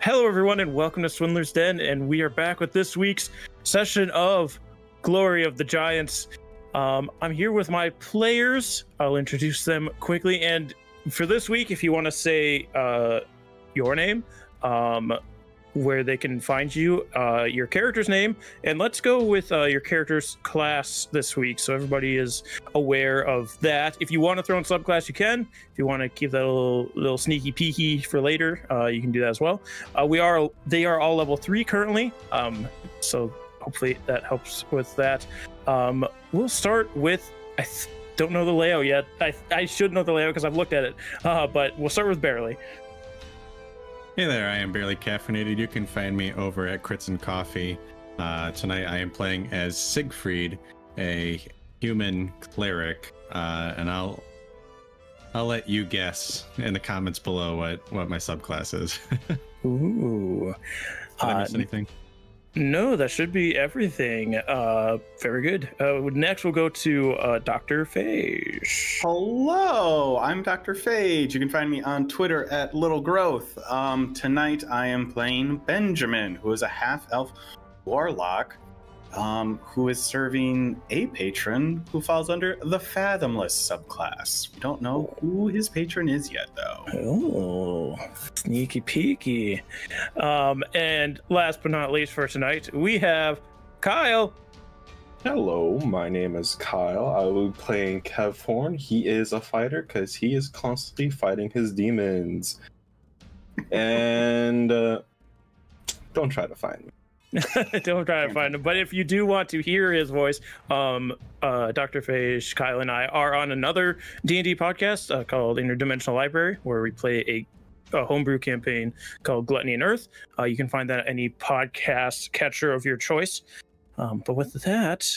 Hello, everyone, and welcome to Swindler's Den. And we are back with this week's session of Glory of the Giants. I'm here with my players. I'll introduce them quickly. And for this week, if you want to say your name, where they can find you, your character's name, and let's go with your character's class this week, so everybody is aware of that. If you want to throw in subclass, you can. If you want to keep that little sneaky peeky for later, you can do that as well. They are all level 3 currently, so hopefully that helps with that. We'll start with don't know the layout yet. I should know the layout because I've looked at it, but we'll start with Barely. Hey there, I am Barely Caffeinated. You can find me over at Crits and Coffee. Tonight I am playing as Siegfried, a human cleric, and I'll let you guess in the comments below what my subclass is. Ooh. Did I miss anything? No, that should be everything. Very good. Next, we'll go to Dr. Phage. Hello, I'm Dr. Phage. You can find me on Twitter at Little Growth. Tonight, I am playing Benjamin, who is a half-elf warlock, who is serving a patron who falls under the Fathomless subclass. We don't know who his patron is yet, though. Oh, sneaky peeky. And last but not least for tonight, we have Kyle. Hello, my name is Kyle. I will be playing Kevhorn. He is a fighter because he is constantly fighting his demons. And don't try to find me. Don't try to find him. But if you do want to hear his voice, Dr. Phage, Kyle, and I are on another D&D podcast called Interdimensional Library, where we play a homebrew campaign called Gluttony and Earth. You can find that at any podcast catcher of your choice. But with that,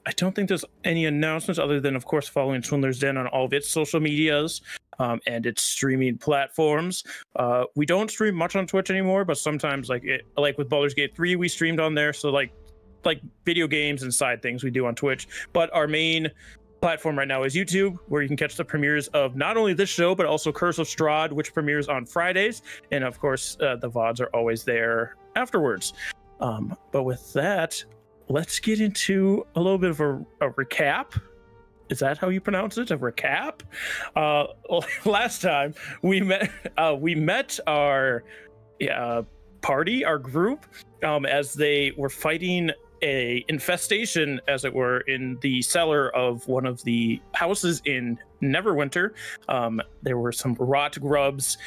I don't think there's any announcements other than, of course, following Swindler's Den on all of its social medias and its streaming platforms. We don't stream much on Twitch anymore, but sometimes, like with Baldur's Gate 3, we streamed on there. So like video games and side things we do on Twitch. But our main platform right now is YouTube, where you can catch the premieres of not only this show, but also Curse of Strahd, which premieres on Fridays. And of course, the VODs are always there afterwards. But with that, let's get into a little bit of a recap. Is that how you pronounce it? A recap? Last time we met our party, our group, as they were fighting a infestation, as it were, in the cellar of one of the houses in Neverwinter. There were some rot grubs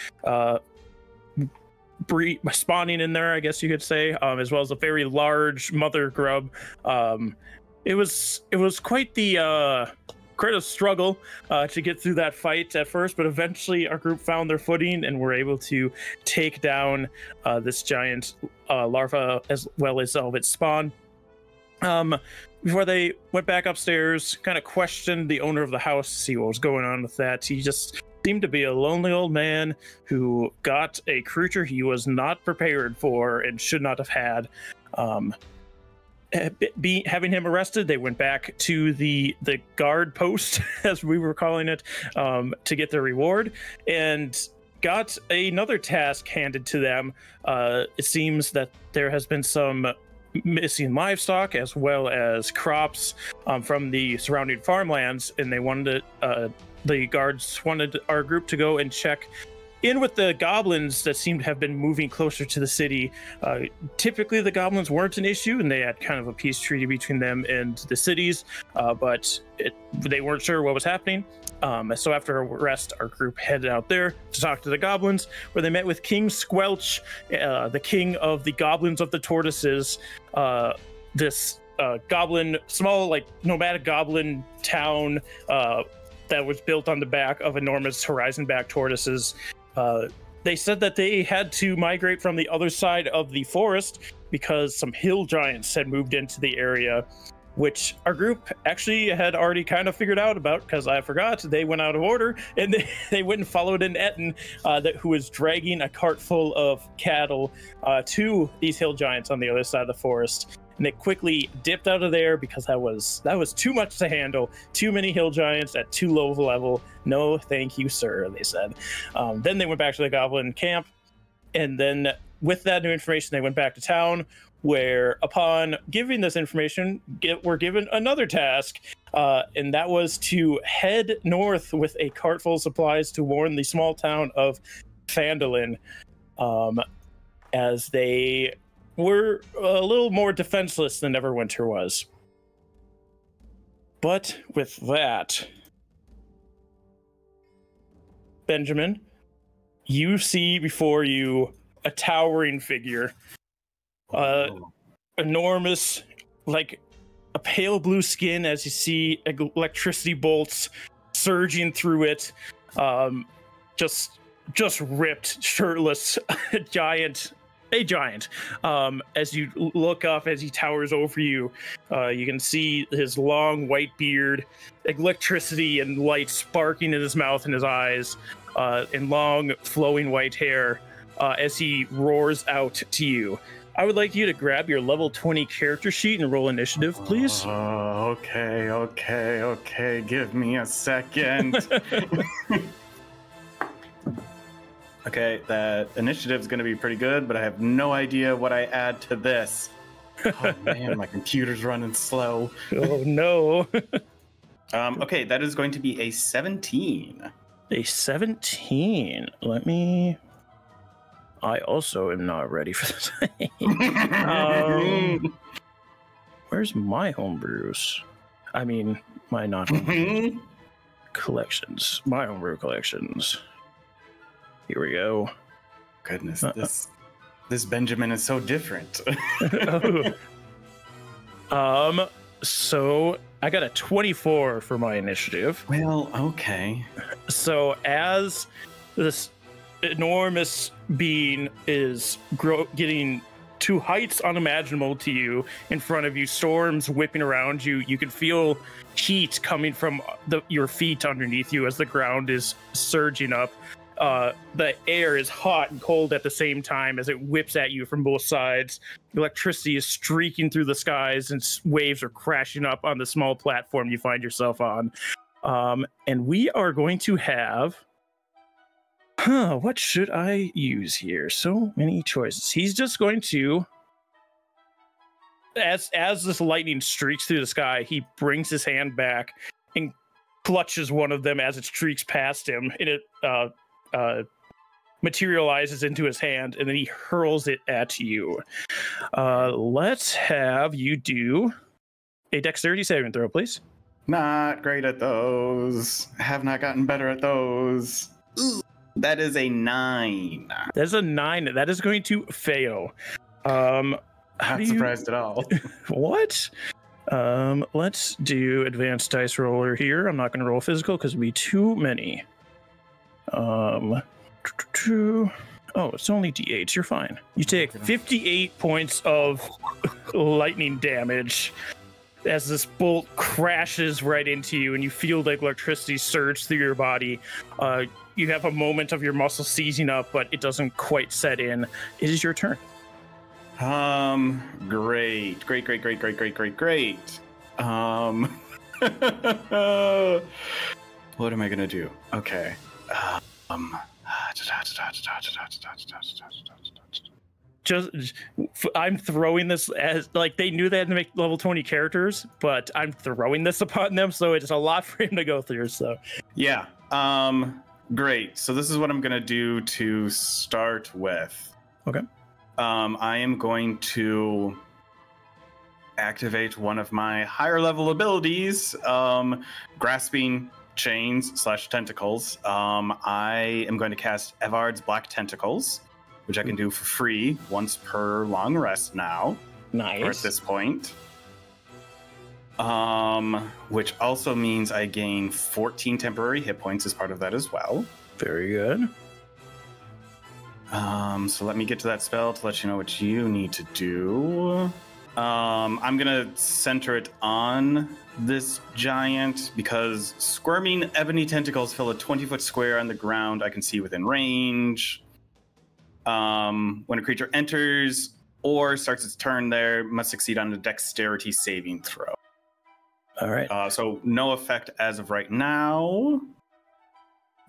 spawning in there, I guess you could say, as well as a very large mother grub. It was quite the struggle to get through that fight at first, but eventually our group found their footing and were able to take down this giant larva as well as all of its spawn. Before they went back upstairs, kind of questioned the owner of the house to see what was going on with that. He just seemed to be a lonely old man who got a creature he was not prepared for and should not have had. Having him arrested, they went back to the guard post, as we were calling it, to get their reward, and got another task handed to them. It seems that there has been some missing livestock as well as crops from the surrounding farmlands, and they wanted the guards wanted our group to go and check in with the goblins that seem to have been moving closer to the city. Typically the goblins weren't an issue, and they had kind of a peace treaty between them and the cities, but they weren't sure what was happening. So after a rest, our group headed out there to talk to the goblins, where they met with King Squelch, the king of the goblins of the tortoises. This small, nomadic goblin town that was built on the back of enormous horizon-back tortoises. They said that they had to migrate from the other side of the forest because some hill giants had moved into the area, which our group actually had already kind of figured out about, because I forgot they went out of order, and they went and followed an Etten who was dragging a cart full of cattle to these hill giants on the other side of the forest. And they quickly dipped out of there because that was too much to handle. Too many hill giants at too low of a level. No, thank you, sir, they said. Then they went back to the goblin camp, and then with that new information, they went back to town, where upon giving this information, were given another task, and that was to head north with a cart full of supplies to warn the small town of Phandalin, as they were a little more defenseless than Neverwinter was. But with that, Benjamin, you see before you a towering figure, enormous, like a pale blue skin as you see electricity bolts surging through it, just ripped, shirtless, a giant. As you look up, as he towers over you, you can see his long white beard, electricity and light sparking in his mouth and his eyes, and long flowing white hair, as he roars out to you. I would like you to grab your level 20 character sheet and roll initiative, please. Okay. Give me a second. Okay, that initiative is going to be pretty good, but I have no idea what I add to this. Oh man, my computer's running slow. Oh no. Okay, that is going to be a 17. A 17. I also am not ready for this. Where's my homebrews? I mean, my not homebrews collections. My homebrew collections. Here we go. Goodness, this Benjamin is so different. So I got a 24 for my initiative. Well, okay. So as this enormous being is getting to heights unimaginable to you in front of you, storms whipping around you, you can feel heat coming from your feet underneath you as the ground is surging up. The air is hot and cold at the same time as it whips at you from both sides. Electricity is streaking through the skies and waves are crashing up on the small platform you find yourself on. And we are going to have... what should I use here? So many choices. He's just going to... As this lightning streaks through the sky, he brings his hand back and clutches one of them as it streaks past him. And it... materializes into his hand, and then he hurls it at you. Let's have you do a dexterity saving throw, please. Not great at those. Have not gotten better at those. Ooh, that is a 9. That is a 9. That is going to fail. Not surprised at all. What? Let's do advanced dice roller here. I'm not going to roll physical because it'd be too many. Oh, it's only d8s. You're fine. You take 58 points of lightning damage as this bolt crashes right into you, and you feel like electricity surge through your body. You have a moment of your muscles seizing up, but it doesn't quite set in. It is your turn. Great. What am I gonna do? Okay. I'm throwing this as, like, they knew they had to make level 20 characters, but I'm throwing this upon them, so it's a lot for him to go through. So yeah, great. So this is what I'm gonna do to start with. Okay. I am going to activate one of my higher level abilities, grasping chains / tentacles. I am going to cast Evard's Black Tentacles, which I can do for free once per long rest now. Nice. Or at this point. Which also means I gain 14 temporary hit points as part of that as well. Very good. So let me get to that spell to let you know what you need to do. I'm gonna center it on this giant because squirming ebony tentacles fill a 20-foot square on the ground I can see within range. When a creature enters or starts its turn there, must succeed on a dexterity saving throw. All right. So no effect as of right now,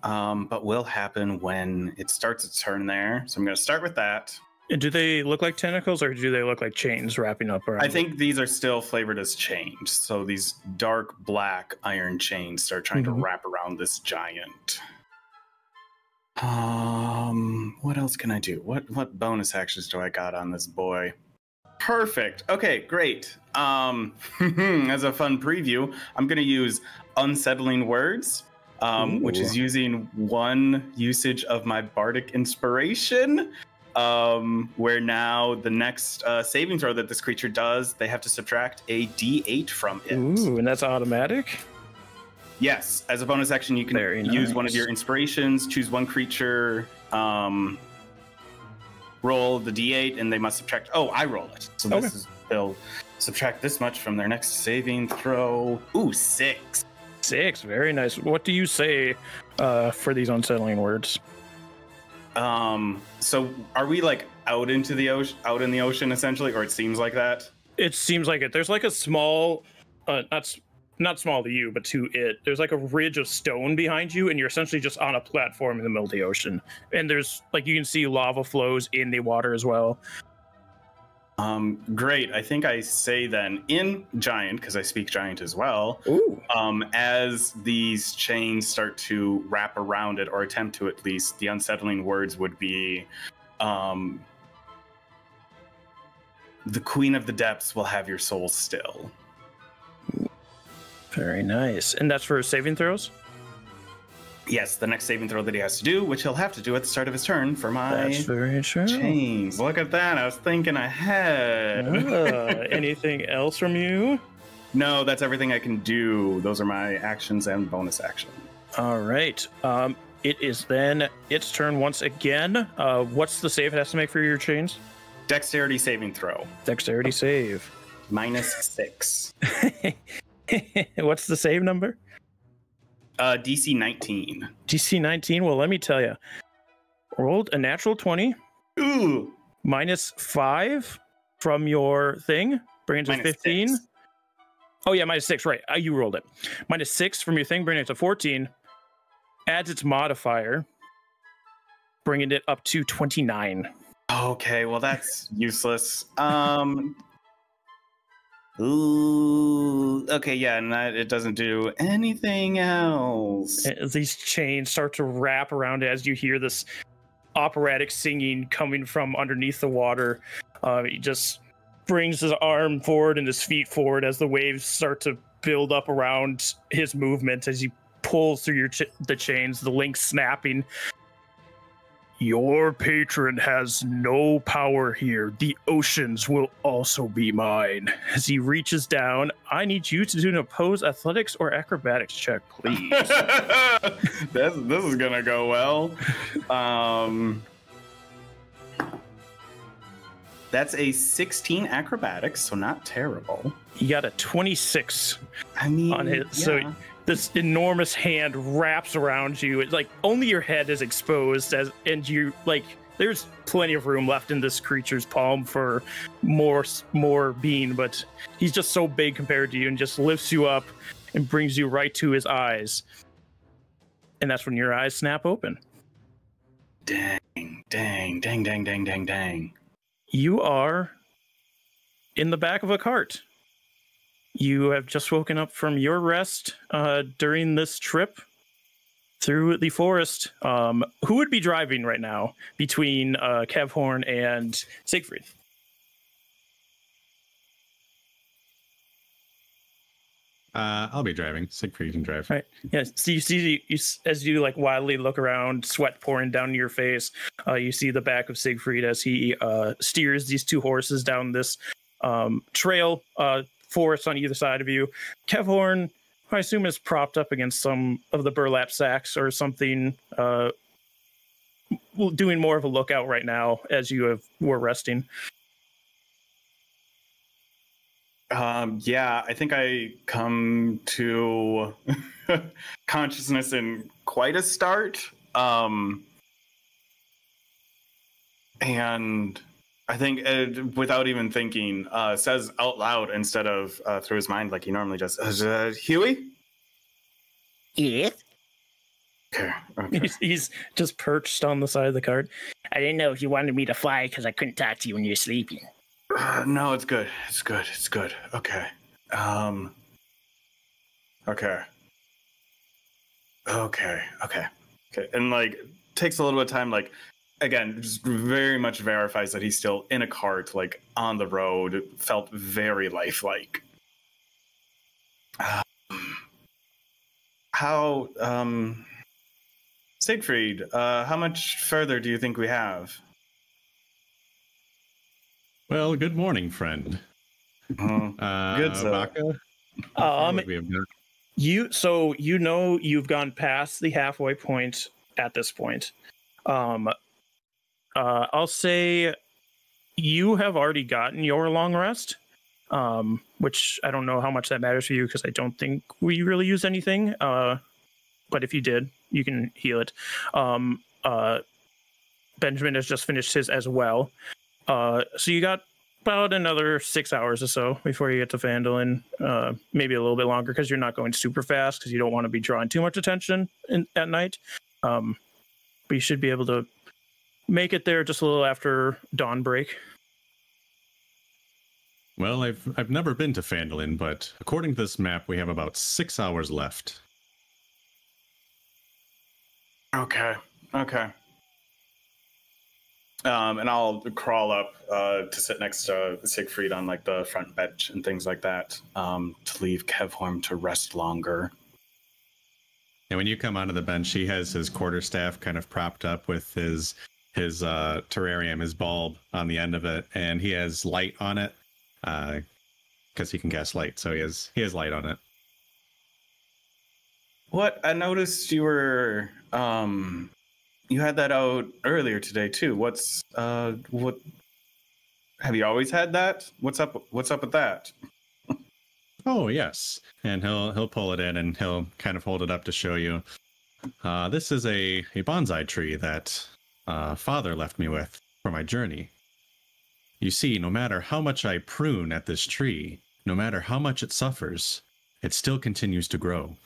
but will happen when it starts its turn there. So I'm going to start with that. And do they look like tentacles or do they look like chains wrapping up around? I think these are still flavored as chains. So these dark black iron chains start trying to wrap around this giant. What else can I do? What bonus actions do I got on this boy? Perfect. Okay, great. As a fun preview, I'm gonna use Unsettling Words, which is using one usage of my bardic inspiration. Where now the next saving throw that this creature does, they have to subtract a d8 from it. Ooh, and that's automatic? Yes, as a bonus action, you can use one of your inspirations, choose one creature, roll the d8, and they must subtract. Oh, I roll it. So this is, they'll subtract this much from their next saving throw. Ooh, 6. 6, very nice. What do you say for these unsettling words? So are we like out into the ocean, out in the ocean essentially, or it seems like that? It seems like it. There's like a small, not small to you, but to it. There's like a ridge of stone behind you, and you're essentially just on a platform in the middle of the ocean. And there's like you can see lava flows in the water as well. Great. I think I say then in Giant, because I speak Giant as well. Ooh. As these chains start to wrap around it, or attempt to at least, the unsettling words would be, the Queen of the Depths will have your soul still. Very nice. And that's for saving throws? Yes, the next saving throw that he has to do, which he'll have to do at the start of his turn for my That's very true. chains. Look at that. I was thinking ahead. Anything else from you? No, that's everything I can do. Those are my actions and bonus action. All right. It is then its turn once again. What's the save it has to make for your chains? Dexterity saving throw. Dexterity save. -6. What's the save number? DC 19. DC 19. Well, let me tell you. Rolled a natural 20. Ooh. -5 from your thing. Bring it to 15. 6. Oh, yeah, -6. Right. You rolled it. -6 from your thing. Bring it to 14. Adds its modifier. Bringing it up to 29. Okay, well, that's useless. Ooh, okay, yeah, and it doesn't do anything else. As these chains start to wrap around it, as you hear this operatic singing coming from underneath the water, he just brings his arm forward and his feet forward as the waves start to build up around his movement as he pulls through the chains, the links snapping. Your patron has no power here. The oceans will also be mine. As he reaches down, I need you to do an opposed athletics or acrobatics check, please. This is gonna go well. That's a 16 acrobatics, so not terrible. You got a 26 I mean, on his. yeah. So this enormous hand wraps around you. It's like only your head is exposed, and you like. There's plenty of room left in this creature's palm for more being, but he's just so big compared to you, and just lifts you up and brings you right to his eyes. And that's when your eyes snap open. Dang. You are in the back of a cart. You have just woken up from your rest during this trip through the forest. Who would be driving right now between Kevhorn and Siegfried? I'll be driving. Siegfried can drive. Right. Yeah. So you see, as you like wildly look around, sweat pouring down your face. You see the back of Siegfried as he steers these two horses down this trail. Forest on either side of you. Kevhorn, I assume, is propped up against some of the burlap sacks or something, doing more of a lookout right now as you were resting. Yeah, I think I come to consciousness in quite a start. And I think without even thinking, says out loud instead of through his mind like he normally does. Huey? Yes? Okay. Okay. He's just perched on the side of the cart. I didn't know if you wanted me to fly because I couldn't talk to you when you're sleeping. No, it's good. It's good. It's good. Okay. Okay. Okay. Okay. Okay. And like takes a little bit of time, like again, just very much verifies that he's still in a cart, like on the road. It felt very lifelike. How Siegfried, how much further do you think we have? Well, good morning, friend. Good, sir. Baka? Um, What we have done- you've gone past the halfway point at this point. I'll say you have already gotten your long rest, which I don't know how much that matters for you because I don't think we really use anything. But if you did, you can heal it. Benjamin has just finished his as well. So you got about another 6 hours or so before you get to Phandalin. Maybe a little bit longer because you're not going super fast because you don't want to be drawing too much attention at night. But you should be able to make it there just a little after dawn break. Well, I've never been to Phandalin, but according to this map, we have about 6 hours left. Okay. Okay. And I'll crawl up to sit next to Siegfried on like the front bench and things like that, to leave Kevhorn to rest longer. And when you come onto the bench, he has his quarterstaff kind of propped up with his terrarium, his bulb on the end of it, and he has light on it because he can cast light, so he has light on it. What? I noticed you were you had that out earlier today too. What have you always had that? What's up with that? Oh yes, and he'll pull it in and he'll kind of hold it up to show you. This is a bonsai tree that father left me with for my journey. You see, no matter how much I prune at this tree, no matter how much it suffers, it still continues to grow.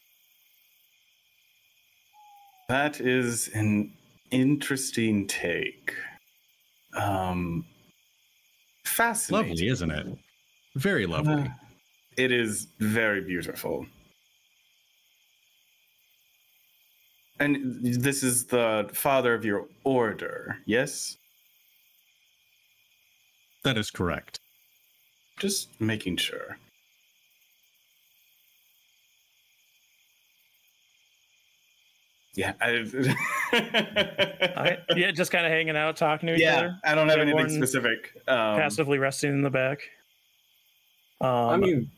That is an interesting take. Fascinating. Lovely, isn't it? Very lovely. It is very beautiful. And this is the father of your order, yes? That is correct. Just making sure. Yeah, Yeah, just kind of hanging out, talking to each yeah. other. I don't have anything Everyone specific. Passively resting in the back. I mean,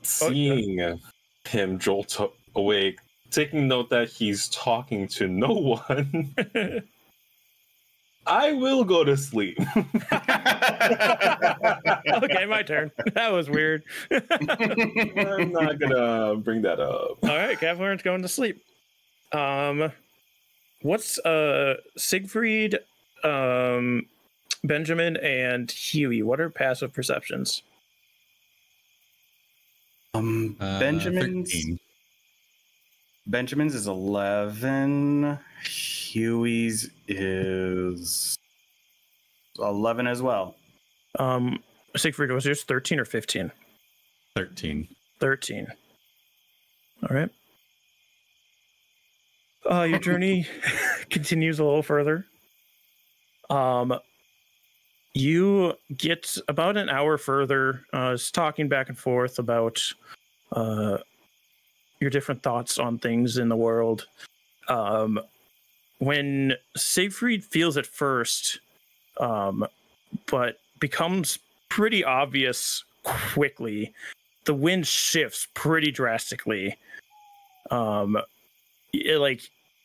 seeing him jolt awake, taking note that he's talking to no one, I will go to sleep. Okay, my turn. That was weird. I'm not gonna bring that up. All right, Kevlarn's going to sleep. What's Siegfried, Benjamin, and Huey? What are passive perceptions? Benjamin's 13. Benjamin's is 11. Huey's is 11 as well. Siegfried, was yours 13 or 15? 13. 13. All right. Your journey continues a little further. You get about an hour further, just talking back and forth about your different thoughts on things in the world. When Siegfried feels it first, but becomes pretty obvious quickly, the wind shifts pretty drastically.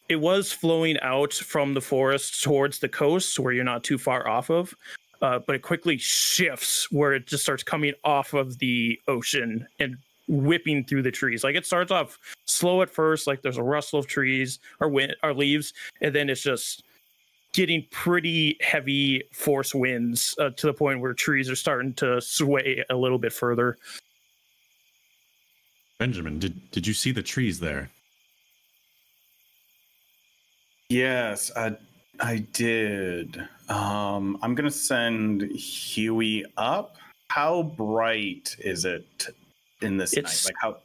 It was flowing out from the forest towards the coast where you're not too far off of, but it quickly shifts where it just starts coming off of the ocean and whipping through the trees. Like, it starts off slow at first, like there's a rustle of trees or wind or leaves, and then it's just getting pretty heavy force winds to the point where trees are starting to sway a little bit further. Benjamin, did you see the trees there? Yes, I did. I'm gonna send Huey up. How bright is it in this night? Like how?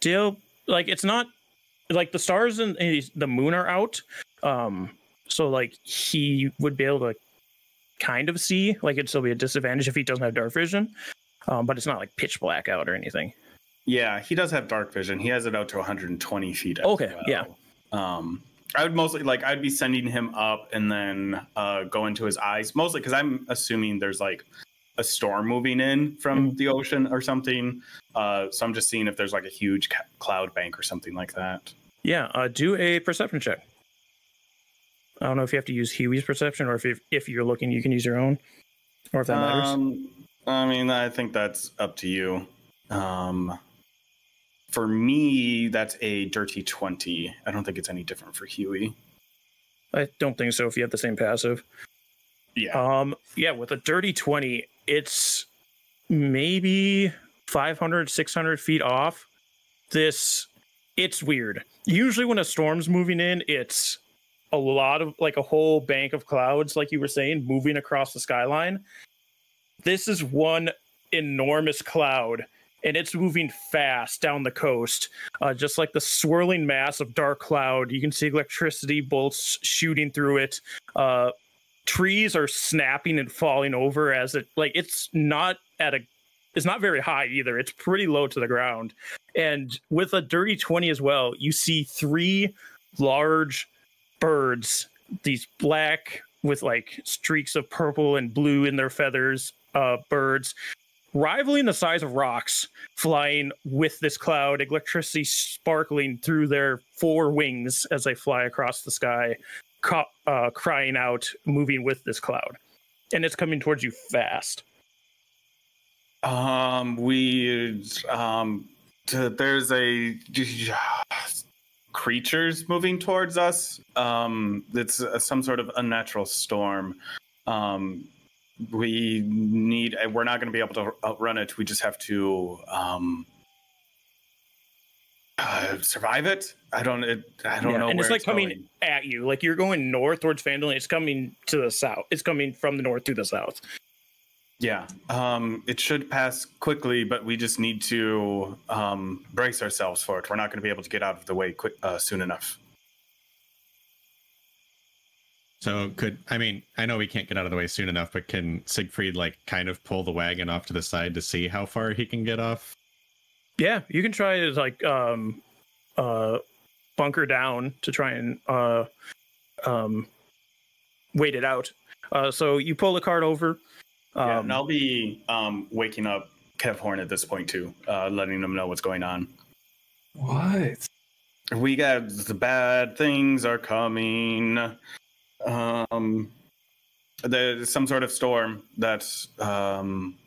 Still, like it's not like the stars and the moon are out. So like he would be able to kind of see. Like it'd still be a disadvantage if he doesn't have dark vision. But it's not like pitch black out or anything. Yeah, he does have dark vision. He has it out to 120 feet. Okay, well. yeah. I would mostly I'd be sending him up and then go into his eyes, mostly because I'm assuming there's like a storm moving in from the ocean or something. So I'm just seeing if there's like a huge cloud bank or something like that. Yeah, do a perception check. I don't know if you have to use Huey's perception or if you're looking, you can use your own, or if that matters. I mean, I think that's up to you. For me, that's a dirty 20. I don't think it's any different for Huey. I don't think so if you have the same passive. Yeah. Yeah, with a dirty 20, it's maybe 500, 600 feet off. It's weird. Usually when a storm's moving in, it's a lot of like a whole bank of clouds, like you were saying, moving across the skyline. This is one enormous cloud, and it's moving fast down the coast. Just like the swirling mass of dark cloud, you can see electricity bolts shooting through it. Trees are snapping and falling over as it's not very high either. It's pretty low to the ground. And with a dirty 20 as well, you see 3 large birds, these black with like streaks of purple and blue in their feathers, birds rivaling the size of rocks, flying with this cloud, electricity sparkling through their 4 wings as they fly across the sky, crying out, moving with this cloud. And it's coming towards you fast. There's a creatures moving towards us. It's some sort of unnatural storm. We're not going to be able to outrun it. We just have to survive it. I don't know. And it's like coming at you. Like you're going north towards Phandalin. It's coming to the south. It's coming from the north to the south. Yeah. It should pass quickly, but we just need to brace ourselves for it. We're not going to be able to get out of the way soon enough. So I know we can't get out of the way soon enough, but can Siegfried kind of pull the wagon off to the side to see how far he can get off? Yeah, you can try to bunker down to try and wait it out. So you pull the cart over. And I'll be waking up Kev Horn at this point too, letting them know what's going on. What? We got the bad things are coming. There's some sort of storm that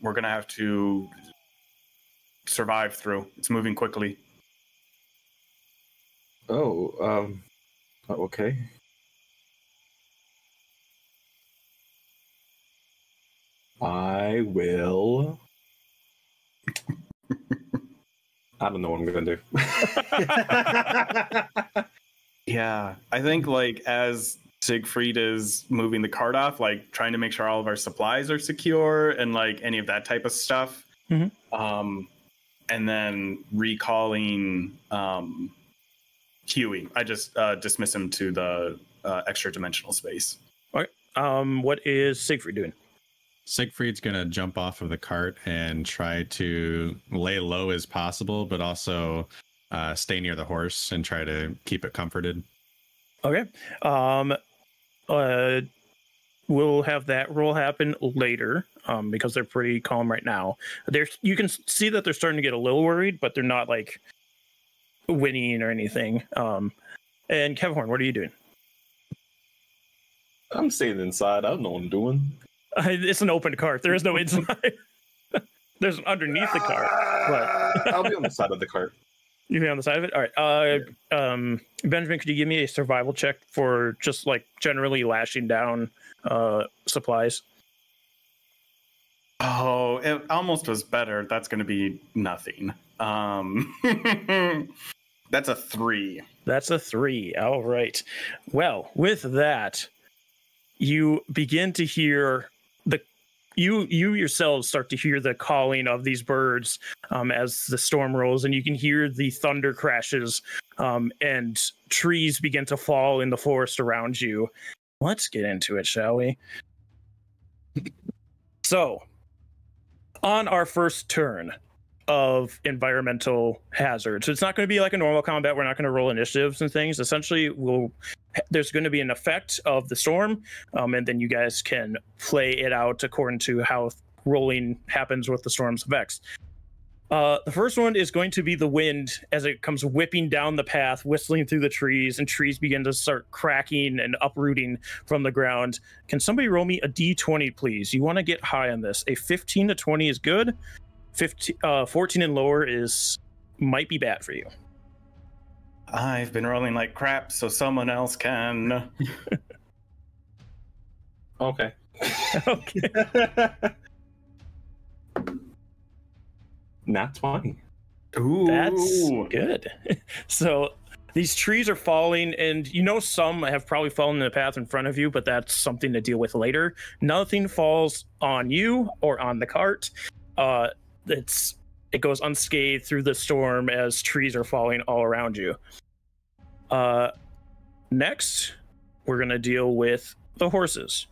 we're gonna have to survive through. It's moving quickly. Okay. I will. I don't know what I'm gonna do. Yeah, I think as Siegfried is moving the cart off, trying to make sure all of our supplies are secure and any of that type of stuff. Mm-hmm. And then recalling Huey. I just dismiss him to the extra dimensional space. All right. What is Siegfried doing? Siegfried's going to jump off of the cart and try to lay low as possible, but also stay near the horse and try to keep it comforted. Okay. We'll have that roll happen later because they're pretty calm right now. You can see that they're starting to get a little worried, but they're not winning or anything. And Kevhorn, what are you doing? I'm staying inside. I don't know what I'm doing. It's an open cart. There is no inside. There's underneath the cart. But I'll be on the side of the cart. You'll be on the side of it? All right. Benjamin, could you give me a survival check for just generally lashing down supplies? Oh, it almost was better. That's going to be nothing. That's a 3. That's a 3. All right. Well, with that, you begin to hear you yourselves start to hear the calling of these birds as the storm rolls, and you can hear the thunder crashes and trees begin to fall in the forest around you. Let's get into it, shall we? So, on our first turn of environmental hazards, it's not going to be like a normal combat. We're not going to roll initiatives and things. Essentially, there's going to be an effect of the storm, and then you guys can play it out according to how rolling happens with the storm's effects. The first one is going to be the wind as it comes whipping down the path, whistling through the trees, and trees begin to start cracking and uprooting from the ground. Can somebody roll me a d20, please? You want to get high on this. A 15 to 20 is good. 14 and lower might be bad for you. I've been rolling like crap, so someone else can. Okay. Okay. Not 20. Ooh. That's good. So these trees are falling, and some have probably fallen in the path in front of you, but that's something to deal with later. Nothing falls on you or on the cart. It goes unscathed through the storm as trees are falling all around you. Next, we're going to deal with the horses.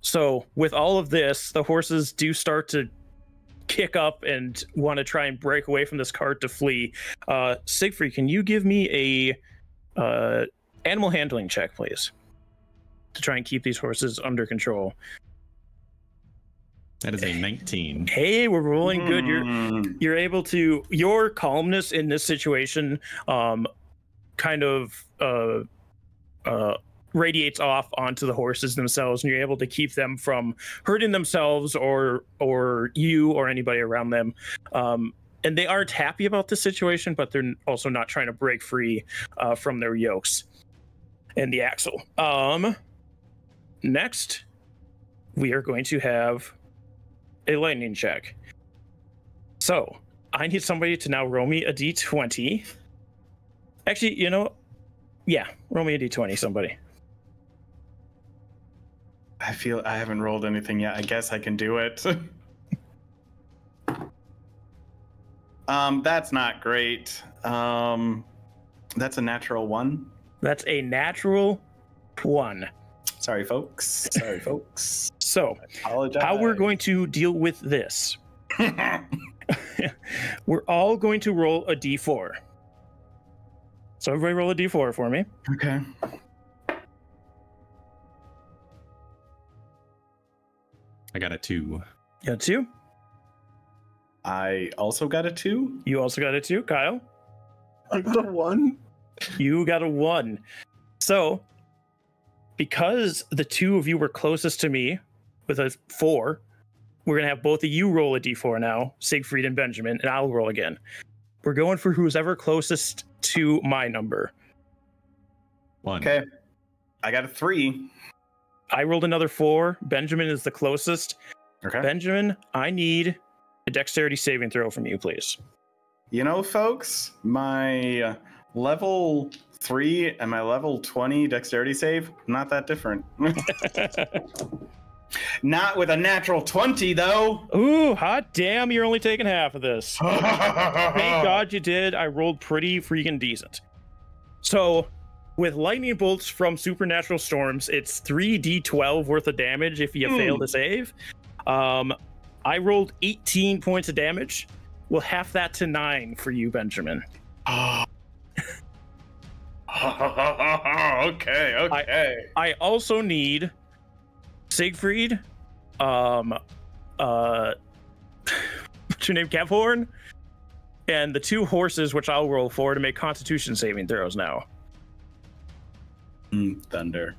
So with all of this, the horses do start to kick up and want to try and break away from this cart to flee. Siegfried, can you give me a animal handling check, please, to try and keep these horses under control? That is a 19. Hey, we're rolling good. You're able to, your calmness in this situation kind of radiates off onto the horses themselves, and you're able to keep them from hurting themselves or you or anybody around them. And they aren't happy about this situation, but they're also not trying to break free from their yokes and the axle. Next, we are going to have a lightning check. So I need somebody to now roll me a d20. Actually, roll me a d20, somebody. I feel I haven't rolled anything yet. I guess I can do it. That's not great. That's a natural 1. That's a natural 1. Sorry, folks. So, Apologize. how we're going to deal with this? We're all going to roll a d4. So everybody roll a d4 for me. Okay. I got a 2. You got a 2? I also got a 2. You also got a 2, Kyle? I got a 1. You got a 1. So, because the two of you were closest to me with a 4, we're going to have both of you roll a d4 now, Siegfried and Benjamin, and I'll roll again. We're going for who's ever closest to my number. 1. Okay. I got a 3. I rolled another 4. Benjamin is the closest. Okay. Benjamin, I need a dexterity saving throw from you, please. Folks, my level 3 and my level 20 dexterity save, not that different. Not with a natural 20, though. Ooh, hot damn, you're only taking half of this. Thank God you did. I rolled pretty freaking decent. So, with lightning bolts from supernatural storms, it's 3d12 worth of damage if you fail to save. I rolled 18 points of damage. We'll half that to 9 for you, Benjamin. Okay. I also need Siegfried, what's your name, Kevhorn, and the 2 horses, which I'll roll for, to make Constitution saving throws now. Thunder.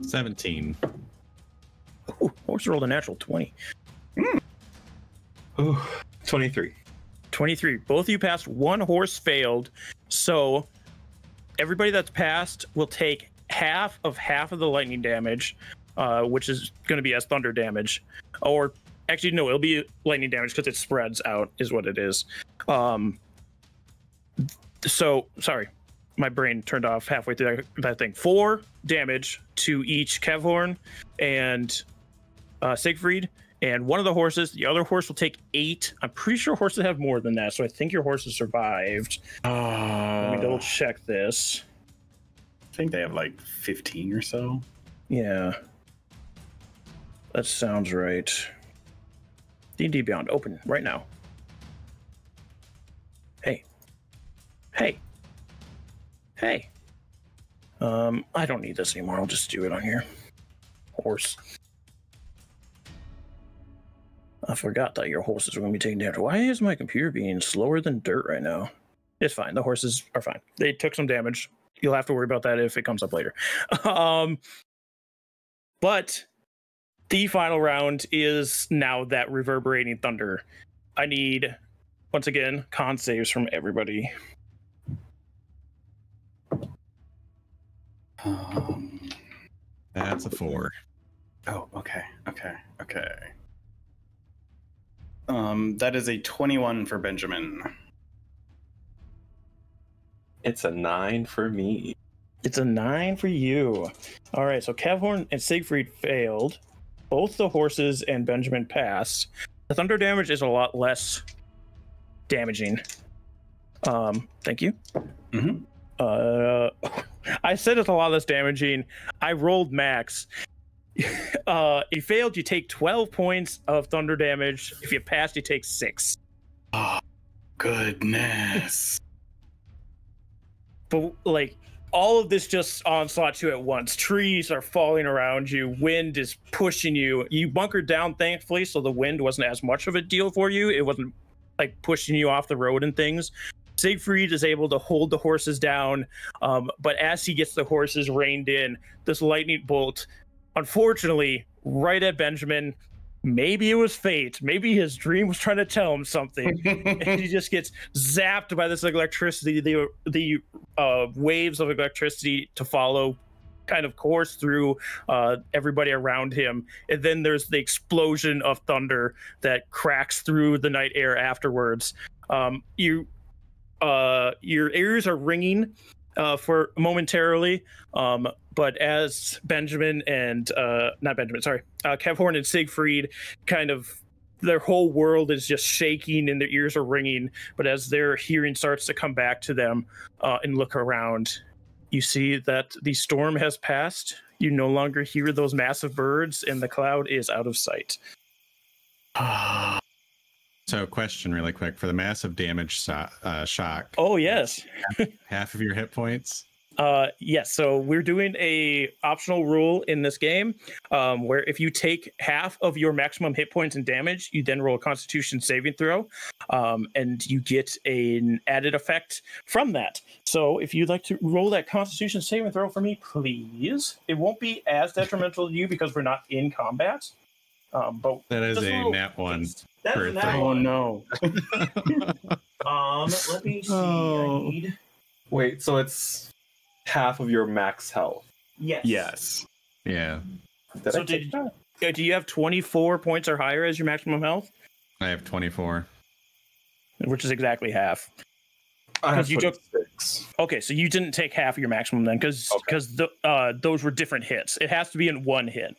17. Ooh, horse rolled a natural 20. Ooh, 23. 23. Both of you passed. 1 horse failed. So everybody that's passed will take half of the lightning damage, which is going to be as thunder damage, or actually no, it'll be lightning damage because it spreads out, is what it is. So sorry, my brain turned off halfway through that thing. 4 damage to each Kevhorn and Siegfried, and one of the horses. The other horse will take 8. I'm pretty sure horses have more than that, so I think your horses survived. Let me double check this. I think they have like 15 or so. Yeah, that sounds right. D&D Beyond, open right now. Hey. I don't need this anymore. I'll just do it on here. Horse. I forgot that your horses were going to be taking damage. Why is my computer being slower than dirt right now? It's fine. The horses are fine. They took some damage. You'll have to worry about that if it comes up later. But the final round is now that reverberating thunder. I need, once again, con saves from everybody. That's a 4. Oh, okay. That is a 21 for Benjamin. It's a 9 for me. It's a 9 for you. All right, so Kevhorn and Siegfried failed. Both the horses and Benjamin passed. The thunder damage is a lot less damaging. Thank you. Mm-hmm. I said it's a lot less damaging. I rolled max. If you failed, you take 12 points of thunder damage. If you passed, you take 6. Oh, goodness. But like, all of this just onslaughts you at once. Trees are falling around you. Wind is pushing you. You bunkered down, thankfully, so the wind wasn't as much of a deal for you. It wasn't like pushing you off the road and things. Siegfried is able to hold the horses down, but as he gets the horses reined in, this lightning bolt, unfortunately, right at Benjamin. Maybe it was fate. Maybe his dream was trying to tell him something. And he just gets zapped by this electricity. The waves of electricity to follow kind of course through everybody around him. And then there's the explosion of thunder that cracks through the night air afterwards. Your ears are ringing for momentarily, but as Benjamin and Kevhorn and Siegfried, kind of their whole world is just shaking and their ears are ringing. But as their hearing starts to come back to them and look around, you see that the storm has passed. You no longer hear those massive birds, and the cloud is out of sight. So, question really quick for the massive damage shock. Oh, yes. Half of your hit points? Yes. So we're doing a optional rule in this game where if you take half of your maximum hit points and damage, you then roll a Constitution saving throw, and you get an added effect from that. So if you'd like to roll that Constitution saving throw for me, please. It won't be as detrimental to you because we're not in combat. But that is a nat 1. Oh no. Let me see. Oh. I need... Wait, so it's half of your max health? Yes. Yeah. So do you have 24 points or higher as your maximum health? I have 24. Which is exactly half. I have You took 26. Okay, so you didn't take half of your maximum then, because those were different hits. It has to be in one hit.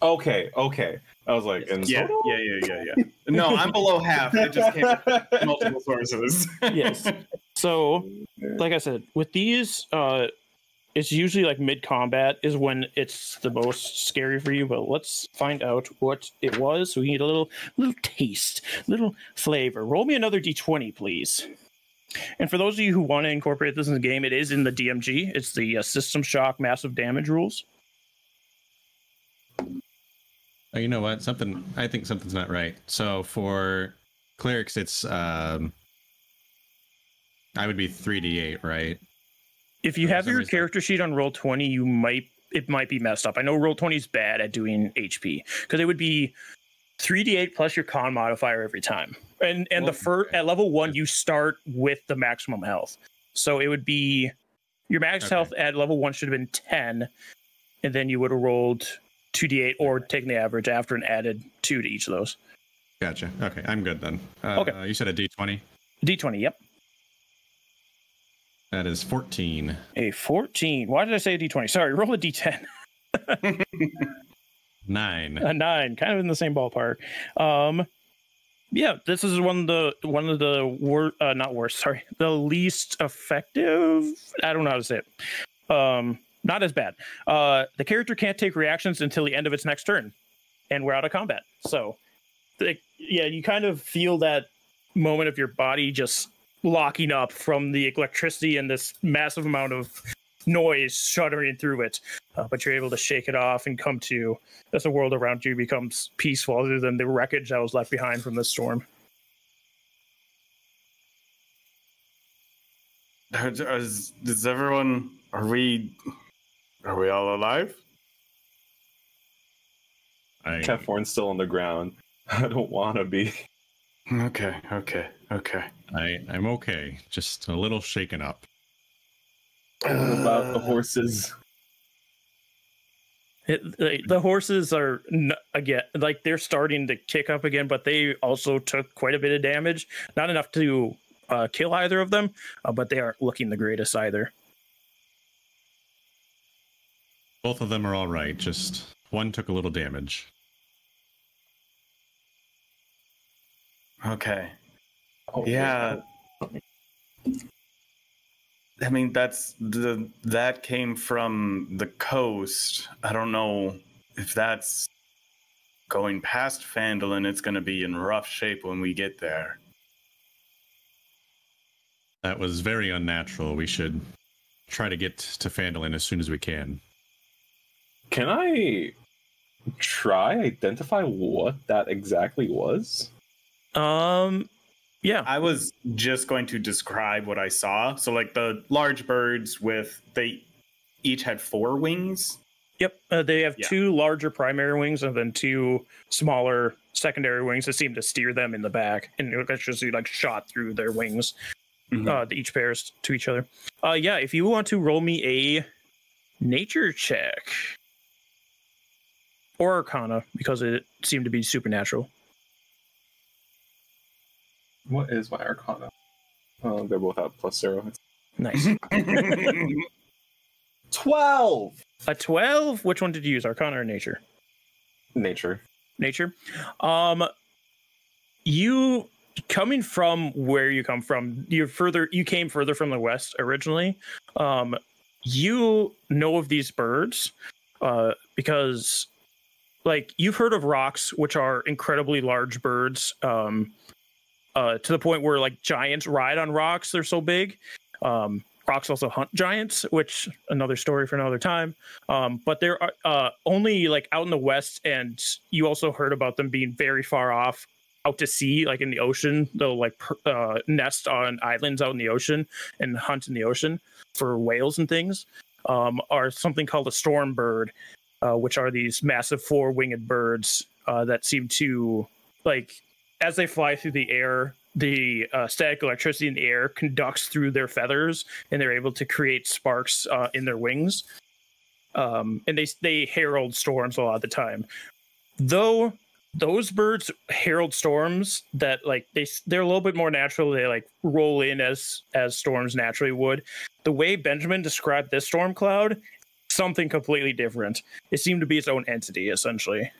Okay. I was like, Yeah. No, I'm below half. It just came from multiple sources. Yes. So, like I said, with these, it's usually like mid-combat is when it's the most scary for you. But let's find out what it was. So we need a little taste, little flavor. Roll me another d20, please. And for those of you who want to incorporate this in the game, it is in the DMG. It's the System Shock Massive Damage rules. Oh, you know what? I think something's not right. So for clerics, it's I would be 3d8, right? If you have your character sheet on Roll20, it might be messed up. I know Roll20 is bad at doing HP because it would be 3d8 plus your con modifier every time. And at level 1, you start with the maximum health. So it would be your max health at level 1 should have been 10, and then you would have rolled 2d8 or taken the average after and added 2 to each of those. Gotcha. Okay, I'm good then. Okay. You said a D20? D20, yep. That is 14. A 14. Why did I say a D20? Sorry, roll a D10. 9. A 9, kind of in the same ballpark. Yeah, this is one of the not worst, sorry, the least effective. I don't know how to say it. Not as bad. The character can't take reactions until the end of its next turn, and we're out of combat. So, yeah, you kind of feel that moment of your body just locking up from the electricity and this massive amount of noise shuddering through it, but you're able to shake it off and come to as the world around you becomes peaceful, other than the wreckage that was left behind from the storm. Is everyone? Are we all alive? Kefforn's still on the ground. I don't want to be. Okay. I'm okay. Just a little shaken up. What about the horses? The horses are again, like, they're starting to kick up again, but they also took quite a bit of damage. Not enough to kill either of them, but they aren't looking the greatest either. Both of them are all right. Just one took a little damage. Okay. Oh, Yeah. I mean, that came from the coast. I don't know if that's going past Phandalin. It's going to be in rough shape when we get there. That was very unnatural. We should try to get to Phandalin as soon as we can. Can I try identify what that exactly was? Yeah. I was just going to describe what I saw. So, like, the large birds they each had 4 wings. Yep. They have 2 larger primary wings and then 2 smaller secondary wings that seem to steer them in the back, and electricity like shot through their wings. Each pairs to each other. Yeah. If you want to roll me a nature check or Arcana, because it seemed to be supernatural. What is my Arcana? They both have +0. Nice. 12! A 12? Which one did you use, Arcana or Nature? Nature. Nature. You coming from where you come from, you came further from the west originally. You know of these birds because, like, you've heard of rocs, which are incredibly large birds. To the point where, like, giants ride on rocs. They're so big. Rocs also hunt giants, which another story for another time. But they're only, like, out in the west, and you also heard about them being very far off, out to sea, like in the ocean. They'll, like, nest on islands out in the ocean and hunt in the ocean for whales and things. Are something called a storm bird, which are these massive 4-winged birds that seem to, like, as they fly through the air, the static electricity in the air conducts through their feathers, and they're able to create sparks in their wings. And they herald storms a lot of the time. Though those birds herald storms that, like, they're a little bit more natural. They, like, roll in as storms naturally would. The way Benjamin described this storm cloud, something completely different. It seemed to be its own entity, essentially.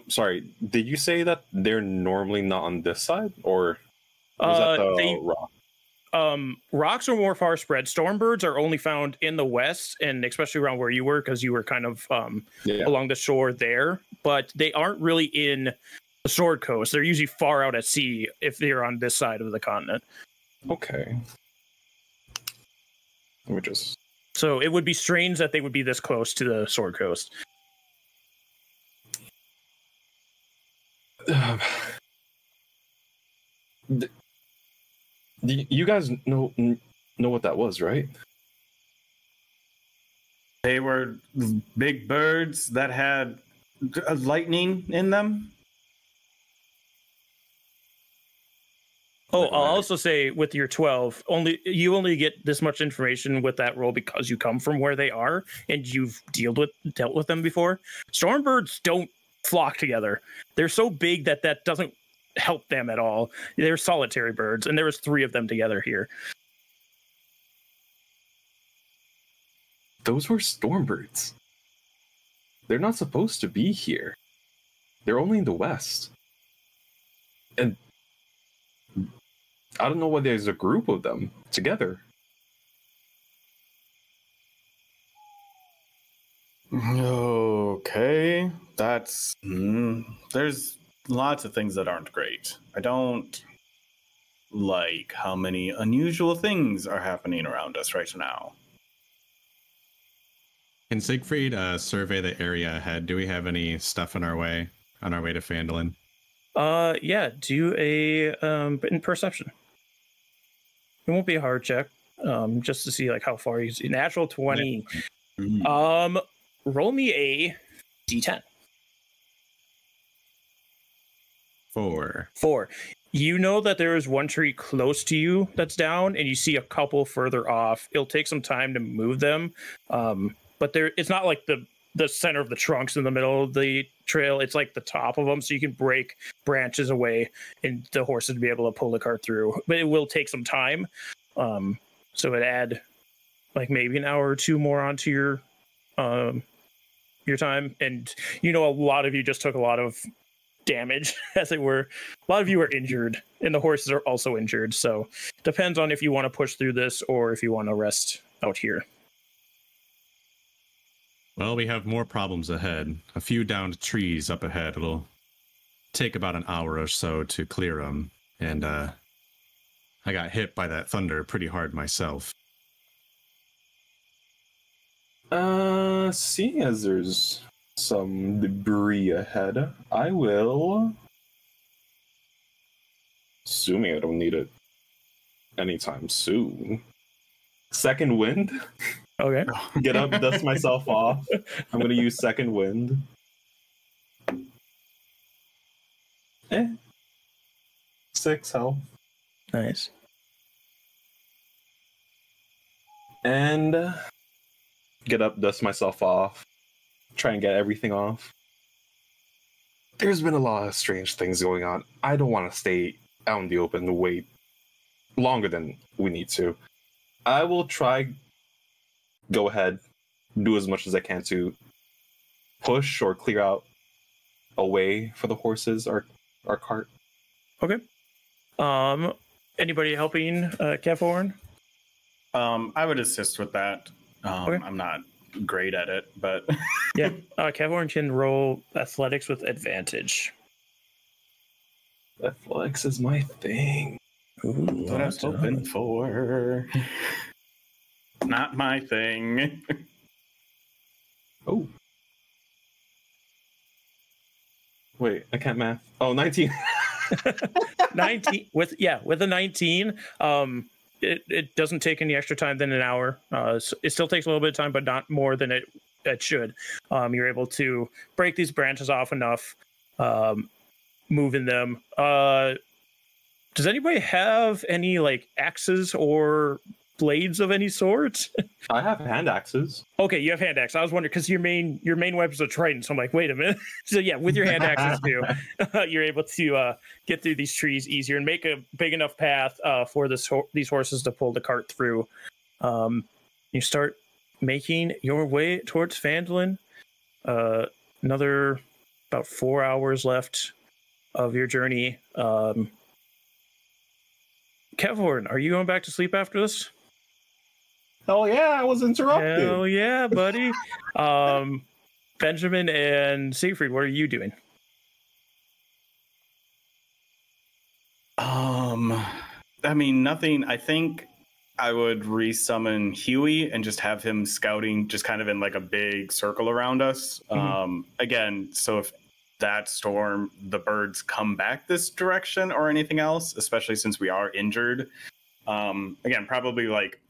Sorry, did you say that they're normally not on this side, or was that the rock? Rocs are more far spread. Stormbirds are only found in the west, and especially around where you were, because you were kind of along the shore there. But they aren't really in the Sword Coast. They're usually far out at sea if they're on this side of the continent. Okay. Let me just... So it would be strange that they would be this close to the Sword Coast. You guys know what that was, right? They were big birds that had lightning in them. Oh, I'll also say with your 12, you only get this much information with that roll because you come from where they are and you've dealt with them before. Stormbirds don't flock together. They're so big that doesn't help them at all. They're solitary birds, and there was 3 of them together here. Those were Stormbirds. They're not supposed to be here. They're only in the west. And I don't know why there's a group of them together. Okay, that's... there's lots of things that aren't great. I don't like how many unusual things are happening around us right now. Can Siegfried survey the area ahead? Do we have any stuff on our way to Phandalin? Yeah, do a in perception. It won't be a hard check, just to see like how far you see. Natural 20. Roll me a d10. 4. You know that there is one tree close to you that's down, and you see a couple further off. It'll take some time to move them, but it's not like the center of the trunks in the middle of the trail. It's like the top of them, so you can break branches away and the horses will be able to pull the cart through. But it will take some time, so it add like maybe an hour or 2 more onto your time. And a lot of you just took a lot of damage, as it were. A lot of you are injured, and the horses are also injured. So depends on if you want to push through this or if you want to rest out here. Well, we have more problems ahead. A few downed trees up ahead. It'll take about an hour or so to clear them. And I got hit by that thunder pretty hard myself. Seeing as there's some debris ahead, I will... Assuming I don't need it anytime soon. Second wind? Okay. Get up, dust myself off. I'm gonna use second wind. 6 health. Nice. And get up, dust myself off. Try and get everything off. There's been a lot of strange things going on. I don't want to stay out in the open and wait longer than we need to. I will try go ahead, do as much as I can to push or clear out a way for the horses or our cart. Okay. Anybody helping Kevhorn? I would assist with that. Okay. I'm not great at it, but Yeah. Kevhorn can roll athletics with advantage. Athletics is my thing. Ooh, that's what I was hoping for. Not my thing. Oh. Wait, I can't math. Oh, 19. 19 with a 19. It doesn't take any extra time than an hour. So it still takes a little bit of time, but not more than it should. You're able to break these branches off enough, moving them. Does anybody have any like axes or blades of any sort? I have hand axes. Okay, you have hand axes. I was wondering because your main weapon's a trident, so I'm like, wait a minute. So yeah, with your hand axes too, you're able to get through these trees easier and make a big enough path for these horses to pull the cart through. You start making your way towards Phandalin. Another about 4 hours left of your journey. Kevhorn, are you going back to sleep after this? Hell yeah, I was interrupted. Hell yeah, buddy. Benjamin and Siegfried, what are you doing? I mean, nothing. I think I would resummon Huey and just have him scouting just kind of in like a big circle around us. Again, so if that storm, the birds come back this direction or anything else, especially since we are injured. Again, probably like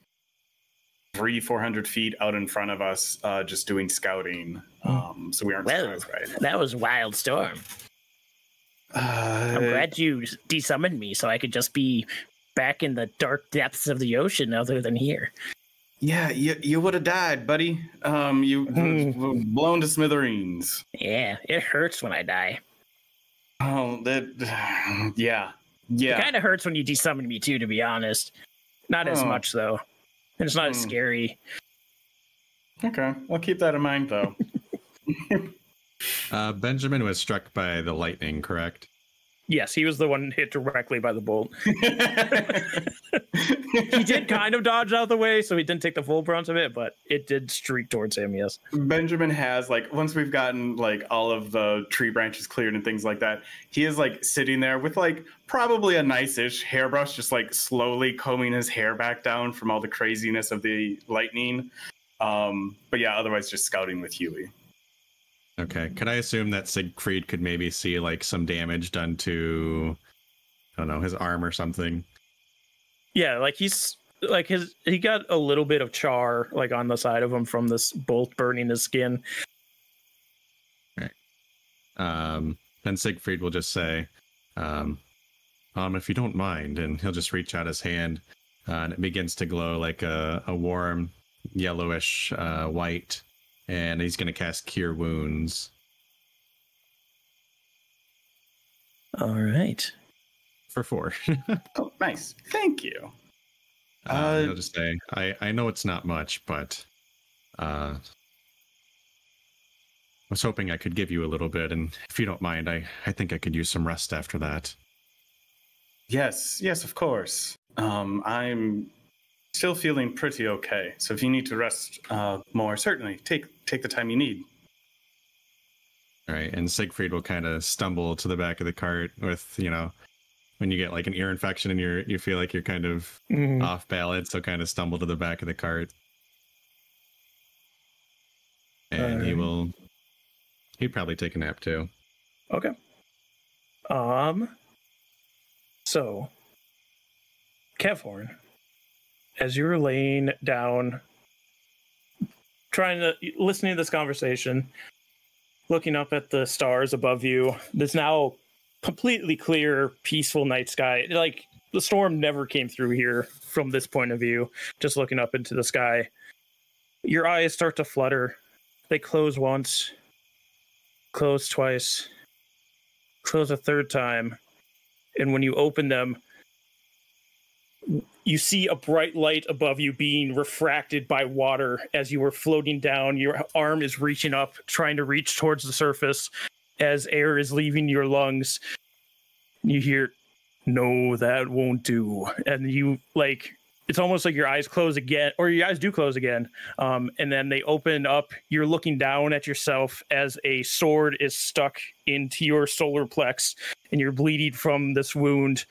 300-400 feet out in front of us, just doing scouting. So we aren't surprised by it. That was wild storm. I'm glad you desummoned me so I could just be back in the dark depths of the ocean other than here. Yeah, you would have died, buddy. You were blown to smithereens. Yeah, it hurts when I die. Oh, yeah. It kind of hurts when you desummon me too, to be honest. Not as much though. And it's not as scary. Okay, I'll keep that in mind though. Benjamin was struck by the lightning, correct? Yes, he was the one hit directly by the bolt. He did kind of dodge out of the way, so he didn't take the full brunt of it, but it did streak towards him, yes. Benjamin has, like, once we've gotten, like, all of the tree branches cleared and things like that, he is, like, sitting there with, like, probably a nice-ish hairbrush, just, like, slowly combing his hair back down from all the craziness of the lightning. But yeah, otherwise just scouting with Huey. Okay. Could I assume that Siegfried could maybe see like some damage done to, I don't know, his arm or something? Yeah, like he got a little bit of char like on the side of him from this bolt burning his skin. Right. Then Siegfried will just say, if you don't mind, and he'll just reach out his hand, and it begins to glow like a warm yellowish white. And he's going to cast Cure Wounds. All right. For 4. Oh, nice. Thank you. I'll just say, I know it's not much, but I was hoping I could give you a little bit. And if you don't mind, I think I could use some rest after that. Yes, of course. I'm still feeling pretty okay. So if you need to rest more, certainly take the time you need. All right, and Siegfried will kind of stumble to the back of the cart with, when you get like an ear infection and you feel like you're kind of off balance, so kind of stumble to the back of the cart. And he'd probably take a nap too. Okay. So Kevhorn, as you're laying down, listening to this conversation, looking up at the stars above you, this now completely clear, peaceful night sky. Like, the storm never came through here from this point of view, just looking up into the sky. Your eyes start to flutter. They close once, close twice, close a third time. And when you open them, you see a bright light above you being refracted by water as you were floating down. Your arm is reaching up, trying to reach towards the surface as air is leaving your lungs. You hear, "No, that won't do." And you, like, it's almost like your eyes close again, or your eyes do close again. And then they open up. You're looking down at yourself as a sword is stuck into your solar plex and you're bleeding from this wound.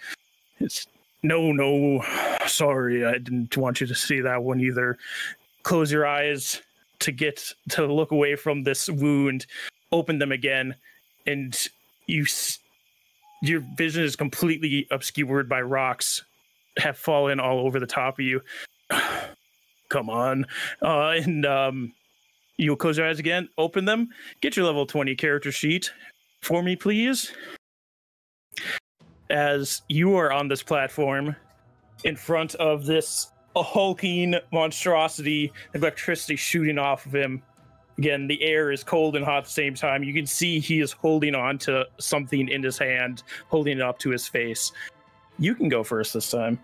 It's, No, sorry, I didn't want you to see that one either. Close your eyes to look away from this wound, open them again, and your vision is completely obscured by rocks have fallen all over the top of you. Come on. You'll close your eyes again, open them, get your level 20 character sheet for me, please. As you are on this platform in front of this hulking monstrosity, electricity shooting off of him. Again, the air is cold and hot at the same time. You can see he is holding on to something in his hand, holding it up to his face. You can go first this time.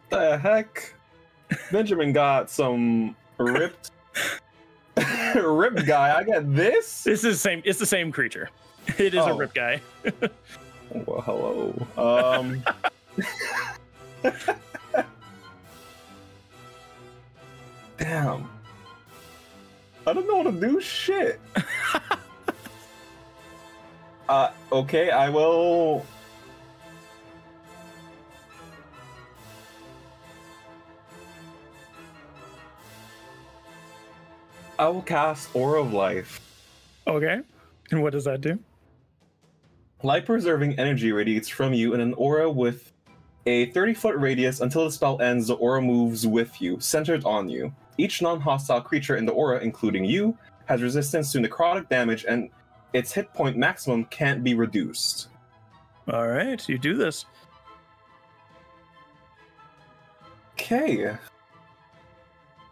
The heck? Benjamin got some ripped guy. I got this? It's the same creature. It is a rip guy. Well, hello. Damn. I don't know how to do shit. Okay, I will. I will cast Aura of Life. Okay. And what does that do? Life-preserving energy radiates from you in an aura with a 30-foot radius. Until the spell ends, the aura moves with you, centered on you. Each non-hostile creature in the aura, including you, has resistance to necrotic damage, and its hit point maximum can't be reduced. All right, you do this. Okay.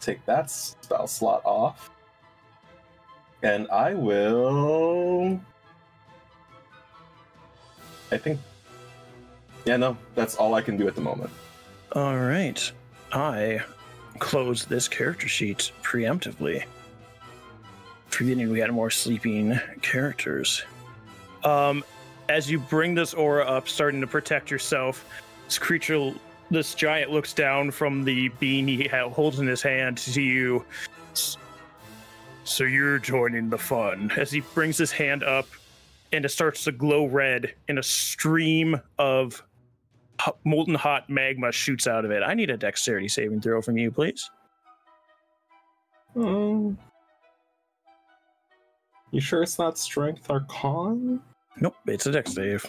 Take that spell slot off. And I will... I think... Yeah, no, that's all I can do at the moment. All right. I close this character sheet preemptively, forgetting we had more sleeping characters. As you bring this aura up, starting to protect yourself, this giant looks down from the bean he holds in his hand to you. So you're joining the fun. As he brings his hand up, and it starts to glow red, and a stream of molten hot magma shoots out of it. I need a dexterity saving throw from you, please. You sure it's not strength or con? Nope, it's a dex save.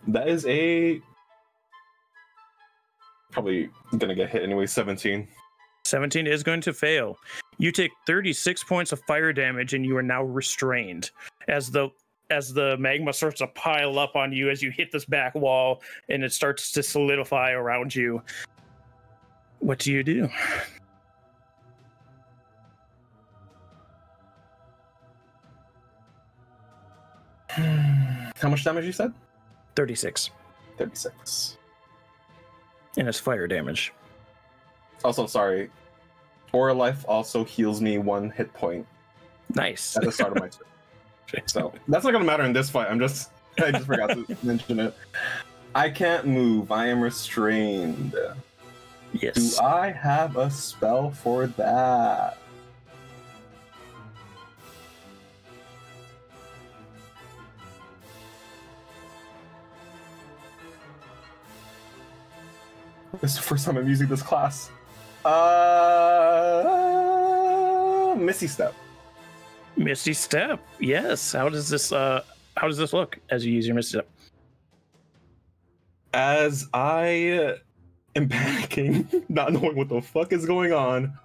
That is a... Probably gonna get hit anyway, 17. 17 is going to fail. You take 36 points of fire damage, and you are now restrained. As the magma starts to pile up on you as you hit this back wall, and it starts to solidify around you. What do you do? How much damage you said? 36. 36. And it's fire damage. Also, sorry. Aura Life also heals me 1 hit point Nice. at the start of my turn. So that's not gonna matter in this fight. I just forgot to mention it. I can't move. I am restrained. Yes. Do I have a spell for that? This is the first time I'm using this class. Misty Step. Misty Step. Yes. How does this look as you use your Misty Step? As I am panicking, not knowing what the fuck is going on,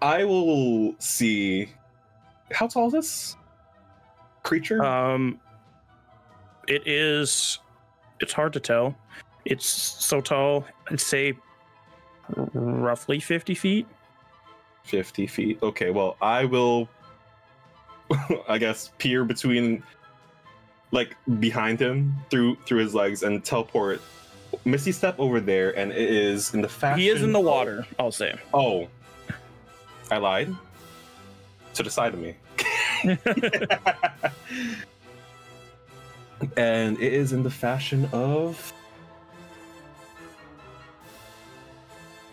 I will see. How tall is this creature? It's hard to tell. It's so tall, I'd say roughly 50 feet. 50 feet. Okay, well, I will, I guess, peer between, like, behind him through his legs and teleport Misty Step over there, and it is in the fashion. He is in the water, I'll say. Oh, I lied. To the side of me. And it is in the fashion of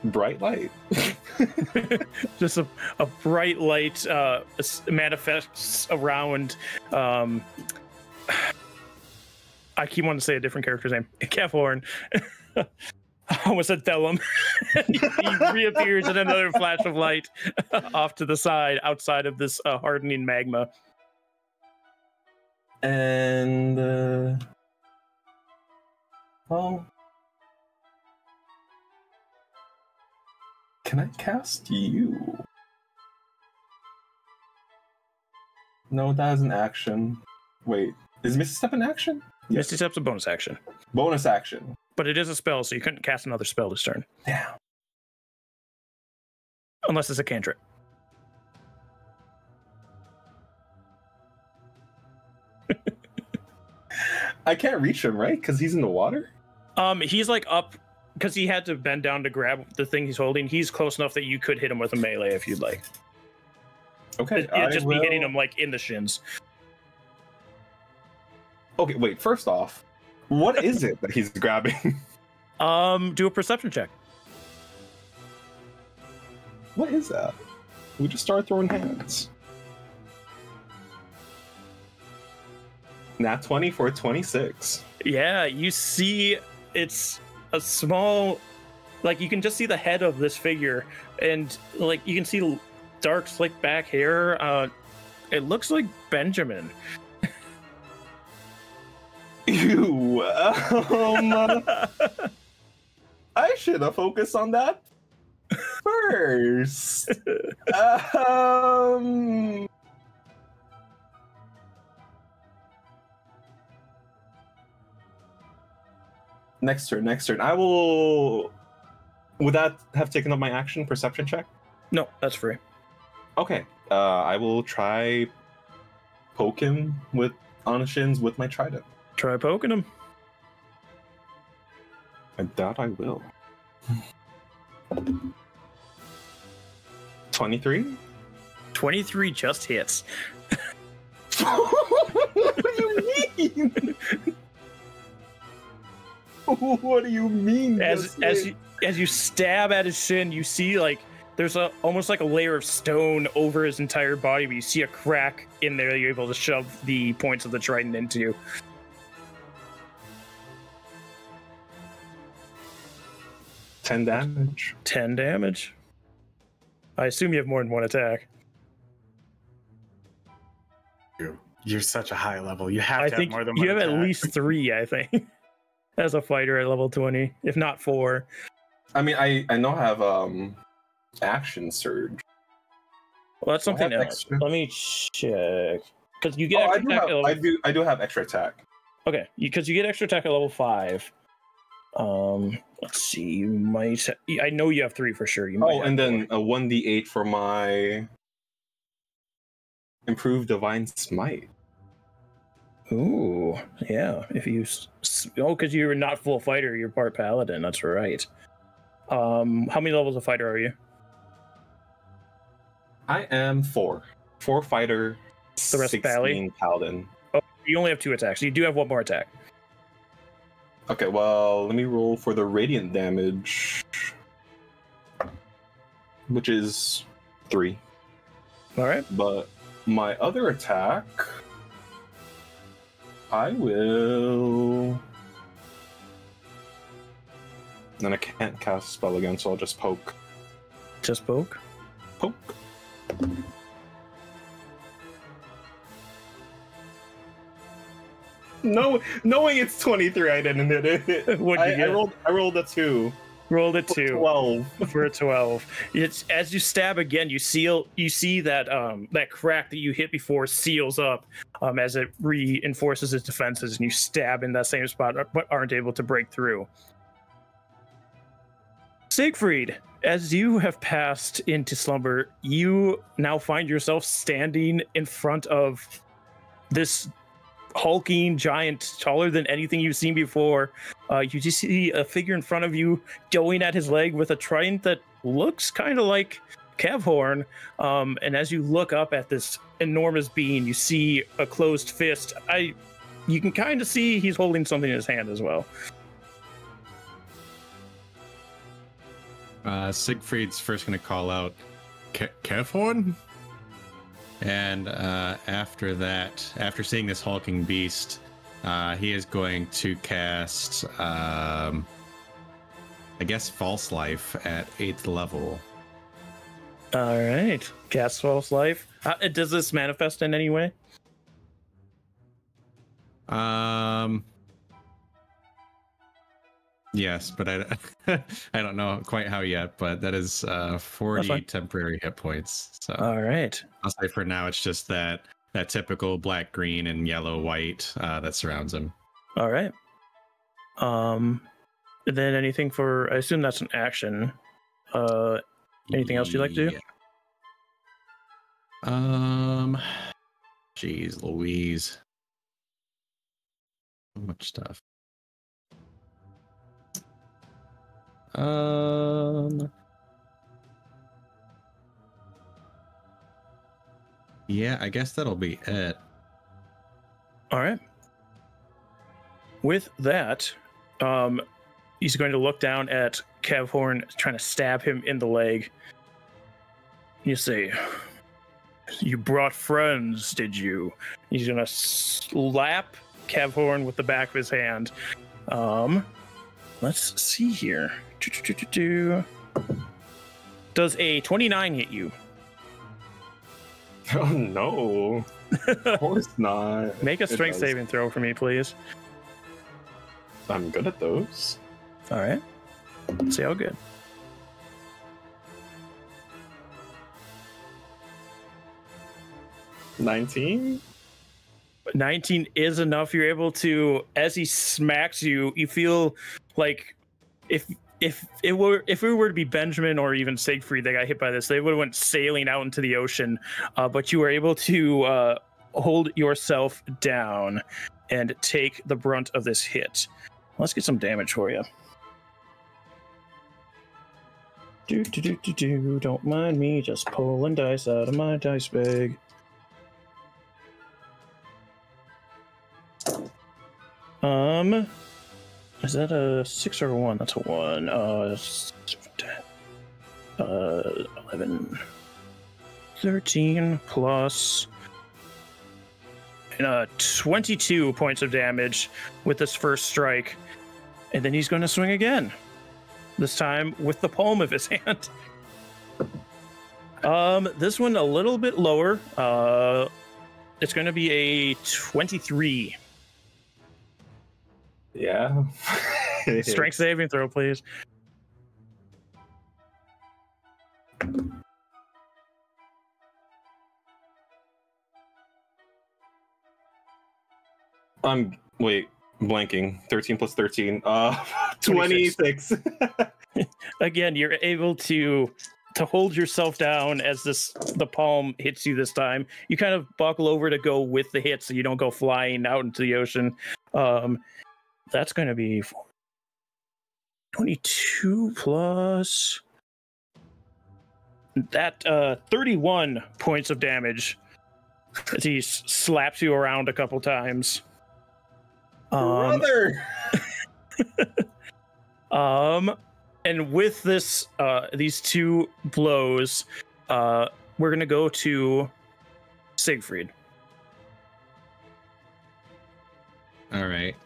bright light. Just a bright light manifests around. I keep wanting to say a different character's name. Keflorn. I almost said Thellum. He reappears in another flash of light off to the side, outside of this hardening magma. And well, can I cast you? No, that is an action. Wait, is Misty Step an action? Yes. Misty Step's a bonus action, Bonus action. but it is a spell, so you couldn't cast another spell this turn Damn. unless it's a cantrip. I can't reach him, right? Because he's in the water? He's like up because he had to bend down to grab the thing he's holding. He's close enough that you could hit him with a melee if you'd like. Okay. It'd just be hitting him like in the shins. Okay, wait, first off, what is it that he's grabbing? Do a perception check. What is that? We just started throwing hands. Nat 20 for 26. Yeah, you see it's a small, like you can just see the head of this figure, and like you can see dark slick back hair. It looks like Benjamin. Ew. I should have focused on that first. Next turn. I will. Would that have taken up my action perception check? No, that's free. Okay. I will try poke him on the shins with my trident. Try poking him. I doubt I will. 23? 23 just hits. What do you mean? What do you mean? As you stab at his shin, you see like there's almost like a layer of stone over his entire body, but you see a crack in there that you're able to shove the points of the trident into. Damage. 10 damage. I assume you have more than one attack. You're such a high level. You have I to think have more than you one have attack. at least 3, I think, as a fighter at level 20, if not 4. I mean, I know I have action surge. Well, that's Do I something have else. extra? Let me check. Because you get Oh, extra attack at level... I do have extra attack. Okay, because you get extra attack at level 5. Let's see. You might. I know you have 3 for sure. You might. Oh, have and then 4. a 1d8 for my improved divine smite. Ooh, yeah. If you because you're not full fighter, you're part paladin. That's right. How many levels of fighter are you? I am 4 fighter. The rest 16 Bally? paladin. Oh, you only have 2 attacks. You do have 1 more attack. Okay, well, let me roll for the radiant damage, which is 3. All right. But my other attack, I will. And I can't cast a spell again, so I'll just poke. Just poke. Poke. No, knowing it's 23, I didn't hit it. What'd you get? I rolled a 2. Rolled a 2. 12. For a 12. It's as you stab again, you see that that crack that you hit before seals up as it reinforces its defenses, and you stab in that same spot but aren't able to break through. Siegfried, as you have passed into slumber, you now find yourself standing in front of this hulking giant, taller than anything you've seen before. You just see a figure in front of you going at his leg with a trident that looks kind of like Kevhorn. And as you look up at this enormous being, you see a closed fist. You can kind of see he's holding something in his hand as well. Siegfried's first going to call out Kevhorn? And after that, after seeing this hulking beast, he is going to cast, I guess, False Life at 8th level. All right. Cast False Life. Does this manifest in any way? Yes, but I don't know quite how yet, but that is 40 temporary hit points. So all right. I'll say for now it's just that typical black, green, and yellow, white that surrounds him. All right. Then anything for? I assume that's an action. Anything else you'd like to do? Jeez Louise. So much stuff. Yeah, I guess that'll be it. All right. With that, he's going to look down at Kevhorn, trying to stab him in the leg. You say, "You brought friends, did you?" He's going to slap Kevhorn with the back of his hand. Let's see here. Does a 29 hit you? Oh no. Of course not. Make a strength saving throw for me, please. I'm good at those. All right. Let's see how good. 19? 19 is enough. You're able to, as he smacks you, you feel like if it were to be Benjamin or even Siegfried that got hit by this, they would have went sailing out into the ocean. But you were able to hold yourself down and take the brunt of this hit. Let's get some damage for you. Don't mind me just pulling dice out of my dice bag. Is that a 6 or a 1? That's a 1. 11, 13 plus 22 points of damage with this first strike, and then he's going to swing again. This time with the palm of his hand. This one a little bit lower. It's going to be a 23. Yeah. Strength saving throw, please. Wait, blanking. 13 plus 13. 26. Again, you're able to hold yourself down as the palm hits you this time. You kind of buckle over to go with the hit so you don't go flying out into the ocean. That's going to be 22 plus that 31 points of damage as he slaps you around a couple times. Brother! And with this, these two blows, we're gonna go to Siegfried. All right.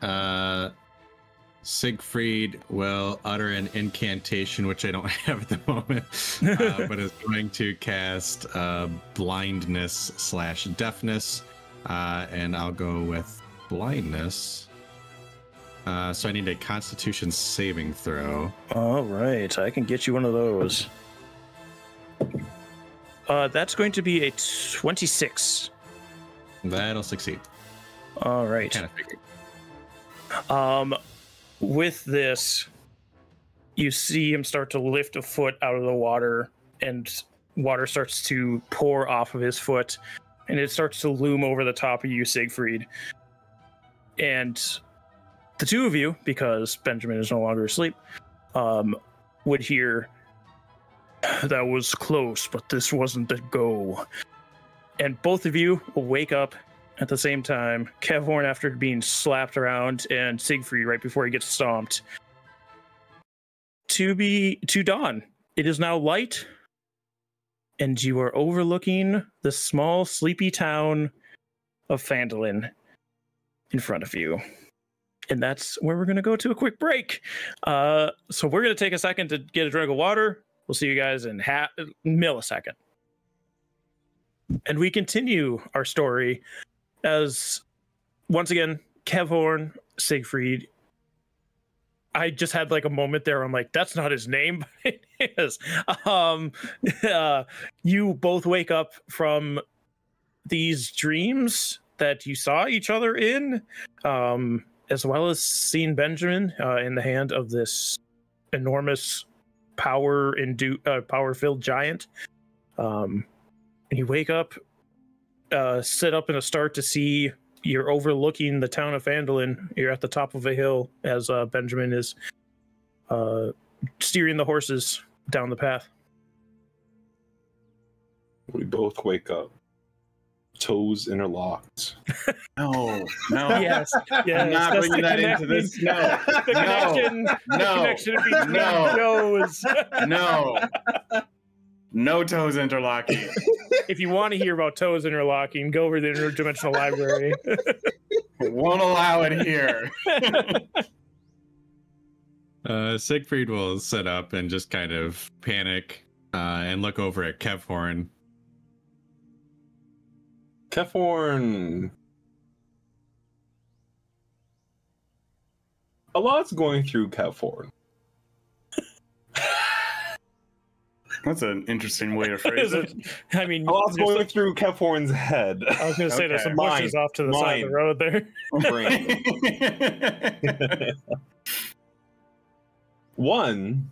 Siegfried will utter an incantation, which I don't have at the moment, but is going to cast blindness/deafness, and I'll go with blindness. So I need a Constitution saving throw. All right, I can get you one of those. That's going to be a 26. That'll succeed. All right. Kind of figured. With this, you see him start to lift a foot out of the water, and water starts to pour off of his foot, and it starts to loom over the top of you, Siegfried. And the two of you, because Benjamin is no longer asleep, would hear, "That was close, but this wasn't the go." And both of you will wake up at the same time. Kevhorn after being slapped around, and Siegfried right before he gets stomped. To dawn. It is now light, and you are overlooking the small, sleepy town of Phandalin in front of you. And that's where we're going to go to a quick break. So we're going to take a second to get a drink of water. We'll see you guys in a millisecond. And we continue our story as, once again, Kevhorn, Siegfried. I just had like a moment there. I'm like, that's not his name, but it is. You both wake up from these dreams that you saw each other in, as well as seeing Benjamin in the hand of this enormous power-filled giant. And you wake up, sit up in a start to see you're overlooking the town of Phandalin. You're at the top of a hill as Benjamin is steering the horses down the path. We both wake up, toes interlocked. No. Yes, I'm not that's bringing the that into this. No. The connection between toes. No. No toes interlocking. If you want to hear about toes interlocking, go over to the Interdimensional Library. Won't allow it here. Siegfried will sit up and just kind of panic and look over at Kevhorn. Kevhorn. A lot's going through Kevhorn. That's an interesting way to phrase it. I mean, A lot's going through Kevhorn's head. I was going to say there's some Mine. bushes off to the side of the road there. Brain. One,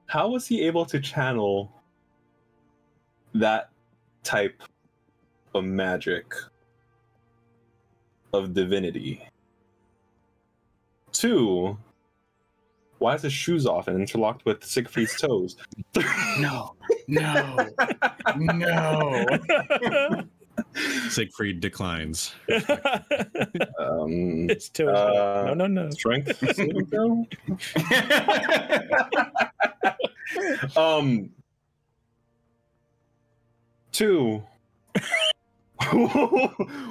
how was he able to channel that type of magic, of divinity? Two, why is his shoes off and interlocked with Siegfried's toes? No, no, no. Siegfried declines. It's toes. No. Strength. Two.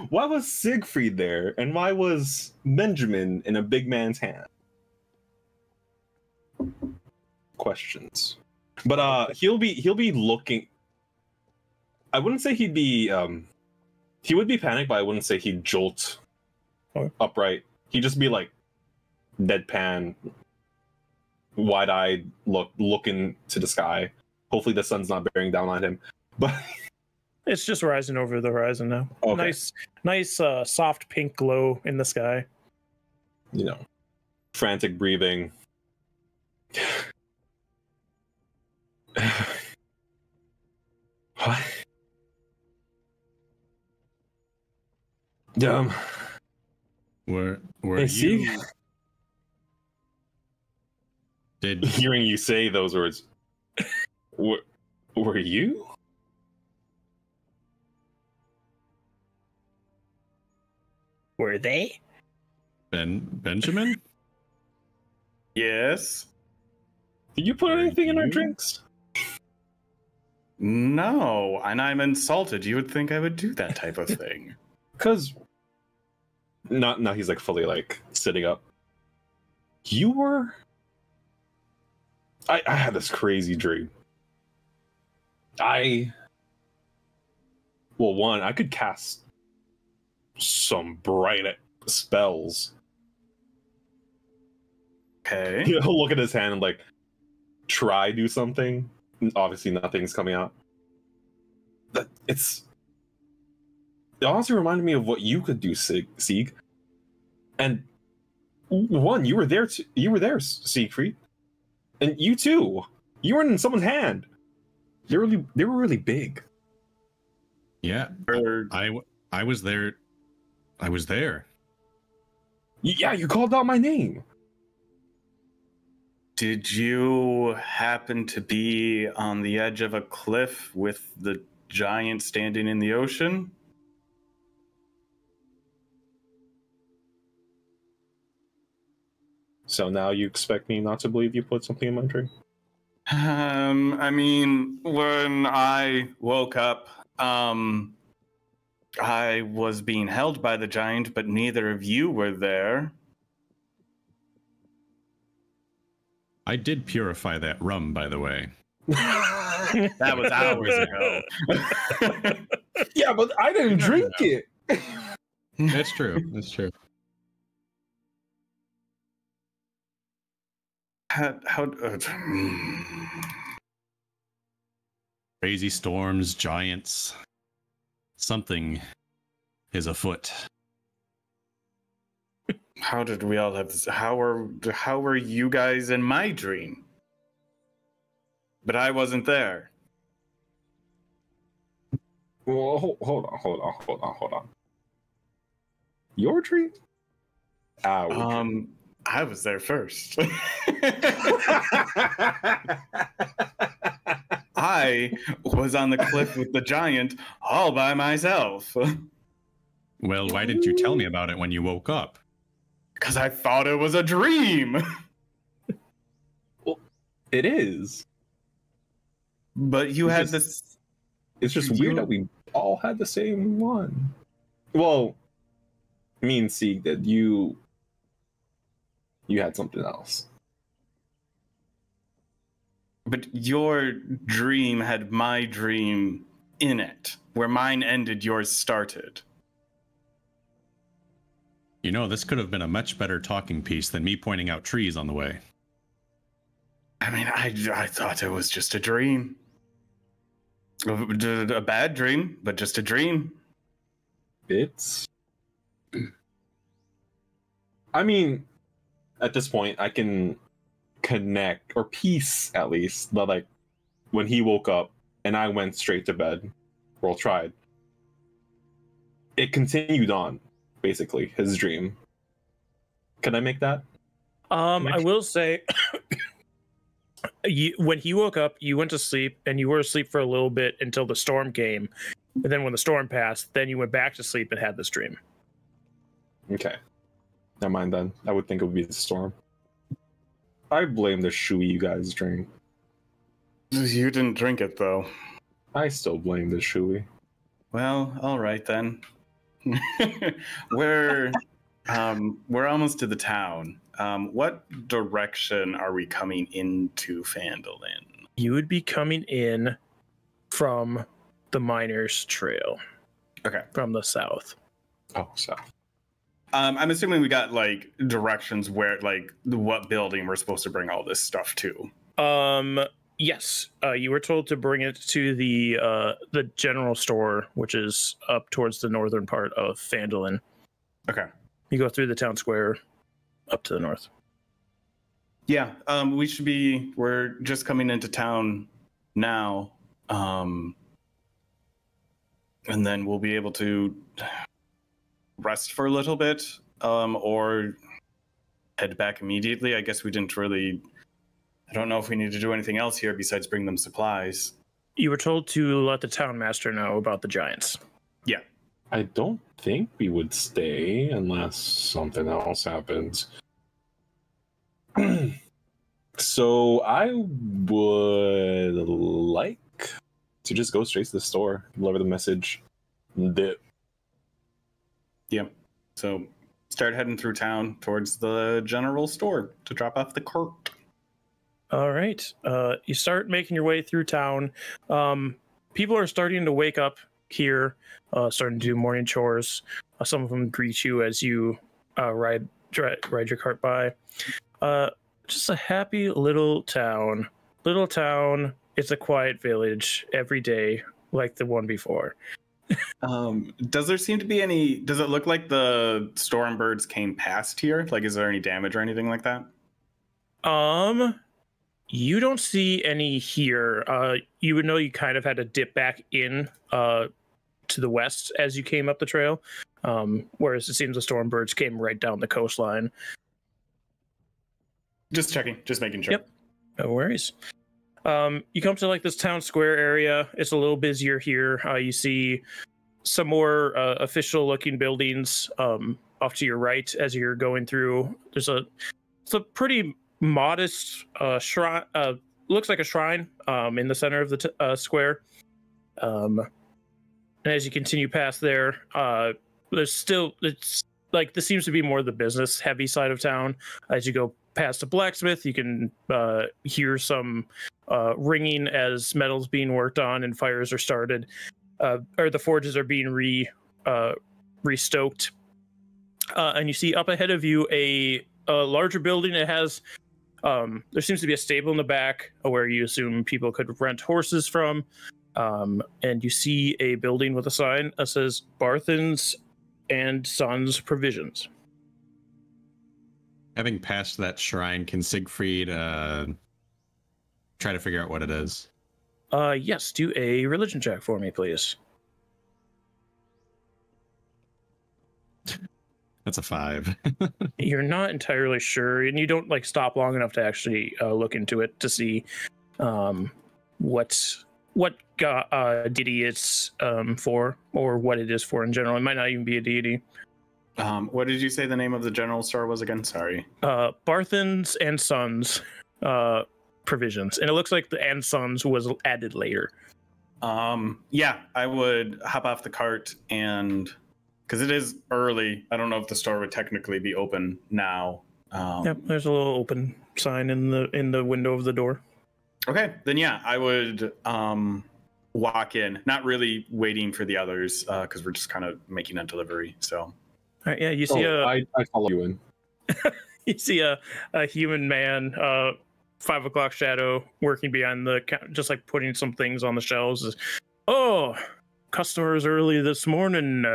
Why was Siegfried there, and why was Benjamin in a big man's hand? Questions. But he'll be looking. I wouldn't say he'd be he would be panicked, but I wouldn't say he'd jolt upright. He'd just be like deadpan, wide-eyed, looking to the sky. Hopefully the sun's not bearing down on him. But it's just rising over the horizon now. Okay. Nice soft pink glow in the sky. You know, frantic breathing. What? Were Hey, see? you? Did Hearing you say those words, were you? Were they? Benjamin? Yes. Did you put Were anything in our you? drinks? No, and I'm insulted. You would think I would do that type of thing. Because now he's like fully like sitting up. You were. I had this crazy dream. Well, one, I could cast some bright spells. Okay. He'll look at his hand and like try do something. Obviously, nothing's coming out. It honestly reminded me of what you could do, Sieg. And one, you were there. You were there, Siegfried. And you too. You were in someone's hand. They were really big. Yeah, I was there. I was there. Yeah, you called out my name. Did you happen to be on the edge of a cliff with the giant standing in the ocean? So now you expect me not to believe you put something in my drink? I mean, when I woke up, I was being held by the giant, but neither of you were there. I did purify that rum, by the way. That was hours ago. Yeah, but I didn't drink it. That's true. That's true. Crazy storms, giants. Something is afoot. How did we all have this? How were you guys in my dream? But I wasn't there. Well, hold on. Your dream? Our dream. I was there first. I was on the cliff with the giant all by myself. Well, why didn't you tell me about it when you woke up? Because I thought it was a dream. Well, it is. But you It's had just- this. It's just weird that we all had the same one. Well, me and Sieg that you had something else. But your dream had my dream in it. Where mine ended, yours started. You know, this could have been a much better talking piece than me pointing out trees on the way. I mean, I thought it was just a dream. A bad dream, but just a dream. I mean, at this point, I can connect or piece at least that like when he woke up and I went straight to bed, or tried. It continued on, basically, his dream. Can I make that? I will say, when he woke up, you went to sleep, and you were asleep for a little bit until the storm came. And then when the storm passed, then you went back to sleep and had this dream. Okay. Never mind then. I would think it would be the storm. I blame the shui you guys drank. You didn't drink it, though. I still blame the shui. Well, all right then. We're almost to the town. What direction are we coming into Phandalin? You would be coming in from the Miners Trail. Okay. From the south. Oh, so. I'm assuming we got like directions where, like, what building we're supposed to bring all this stuff to. Yes. You were told to bring it to the general store, which is up towards the northern part of Phandalin. Okay. You go through the town square up to the north. Yeah. We're just coming into town now. And then we'll be able to rest for a little bit, or head back immediately. I guess we didn't really... I don't know if we need to do anything else here besides bring them supplies. You were told to let the town master know about the giants. Yeah. I don't think we would stay unless something else happens. So I would like to just go straight to the store, deliver the message, dip. Yep. So start heading through town towards the general store to drop off the cart. All right. You start making your way through town. People are starting to wake up here, starting to do morning chores. Some of them greet you as you ride your cart by. Just a happy little town. Little town. It's a quiet village every day, like the one before. Does there seem to be any? Does it look like the storm birds came past here? Like, is there any damage or anything like that? You don't see any here. You would know you kind of had to dip back in to the west as you came up the trail, whereas it seems the storm birds came right down the coastline. Just checking, just making sure. Yep, no worries. You come to like this town square area. It's a little busier here. You see some more official looking buildings off to your right as you're going through. It's a pretty modest shrine. Looks like a shrine in the center of the square. And as you continue past there, it's like this seems to be more the business heavy side of town. As you go past a blacksmith, you can hear some ringing as metal's being worked on and fires are started, or the forges are being restoked. And you see up ahead of you a larger building. It has there seems to be a stable in the back where you assume people could rent horses from. And you see a building with a sign that says Barthens and Sons Provisions. Having passed that shrine, can Siegfried try to figure out what it is? Yes, do a religion check for me, please. That's a 5. You're not entirely sure, and you don't like stop long enough to actually look into it to see what deity it's for, or what it is for in general. It might not even be a deity. What did you say the name of the general store was again? Sorry. Barthens and Sons Provisions, and it looks like the and Sons was added later. Yeah, I would hop off the cart, and because it is early, I don't know if the store would technically be open now. Yep, there's a little open sign in the window of the door. Okay, then yeah, I would walk in, not really waiting for the others, because we're just kind of making a delivery. So, all right, yeah, you see I follow you in. You see a human man, 5 o'clock shadow, working behind the counter, just like putting some things on the shelves. Oh, customers early this morning.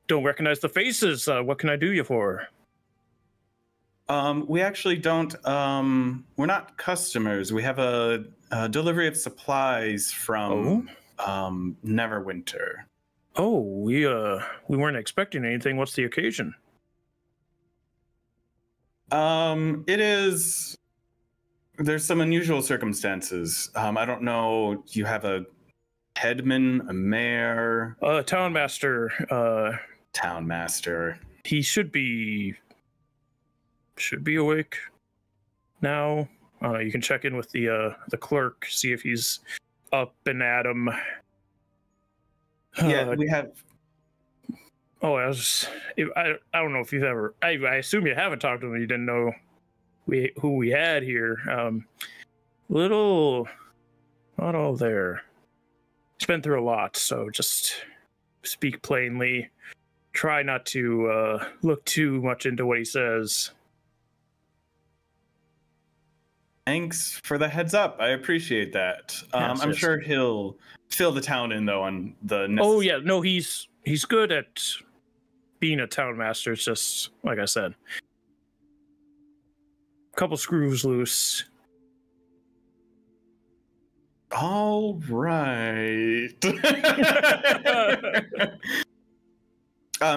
Don't recognize the faces. What can I do you for? We actually don't. We're not customers. We have a delivery of supplies from Neverwinter. Oh, we weren't expecting anything. What's the occasion? It is. There's some unusual circumstances. I don't know. You have a headman, a mayor, Town master. town master. He should be awake now. You can check in with the clerk, see if he's up and at him. Yeah, we have. Oh, I don't know if you've ever. I assume you haven't talked to him. You didn't know who we had here. Little, not all there. He's been through a lot, so just speak plainly. Try not to look too much into what he says. Thanks for the heads up. I appreciate that. I'm sure he'll fill the town in though on the. Oh yeah, no, he's good at being a town master. It's just like I said, a couple screws loose. All right.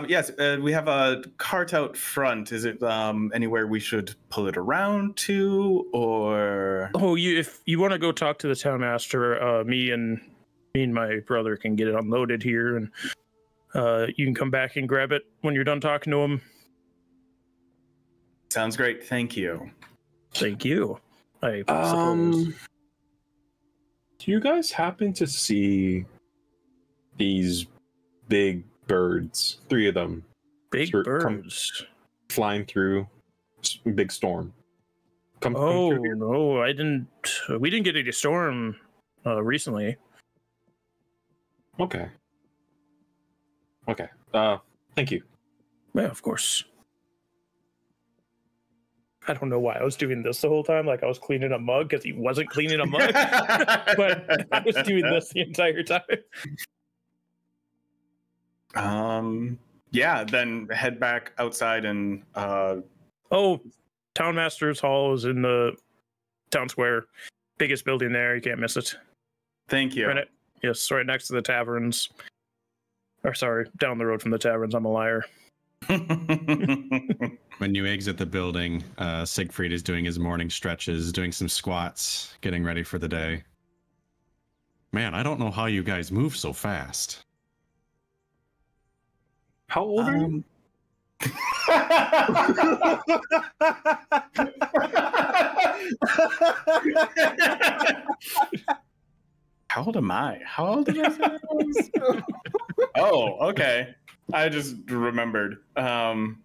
Yes, we have a cart out front. Is it anywhere we should pull it around to, or? Oh, if you want to go talk to the town master, me and my brother can get it unloaded here, and you can come back and grab it when you're done talking to him. Sounds great. Thank you. Thank you. I suppose. Do you guys happen to see these big birds? 3 of them. Big birds flying through big storm. Come oh through no, I didn't. We didn't get any storm recently. Okay. Thank you. Yeah, of course. I don't know why I was doing this the whole time, like I was cleaning a mug because he wasn't cleaning a mug, but I was doing this the entire time. Yeah, then head back outside and Town Master's Hall is in the town square. Biggest building there, you can't miss it. Thank you. Yes, right next to the taverns. Or sorry, down the road from the taverns. I'm a liar. When you exit the building, Siegfried is doing his morning stretches, doing some squats, getting ready for the day. Man, I don't know how you guys move so fast. How old are you? How old am I? How old did I say I was? Oh, okay. I just remembered. Because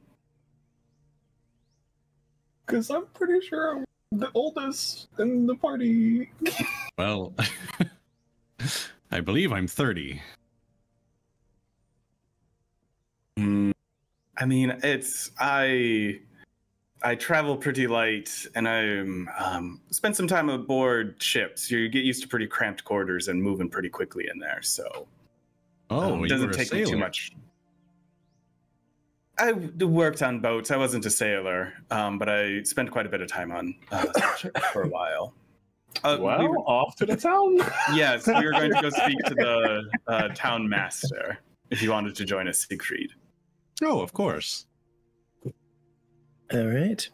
I'm pretty sure I'm the oldest in the party. Well, I believe I'm 30. I mean, I travel pretty light, and I spent some time aboard ships. You get used to pretty cramped quarters and moving pretty quickly in there, so it doesn't take me too much. I worked on boats. I wasn't a sailor, but I spent quite a bit of time on ships for a while. Off to the town. Yes, we were going to go speak to the town master if you wanted to join us, Siegfried. Oh, of course. All right.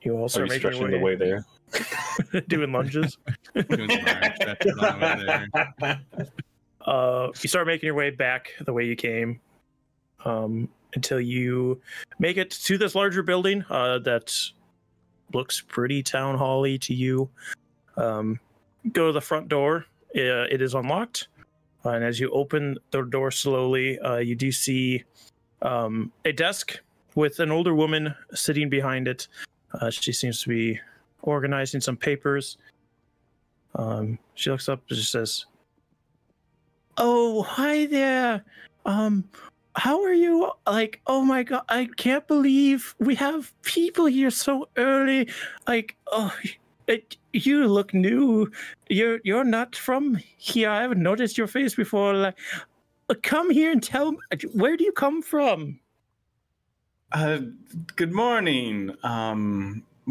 You also are you stretching the way there? Doing lunges. Doing some iron stretches on the way there. You start making your way back the way you came, until you make it to this larger building that looks pretty town hall-y to you. Go to the front door. It is unlocked, and as you open the door slowly, you do see a desk with an older woman sitting behind it. She seems to be organizing some papers. She looks up and just says, "Oh, hi there. How are you? Like, oh my god, I can't believe we have people here so early. Like, oh, you look new. You're not from here. I haven't noticed your face before. Like, come here and tell me, where do you come from?" Good morning.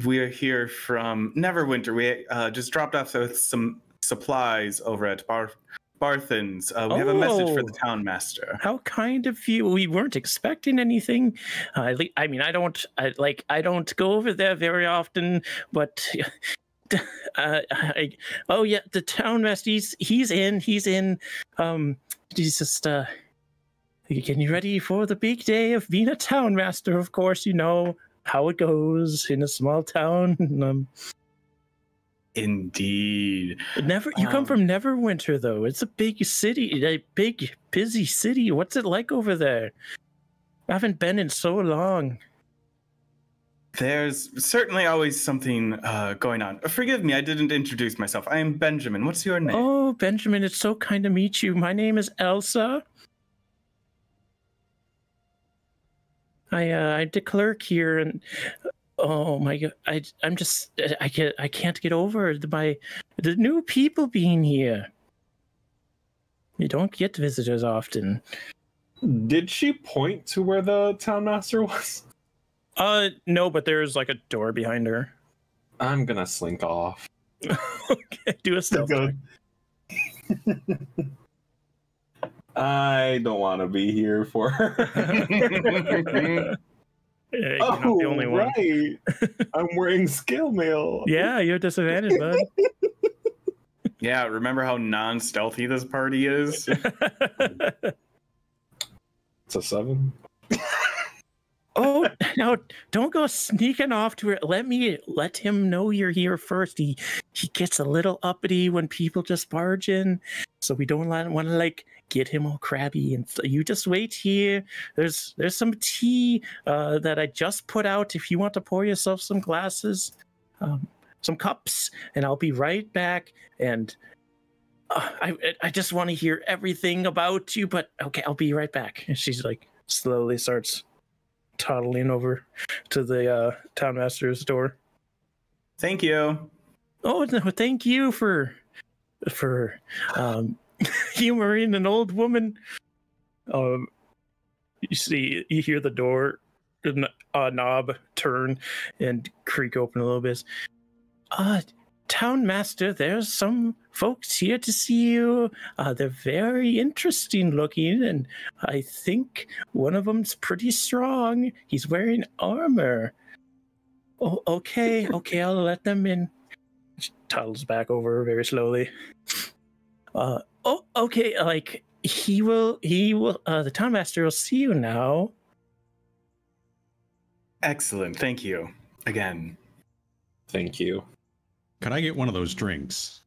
We are here from Neverwinter. We just dropped off with some supplies over at Barthen's. We have a message for the town master. How kind of you. We weren't expecting anything. I mean, I don't go over there very often, but oh yeah, the town master, he's in. He's just getting ready for the big day of being a town master. Of course, you know how it goes in a small town. Indeed. You come from Neverwinter, though. It's a big city, a big, busy city. What's it like over there? I haven't been in so long. There's certainly always something going on. Forgive me, I didn't introduce myself. I am Benjamin. What's your name? Oh, Benjamin, it's so kind to meet you. My name is Elsa. I'm the clerk here, and oh my god, I can't get over the new people being here. You don't get visitors often. Did she point to where the town master was? No, but there's like a door behind her. I'm gonna slink off. Okay, do a stealth check. I don't want to be here for her. You're not the only one. Right. I'm wearing scale mail. Yeah, you're disadvantaged, bud. Yeah, remember how non-stealthy this party is? It's a 7. Oh, no, don't go sneaking off to her. Let him know you're here first. He gets a little uppity when people just barge in, so we don't want to like get him all crabby. And you just wait here. There's some tea that I just put out if you want to pour yourself some glasses, some cups, and I'll be right back. And I just want to hear everything about you, but okay, I'll be right back. And she's like slowly starts toddling over to the town master's door. Thank you. Oh no, thank you for humoring an old woman. You hear the door knob turn and creak open a little bit. Town master, there's some folks here to see you. They're very interesting looking, and I think one of them's pretty strong. He's wearing armor. Oh, okay, I'll let them in. She toddles back over very slowly. Okay, like he will, the town master will see you now. Excellent, thank you. Again. Thank you. Could I get one of those drinks?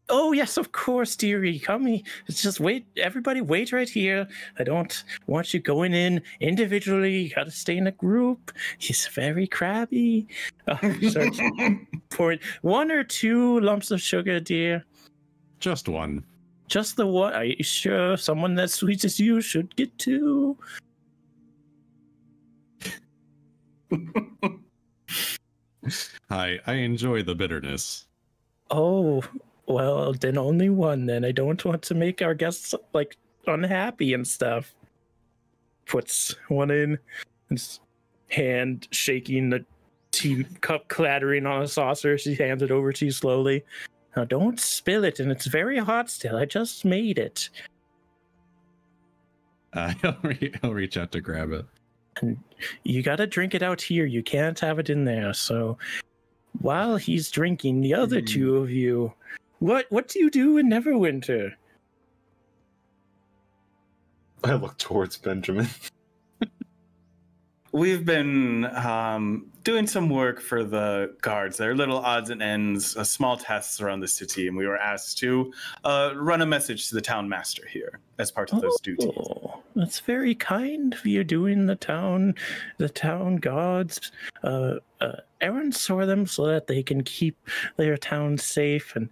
Oh, yes, of course, dearie. Come, it's just wait. Everybody wait right here. I don't want you going in individually. You gotta stay in a group. He's very crabby. Starts pouring 1 or 2 lumps of sugar, dear. Just one. Just the one? Are you sure? Someone that sweet as you should get 2. I enjoy the bitterness. Oh, well, then only one then. I don't want to make our guests, like, unhappy and stuff. Puts one in, his hand shaking, the tea cup clattering on a saucer. She hands it over to you slowly. Now, don't spill it, and it's very hot still. I just made it. He'll reach out to grab it. And you gotta drink it out here. You can't have it in there. So while he's drinking, the other 2 of you, what do you do in Neverwinter? I look towards Benjamin. We've been doing some work for the guards. There are little odds and ends, small tasks around the city, and we were asked to run a message to the town master here as part of those duties. That's very kind of you doing the town guards errands for them so that they can keep their town safe, and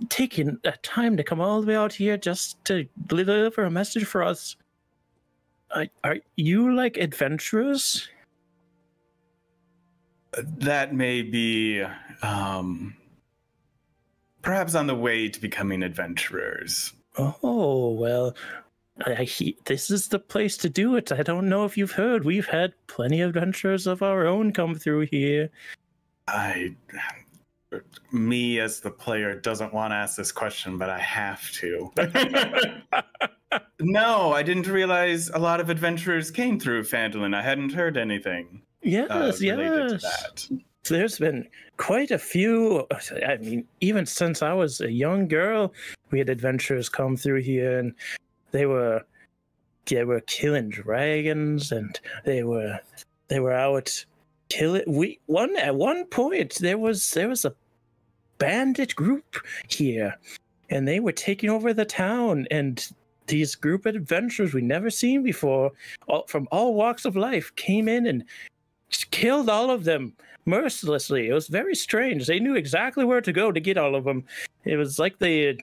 taking time to come all the way out here just to deliver a message for us. Are you like adventurous? That may be perhaps on the way to becoming adventurers. Oh, well, this is the place to do it. I don't know if you've heard. We've had plenty of adventurers of our own come through here. Me as the player doesn't want to ask this question, but I have to. No, I didn't realize a lot of adventurers came through Phandalin. I hadn't heard anything. Yes, related to that. There's been quite a few. I mean, even since I was a young girl, we had adventurers come through here, and they were killing dragons, and they were out killing. At one point there was a bandit group here, and they were taking over the town, and these group of adventurers we never seen before, from all walks of life, came in and killed all of them mercilessly. It was very strange. They knew exactly where to go to get all of them. It was like they had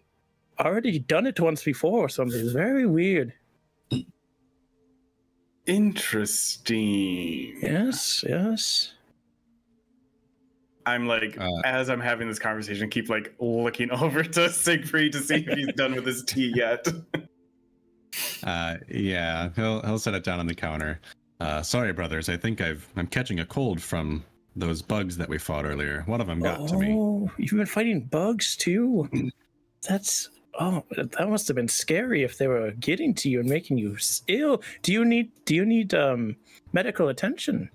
already done it once before or something. It was very weird. Interesting. Yes. I'm like, as I'm having this conversation, keep like looking over to Siegfried to see if he's done with his tea yet. Yeah, he'll set it down on the counter. Sorry, brothers. I think I'm catching a cold from those bugs that we fought earlier. One of them got to me. Oh, you've been fighting bugs too? That must have been scary if they were getting to you and making you ill. Do you need medical attention?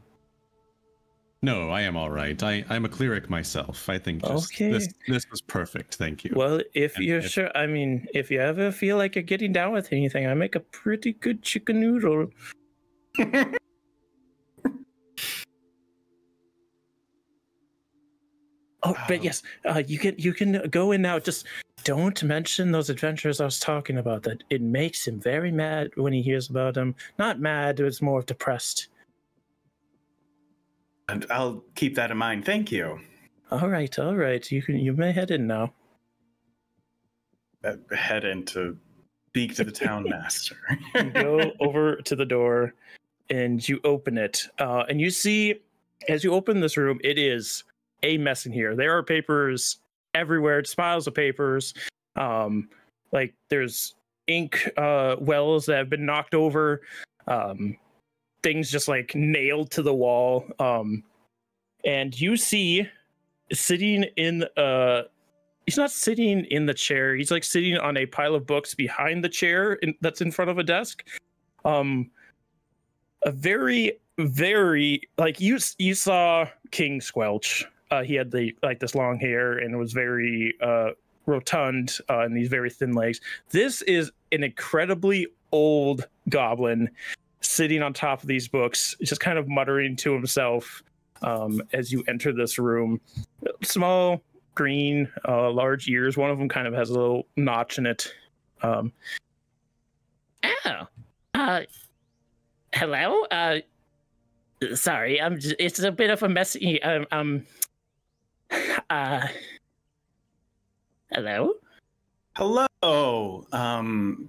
No, I am all right. I'm a cleric myself. I think this was perfect. Thank you. Well, if sure, I mean, if you ever feel like you're getting down with anything, I make a pretty good chicken noodle. But yes, you can go in now. Just don't mention those adventures I was talking about. That it makes him very mad when he hears about them. Not mad; it's more depressed. And I'll keep that in mind. Thank you. All right. You may head in now. Head in to speak to the town master. You go over to the door, and you open it. And you see, as you open this room, it is a mess in here. There are papers everywhere. It's piles of papers. Like there's ink wells that have been knocked over. Things just like nailed to the wall. And you see sitting in he's not sitting in the chair. He's like sitting on a pile of books behind the chair that's in front of a desk. A very, very like you saw King Squelch. He had this long hair and was very rotund and these very thin legs. This is an incredibly old goblin sitting on top of these books, just kind of muttering to himself as you enter this room. Small, green, large ears. One of them kind of has a little notch in it. Hello? Sorry, it's a bit of a messy, hello? Hello,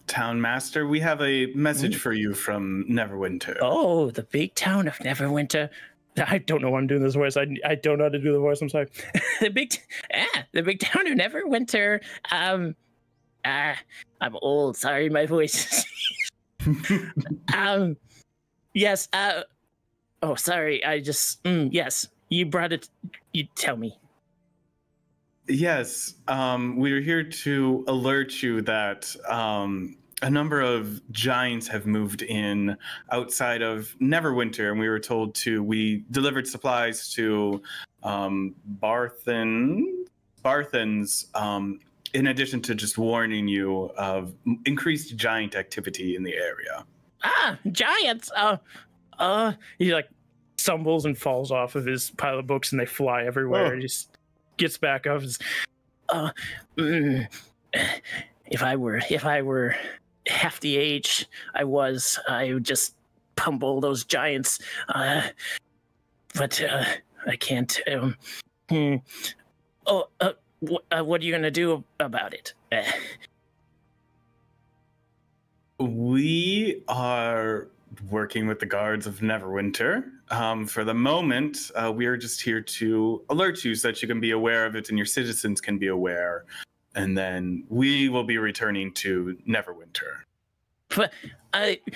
town master. We have a message for you from Neverwinter. Oh, the big town of Neverwinter. I don't know why I'm doing this voice. I don't know how to do the voice. I'm sorry. the big town of Neverwinter. I'm old. Sorry, my voice. Yes. Oh, sorry. I just. Yes, you brought it. You tell me. Yes, we are here to alert you that a number of giants have moved in outside of Neverwinter, and we delivered supplies to Barthen's, in addition to just warning you of increased giant activity in the area. Ah, giants! He like stumbles and falls off of his pile of books, and they fly everywhere. He just gets back up. If I were half the age I would just pummel those giants. But I can't. What are you gonna do about it? We are working with the guards of Neverwinter. For the moment, we are just here to alert you so that you can be aware of it and your citizens can be aware. And then we will be returning to Neverwinter. But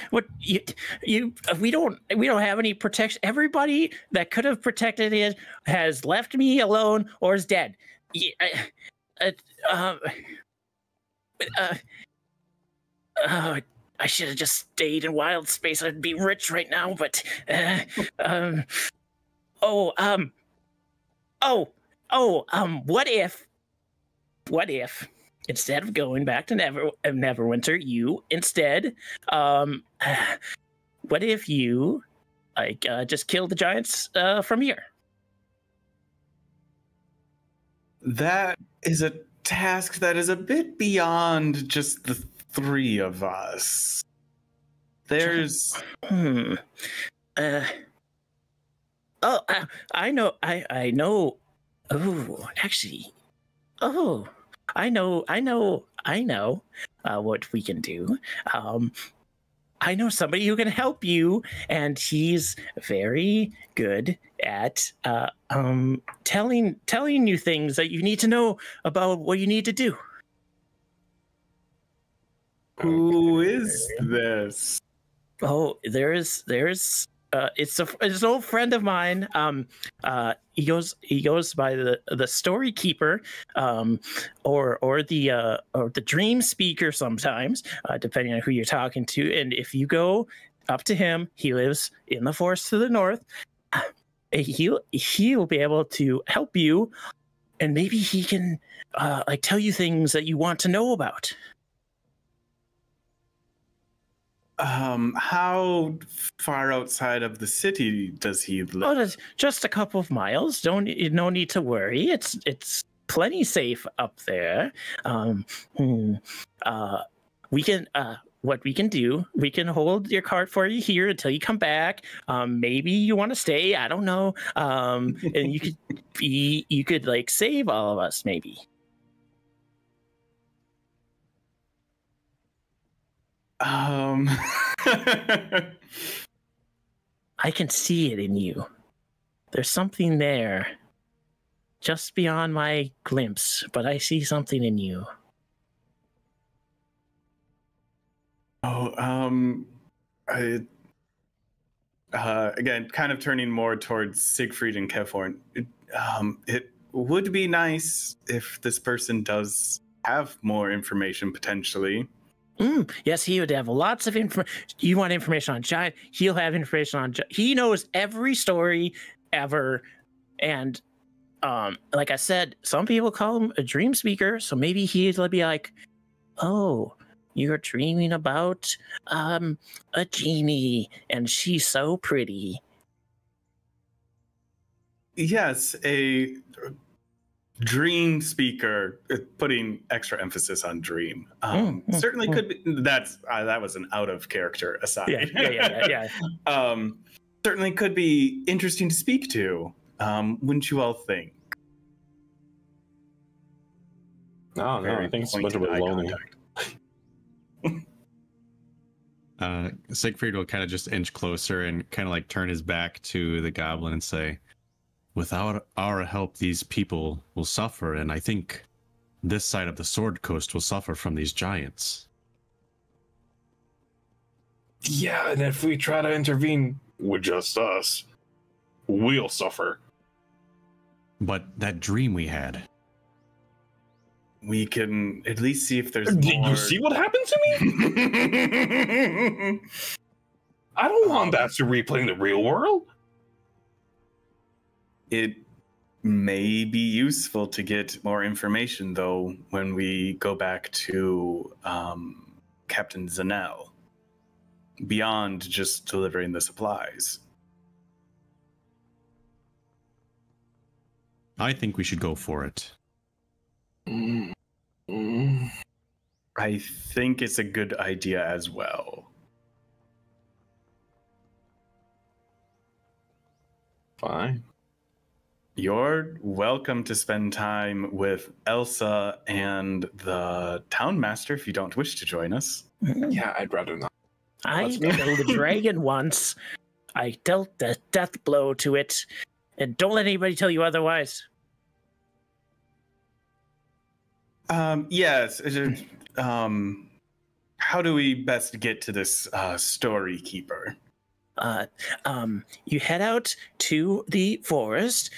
what we don't have any protection. Everybody that could have protected it has left me alone or is dead. I should have just stayed in wild space. I'd be rich right now. But what if instead of going back to Neverwinter, you instead, what if you just kill the giants from here? That is a task that is a bit beyond just the three of us. There's I know. I know. Oh, actually. Oh, I know what we can do. I know somebody who can help you, and he's very good at telling you things that you need to know about what you need to do. Who is this? Oh, there's it's an old friend of mine. He goes by the story keeper, or the dream speaker sometimes, depending on who you're talking to. And if you go up to him, he lives in the forest to the north. He'll be able to help you, and maybe he can tell you things that you want to know about. How far outside of the city does he live? Oh, that's just a couple of miles. No need to worry. It's plenty safe up there. We can what we can do, we can hold your cart for you here until you come back. Maybe you want to stay. I don't know. And you could like save all of us, maybe. I can see it in you. There's something there. Just beyond my glimpse, but I see something in you. Again, kind of turning more towards Siegfried and Kefhorn. It would be nice if this person does have more information potentially. Yes, he would have lots of information. You want information on Giant? He'll have information on. He knows every story ever, and like I said, some people call him a dream speaker. So maybe he'll be like, "Oh, you're dreaming about a genie, and she's so pretty." Yes, a dream speaker, putting extra emphasis on dream. Certainly could be. That was an out of character aside. Yeah. Certainly could be interesting to speak to. Wouldn't you all think? No, I think it's a little bit lonely. Siegfried will kind of just inch closer and kind of like turn his back to the goblin and say, "Without our help, these people will suffer, and I think this side of the Sword Coast will suffer from these giants." Yeah, and if we try to intervene with just us, we'll suffer. But that dream we had. We can at least see if there's Did more. you see what happened to me? I don't want that to replay in the real world. It may be useful to get more information, though, when we go back to Captain Zanel, beyond just delivering the supplies. I think we should go for it. I think it's a good idea as well. Fine. You're welcome to spend time with Elsa and the town master if you don't wish to join us. Yeah, I'd rather not. I killed a dragon once. I dealt the death blow to it, and don't let anybody tell you otherwise. Yes. how do we best get to this story keeper? You head out to the forest.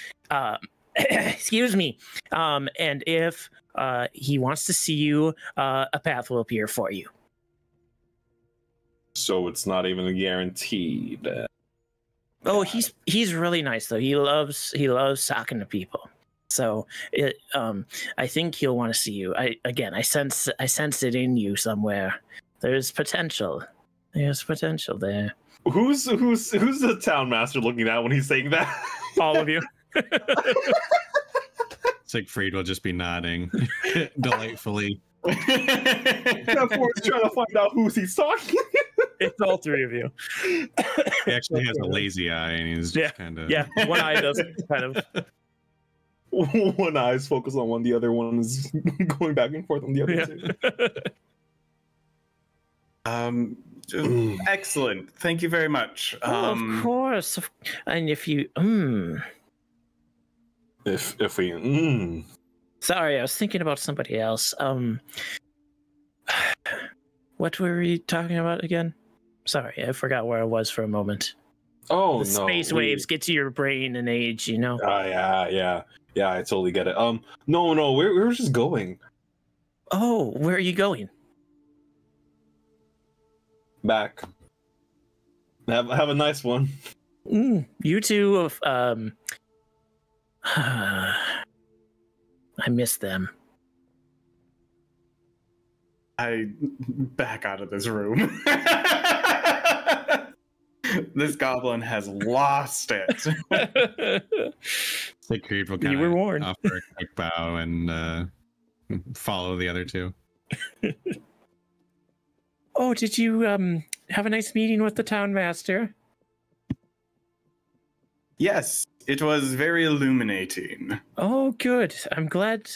Excuse me. And if he wants to see you, a path will appear for you. So it's not even guaranteed. Oh, he's really nice though. He loves talking to people. So I think he'll want to see you. I sense it in you somewhere. There's potential. There's potential there. Who's the town master looking at when he's saying that? All of you. Siegfried will just be nodding delightfully. Therefore, trying to find out who's he's talking. It's all three of you. He actually has a lazy eye, and he's just kind of One eye does kind of. One eye is focused on one, the other one is going back and forth on the other two. Excellent. Thank you very much. Of course. And if you If we sorry, I was thinking about somebody else. What were we talking about again? Sorry, I forgot where I was for a moment. Oh The space waves get to your brain and age, you know. Yeah, I totally get it. No, we were just going Oh, where are you going? back. Have a nice one. You two. I miss them. I back out of this room. This goblin has lost it. Siegfried will You were kind warned. of offer a quick bow and follow the other two. Oh, did you have a nice meeting with the town master? Yes, it was very illuminating. Oh, good. I'm glad.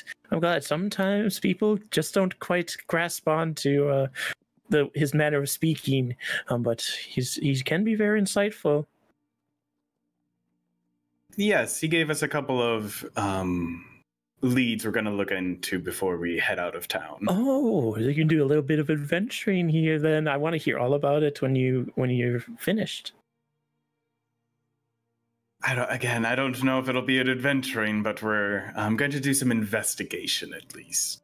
Sometimes people just don't quite grasp on to his manner of speaking, but he can be very insightful. Yes, he gave us a couple of leads we're going to look into before we head out of town. Oh, you can do a little bit of adventuring here. Then I want to hear all about it when you're finished. I don't know if it'll be an adventuring, but I'm going to do some investigation at least.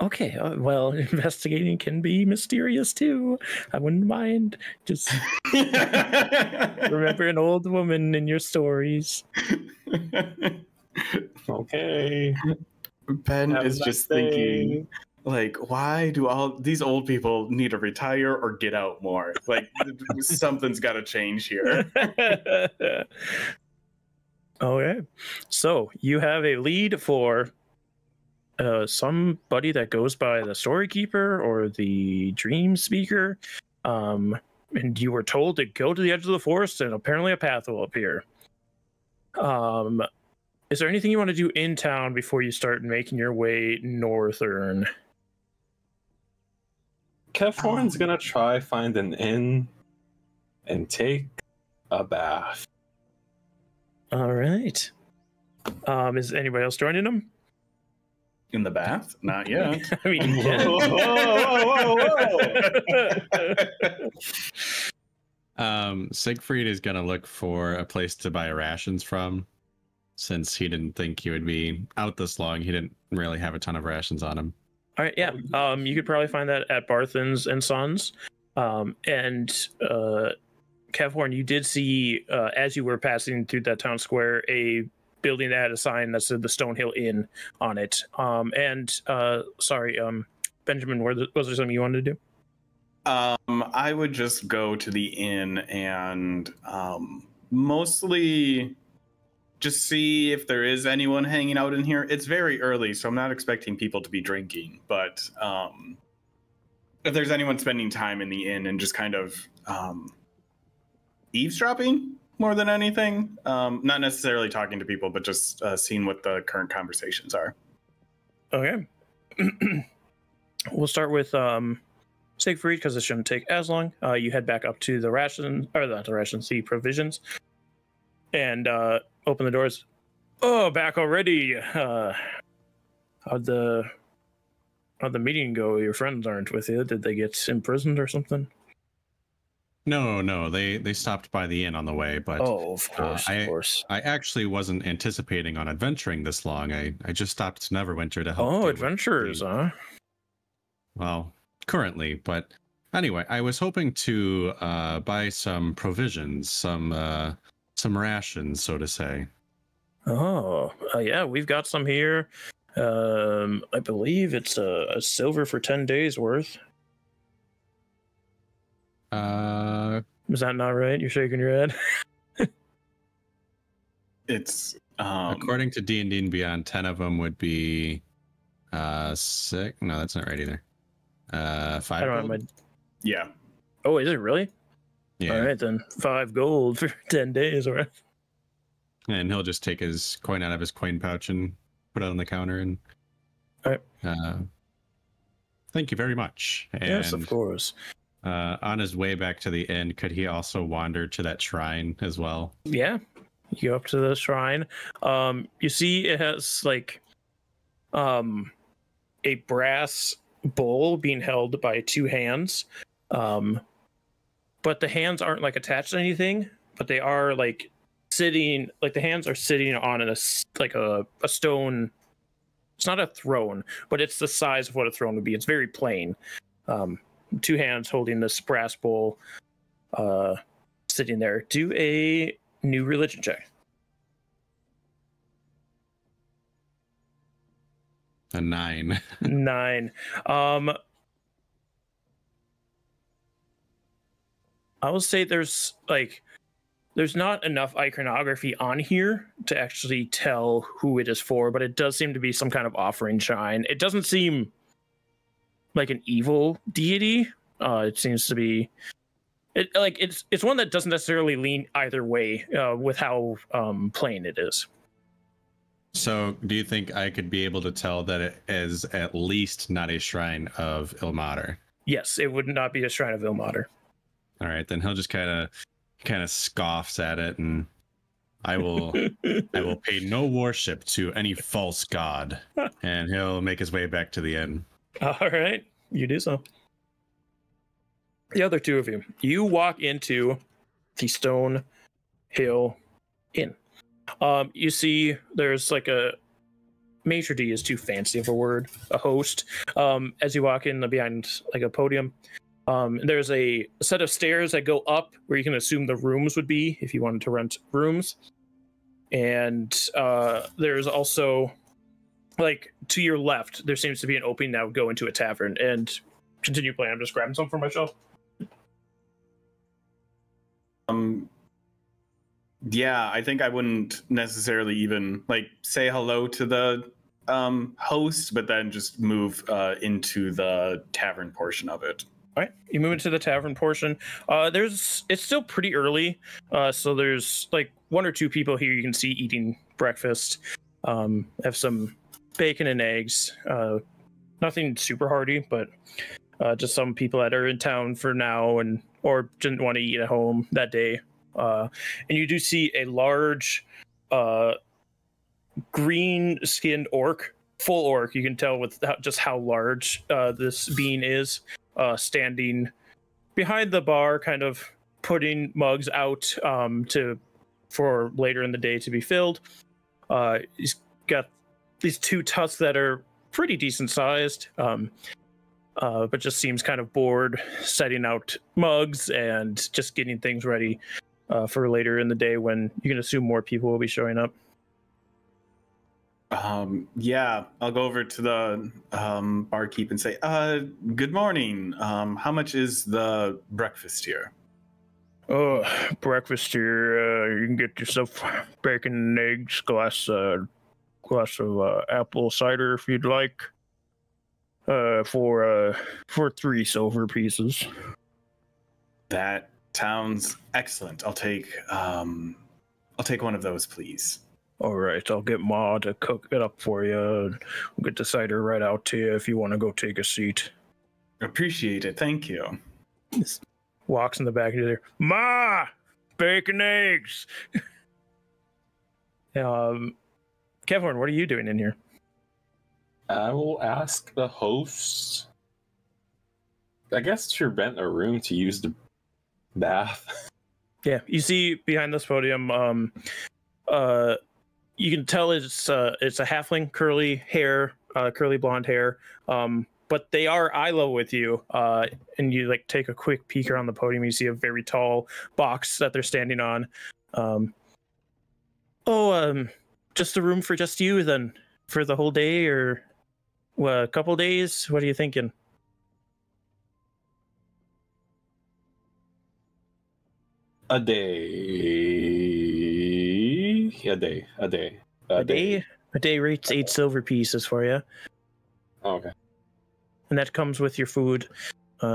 Okay, well, investigating can be mysterious too. I wouldn't mind. Just remember an old woman in your stories. Okay. Ben Have a is nice just day. thinking, like, why do all these old people need to retire or get out more? Like, something's got to change here. Okay, so you have a lead for somebody that goes by the Storykeeper or the Dream Speaker, and you were told to go to the edge of the forest, and apparently a path will appear. Is there anything you want to do in town before you start making your way northern? Kefhorn's gonna try find an inn and take a bath. All right. Is anybody else joining them? In the bath? Not yet. I mean, yeah. Siegfried is going to look for a place to buy rations from, since he didn't think he would be out this long. He didn't really have a ton of rations on him. All right, yeah. You could probably find that at Barthen's and Sons. Kevhorn, you did see, as you were passing through that town square, a building that had a sign that said the Stonehill Inn on it. Benjamin, was there something you wanted to do? I would just go to the inn and mostly just see if there is anyone hanging out in here. It's very early, so I'm not expecting people to be drinking, but if there's anyone spending time in the inn and just kind of eavesdropping more than anything, not necessarily talking to people, but just seeing what the current conversations are. Okay. We'll start with Siegfried, because it shouldn't take as long. You head back up to the the provisions, and open the doors. Oh, back already. How'd the How'd the meeting go? Your friends aren't with you. Did they get imprisoned or something? No, they stopped by the inn on the way, but Oh, of course, of course. I actually wasn't anticipating on adventuring this long. I just stopped to Neverwinter to help. Oh, deal with adventurers, huh? Well, currently, but anyway, I was hoping to buy some provisions, some rations, so to say. Oh, yeah, we've got some here. I believe it's a silver for 10 days worth. Is that not right? You're shaking your head. It's according to D&D and Beyond, 10 of them would be 6. No, that's not right either. 5 I don't have gold? my. yeah. Oh, is it really? Yeah. All right, then 5 gold for 10 days, all right? And he'll just take his coin out of his coin pouch and put it on the counter and. All right. Thank you very much. And, Yes, of course. on his way back to the inn, could he also wander to that shrine as well? Yeah, you go up to the shrine. You see it has like a brass bowl being held by 2 hands. But the hands aren't like attached to anything, but they are like sitting, like the hands are sitting on a stone. It's not a throne, but it's the size of what a throne would be. It's very plain. 2 hands holding this brass bowl, sitting there. Do a new religion check. A 9. 9. I will say there's not enough iconography on here to actually tell who it is for, but it does seem to be some kind of offering shrine. It doesn't seem like an evil deity. It seems to be it's one that doesn't necessarily lean either way with how plain it is. So, do you think I could be able to tell that it is at least not a shrine of Ilmater? Yes, it would not be a shrine of Ilmater. All right, then he'll just kind of scoffs at it, and I will pay no worship to any false god, and he'll make his way back to the inn. All right, you do so. The other 2 of you, you walk into the Stone Hill Inn. You see there's like a maitre d' is too fancy of a word, a host. As you walk in behind like a podium, there's a set of stairs that go up where you can assume the rooms would be if you wanted to rent rooms. And there's also, like, to your left, there seems to be an opening that would go into a tavern. And continue playing. I'm just grabbing some for myself. Yeah, I think I wouldn't necessarily even like say hello to the host, but then just move into the tavern portion of it. All right, you move into the tavern portion. It's still pretty early, so there's like 1 or 2 people here you can see eating breakfast. Have some bacon and eggs. Nothing super hearty, but just some people that are in town for now or didn't want to eat at home that day. And you do see a large green-skinned orc, full orc. You can tell with just how large this being is, standing behind the bar, kind of putting mugs out for later in the day to be filled. He's got these 2 tusks that are pretty decent sized, but just seems kind of bored setting out mugs and just getting things ready for later in the day when you can assume more people will be showing up. Yeah, I'll go over to the barkeep and say, good morning. How much is the breakfast here? Oh, breakfast here. You can get yourself bacon and eggs, glass of apple cider if you'd like. For 3 silver pieces. That sounds excellent. I'll take one of those, please. All right, I'll get Ma to cook it up for you. We'll get the cider right out to you if you want to go take a seat. Appreciate it. Thank you. Just walks in the back of there. Ma, bacon eggs. Kevin, what are you doing in here? I will ask the host, I guess, to rent a room to use the bath. Yeah, you see behind this podium, you can tell it's a halfling, curly hair, curly blonde hair. But they are eye level with you, and you like take a quick peek around the podium. You see a very tall box that they're standing on. Just a room for just you then for the whole day, or a couple days? What are you thinking? A day. A day rates 8 silver pieces for you. Oh, okay. And that comes with your food,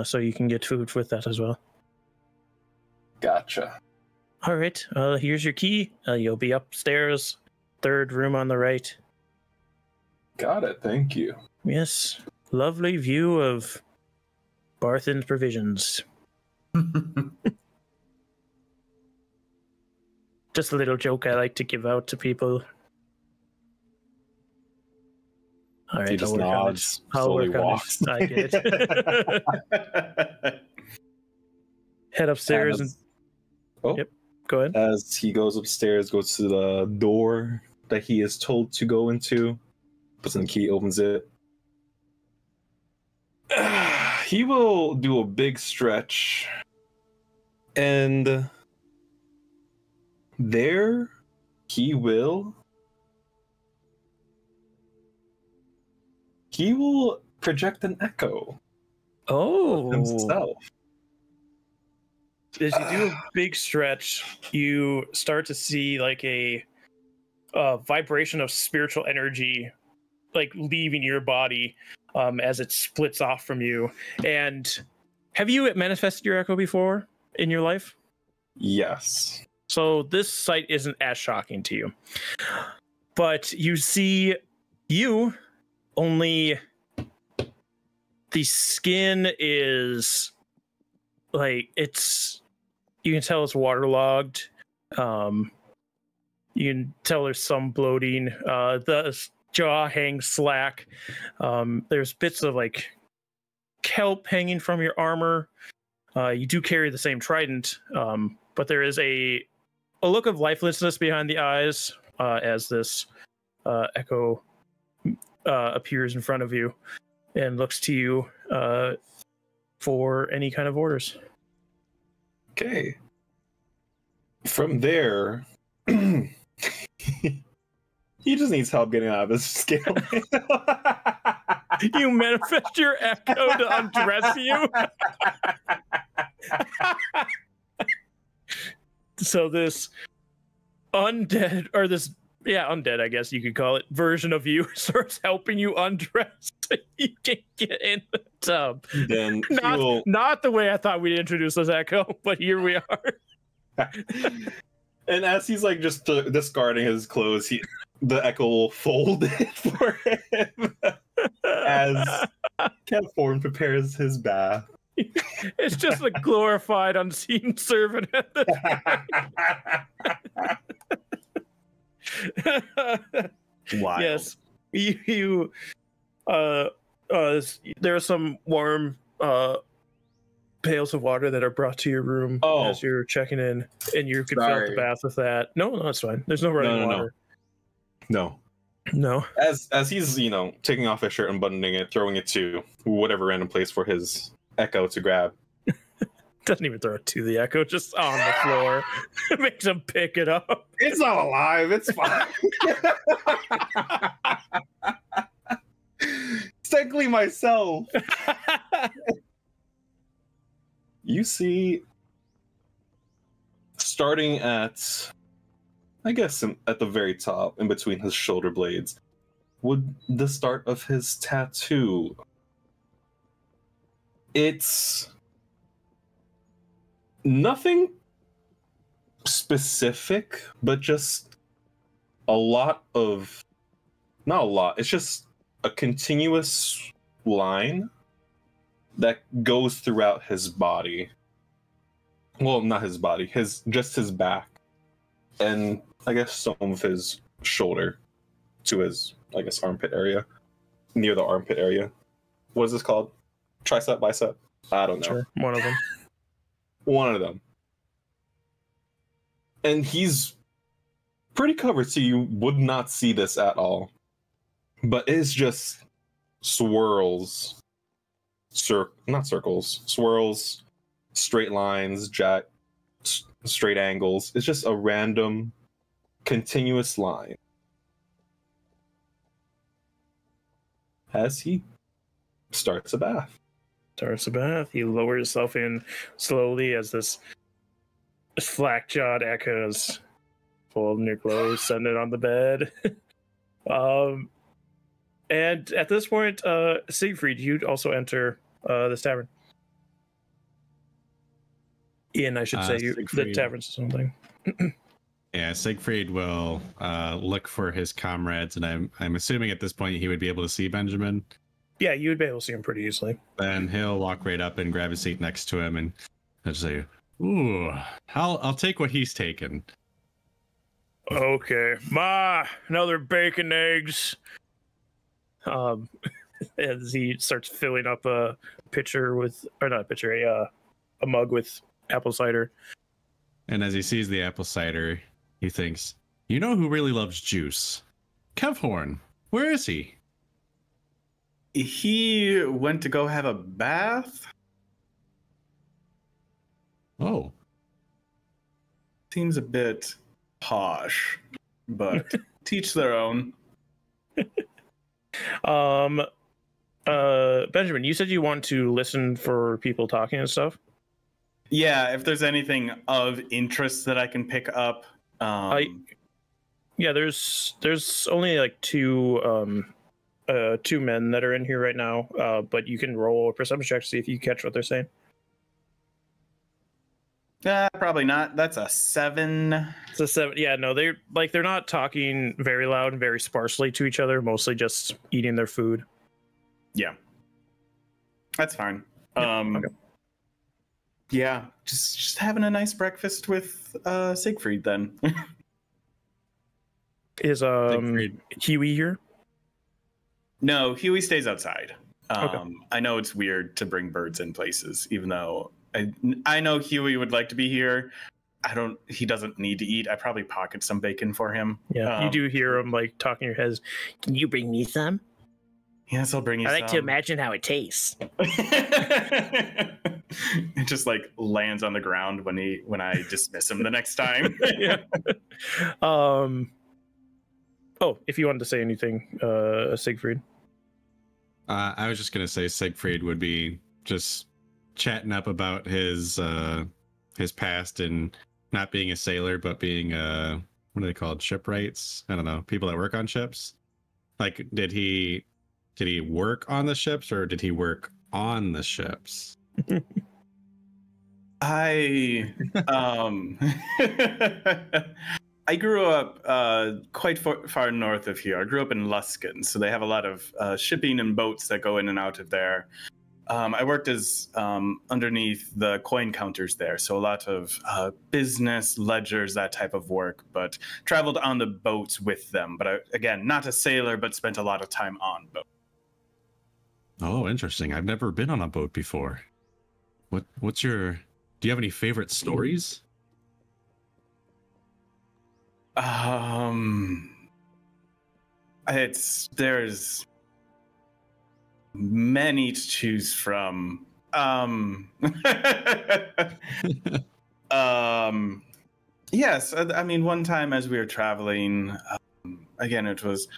so you can get food with that as well. Gotcha. All right, here's your key. You'll be upstairs, 3rd room on the right. Got it, thank you. Yes, lovely view of Barthen's Provisions. Just a little joke I like to give out to people. All right, he just nods, slowly walks. I get it. Head upstairs and yep, go ahead. As he goes upstairs, goes to the door that he is told to go into, puts in the key, opens it. He will do a big stretch, and there he will project an echo of himself. As you do a big stretch, you start to see like a vibration of spiritual energy like leaving your body as it splits off from you. And have you manifested your echo before in your life? Yes. So this sight isn't as shocking to you. But you see you, only the skin is like you can tell it's waterlogged. You can tell there's some bloating. The jaw hangs slack. There's bits of like kelp hanging from your armor. You do carry the same trident, but there is a look of lifelessness behind the eyes as this echo appears in front of you and looks to you for any kind of orders. Okay. From there, he just needs help getting out of his scale. You manifest your echo to undress you. So this undead, or this, undead, I guess you could call it, version of you starts helping you undress so you can get in the tub. Then not the way I thought we'd introduce this echo, but here we are. And as he's like just discarding his clothes, the echo will fold it for him as Kevforn prepares his bath. It's just a glorified unseen servant at the Wild. Yes, you there are some warm pails of water that are brought to your room as you're checking in, and you could fill up the bath with that. No, that's fine. There's no running water. No. As he's taking off his shirt and buttoning it, throwing it to whatever random place for his echo to grab. Doesn't even throw it to the echo, just on the floor. It makes him pick it up. It's not alive. It's fine. It's technically myself. You see, starting at, I guess, at the very top, in between his shoulder blades, would the start of his tattoo. It's nothing specific, but just a lot of, not a lot, it's just a continuous line that goes throughout his body. Well, not his body, just his back. And I guess some of his shoulder to his, I guess, armpit area. near the armpit area. What is this called? Tricep, bicep? I don't know. Sure, one of them. One of them. And he's pretty covered, so you would not see this at all. But it's just swirls. Not circles. Swirls, straight lines, straight angles. It's just a random, continuous line. As he starts a bath. Starts a bath. You lower yourself in slowly as this slack-jawed echoes, folding your clothes, setting it on the bed. And at this point, Siegfried, you'd also enter this tavern. Ian, I should say, the Siegfried. tavern's something. Yeah, Siegfried will look for his comrades, and I'm assuming at this point he would be able to see Benjamin. Yeah, you would be able to see him pretty easily. Then he'll walk right up and grab a seat next to him, and he'll just say, "Ooh, I'll take what he's taken." Okay, Ma, another bacon, eggs. As he starts filling up a pitcher with, or not a pitcher, a mug with apple cider. And as he sees the apple cider, he thinks, "You know who really loves juice? Kevhorn. Where is he?" He went to go have a bath. Oh, Seems a bit posh, but teach their own. Benjamin, you said you want to listen for people talking and stuff. Yeah, if there's anything of interest that I can pick up. Yeah, there's only like two men that are in here right now, but you can roll a perception check to see if you catch what they're saying. Probably not. That's a 7. It's a 7. Yeah, no, they're not talking very loud and very sparsely to each other, mostly just eating their food. Yeah, that's fine. Okay. Yeah, just having a nice breakfast with Siegfried then. Is Siegfried. Huey here? No, Huey stays outside. Okay. I know it's weird to bring birds in places, even though I know Huey would like to be here. He doesn't need to eat. I probably pocket some bacon for him. Yeah, you do hear him like talking in your heads. Can you bring me some? Yes, I'll bring you I some. like to imagine how it tastes. It just like lands on the ground when I dismiss him the next time. Yeah. Oh, if you wanted to say anything, Siegfried. I was just gonna say Siegfried would be just chatting up about his past and not being a sailor, but being what are they called? Shipwrights? I don't know. People that work on ships. Like, did he work on the ships or did he work on the ships? I I grew up quite far north of here. I grew up in Luskin, so they have a lot of shipping and boats that go in and out of there. I worked as underneath the coin counters there, so a lot of business, ledgers, that type of work, but traveled on the boats with them. But again, not a sailor, but spent a lot of time on boats. Oh, interesting. I've never been on a boat before. What's your... Do you have any favorite stories? There's many to choose from. Yes, I mean, one time as we were traveling, again, it was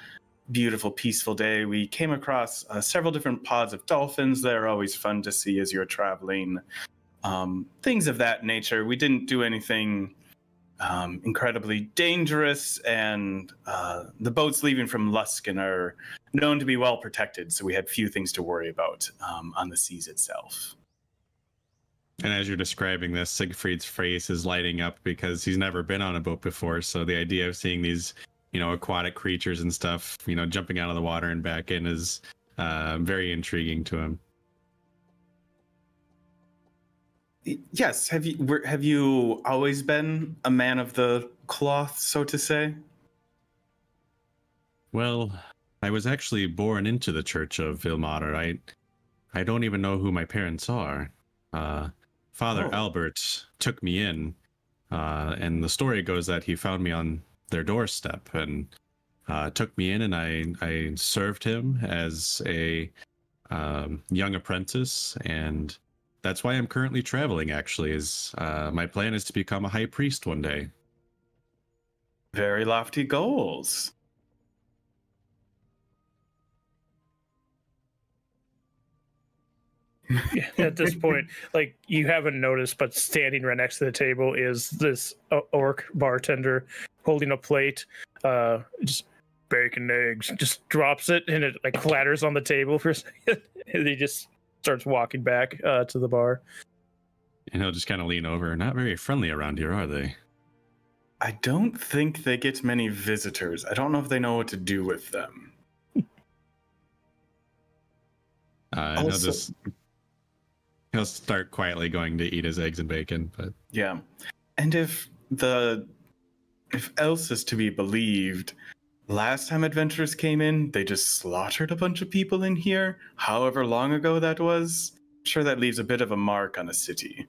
beautiful, peaceful day. We came across several different pods of dolphins. They're always fun to see as you're traveling. Things of that nature. We didn't do anything incredibly dangerous, and the boats leaving from Luskin are known to be well protected, so we had few things to worry about on the seas itself. And as you're describing this, Siegfried's face is lighting up because he's never been on a boat before. So the idea of seeing these, aquatic creatures and stuff, jumping out of the water and back in is very intriguing to him. Yes. Have you always been a man of the cloth, so to say? Well, I was actually born into the Church of Vilmater. I don't even know who my parents are. Father Albert took me in, and the story goes that he found me on their doorstep and took me in, and I served him as a young apprentice, and that's why I'm currently traveling. Actually, is my plan is to become a high priest one day. Very lofty goals. At this point, like, you haven't noticed, but standing right next to the table is this orc bartender holding a plate, just bacon and eggs, just drops it and it like clatters on the table for a second, and he just starts walking back to the bar. And he'll just kind of lean over. Not very friendly around here, are they? I don't think they get many visitors. I don't know if they know what to do with them. He'll start quietly going to eat his eggs and bacon, but Yeah. And if else is to be believed, last time adventurers came in, they just slaughtered a bunch of people in here, however long ago that was. I'm sure that leaves a bit of a mark on a city.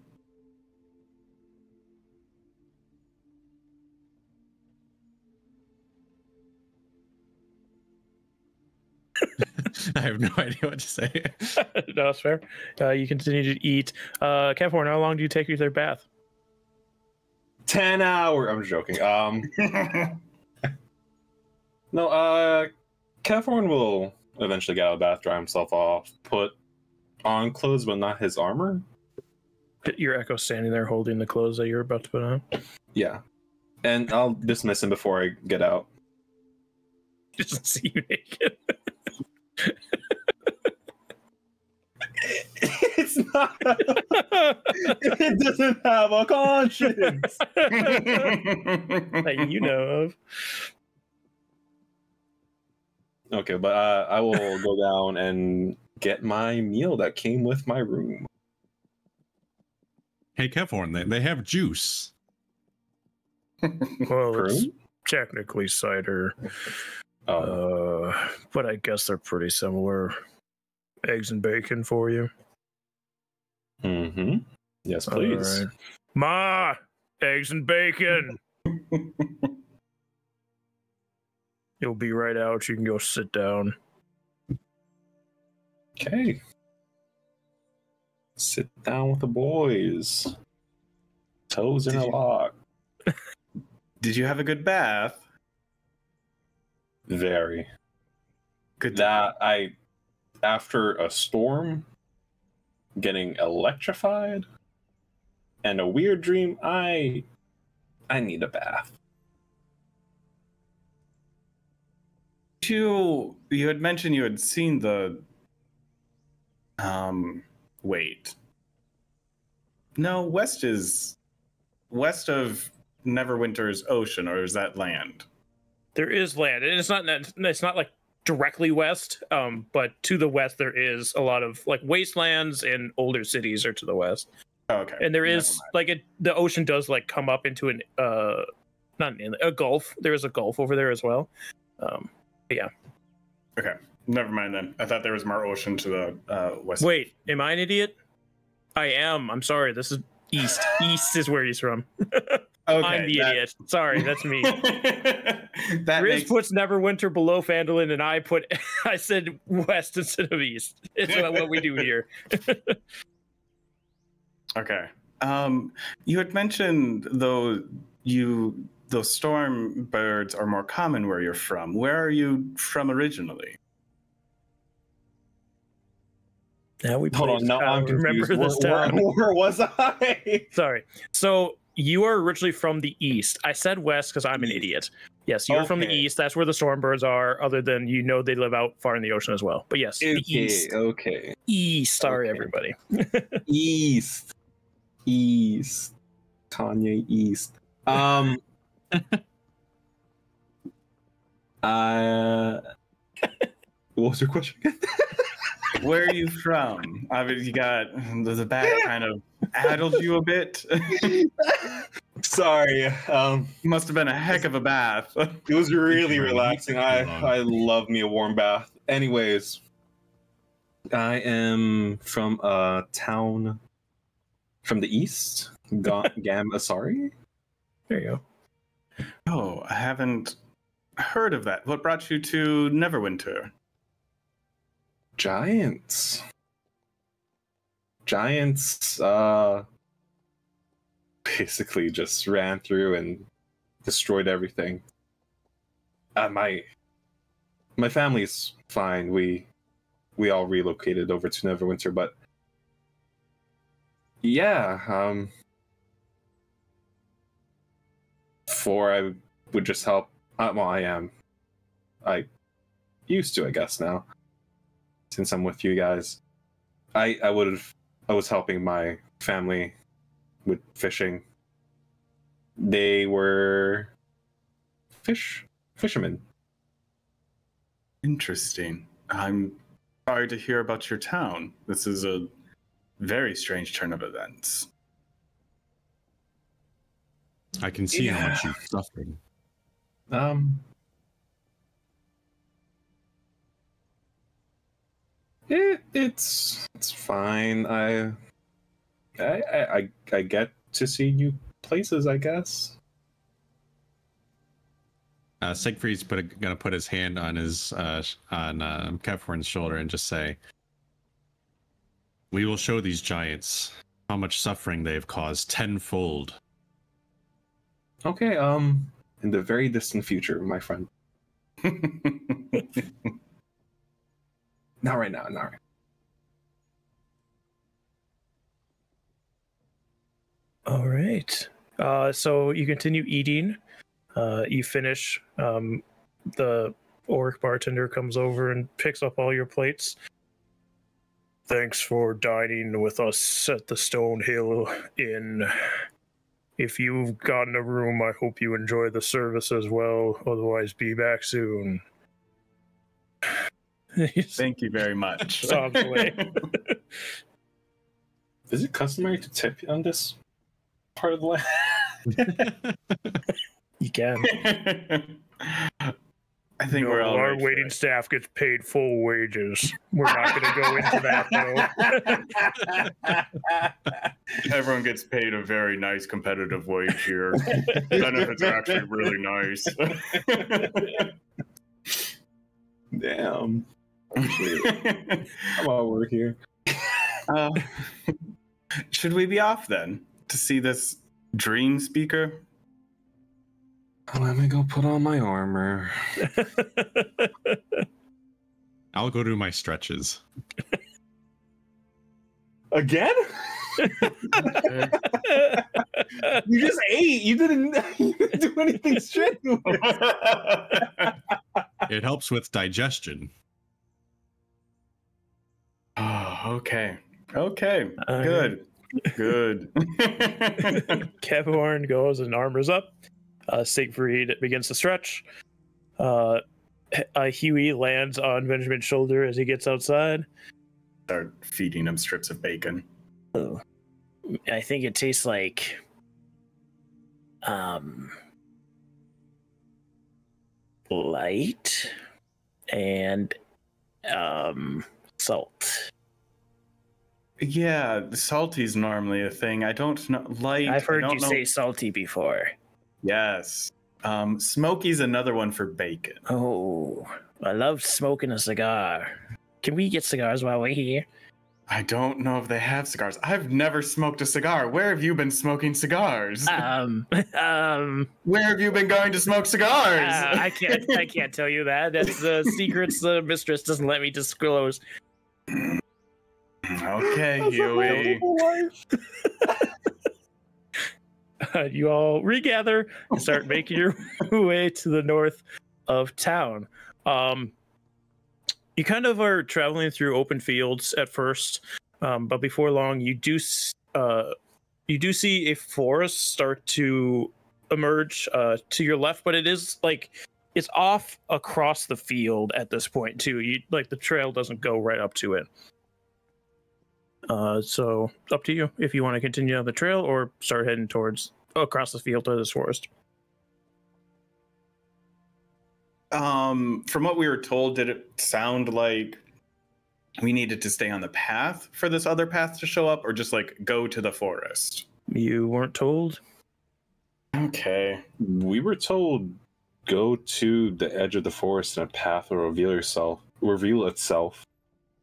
I have no idea what to say. No, that's fair. You continue to eat. Kevin, how long do you take with their bath? 10 hours. I'm joking. No, Kevin will eventually get out of the bath, dry himself off, put on clothes, but not his armor. Your Echo standing there holding the clothes that you're about to put on. Yeah. And I'll dismiss him before I get out. He doesn't see you naked. It's not. It doesn't have a conscience. That you know of. Okay, but I will go down and get my meal that came with my room. Hey, Kevhorn, they have juice. Well, it's technically cider. But I guess they're pretty similar. Eggs and bacon for you. Mm-hmm. Yes, please. All right. Ma, eggs and bacon. You'll be right out. You can go sit down. Okay. Sit down with the boys. Toes in a lock. Did you have a good bath? Very. Good. That after a storm, getting electrified, and a weird dream, I need a bath. You had mentioned you had seen the wait. No, west of Neverwinter's ocean, or is that land? There is land, and it's not like directly west, but to the west there is a lot of like wastelands, and older cities are to the west. Oh, okay. And there is like the ocean does like come up into a gulf. There is a gulf over there as well. Yeah. Okay, never mind then. I thought there was more ocean to the west. Wait, am I an idiot? I am. I'm sorry. This is east. East is where he's from. Okay, I'm the idiot. Sorry, that's me. That Riz makes... puts Neverwinter below Phandalin, and I said west instead of east. It's what we do here. Okay. You had mentioned those storm birds are more common where you're from. Where are you from originally? Now we Hold on, now I'm confused. remember this town. Where was I? Sorry. So you are originally from the east. I said west because I'm an idiot. Yes, you're from the east. That's where the Stormbirds are, other than they live out far in the ocean as well. But yes, the east. Okay. East. Sorry, everybody. East. Kanye East. What was your question again? Where are you from? Obviously, you got the back kind of addled you a bit. Sorry. Must have been a heck of a bath. It was really Too long. relaxing. Too long. I love me a warm bath. Anyways, I am from a town from the east, Gam Asari. There you go. Oh, I haven't heard of that. What brought you to Neverwinter? Giants. Basically just ran through and destroyed everything. My family's fine. We all relocated over to Neverwinter, but yeah, before I would just help. Well, I am. I used to, I guess, now. Since I'm with you guys, I was helping my family with fishing. They were fishermen. Interesting. I'm sorry to hear about your town. This is a very strange turn of events. I can see how much you've suffered. It's fine. I get to see new places, I guess. Siegfried's gonna put his hand on Kefwern's shoulder and just say, "We will show these giants how much suffering they have caused tenfold." Okay, in the very distant future, my friend. Not right now, not right. All right. So you continue eating. You finish. The orc bartender comes over and picks up all your plates. Thanks for dining with us at the Stonehill Inn. If you've gotten a room, I hope you enjoy the service as well. Otherwise, be back soon. Thank you very much. Sobs away. Is it customary to tip on this part of the land? You can. I think we're all our right waiting for staff gets paid full wages. We're not going to go into that, though. it. Everyone gets paid a very nice competitive wage here. Benefits are actually really nice. Damn. How about we're here? Should we be off then to see this dream speaker? Let me go put on my armor. I'll go do my stretches. Again? You just ate. You didn't do anything strenuous. It helps with digestion. Oh, okay. Okay. Good. Good. Kevhorn goes and armors up. Siegfried begins to stretch. Huey lands on Benjamin's shoulder as he gets outside. Start feeding him strips of bacon. Oh, I think it tastes like light and salt. Yeah, the salty's normally a thing. I don't know. Light. I've heard I don't you know. say salty before. Yes. Smoky's another one for bacon. Oh, I love smoking a cigar. Can we get cigars while we're here? I don't know if they have cigars. I've never smoked a cigar. Where have you been smoking cigars? Where have you been going to smoke cigars? I can't tell you that. That's secrets the mistress doesn't let me disclose. Okay, Huey. You all regather and start making your way to the north of town. You kind of are traveling through open fields at first, but before long, you do see a forest start to emerge to your left. But it is like it's off across the field at this point too. You like the trail doesn't go right up to it. So up to you if you want to continue on the trail or start heading towards across the field to this forest. From what we were told, did it sound like we needed to stay on the path for this other path to show up, or just like go to the forest? You weren't told? Okay. We were told go to the edge of the forest and a path will reveal itself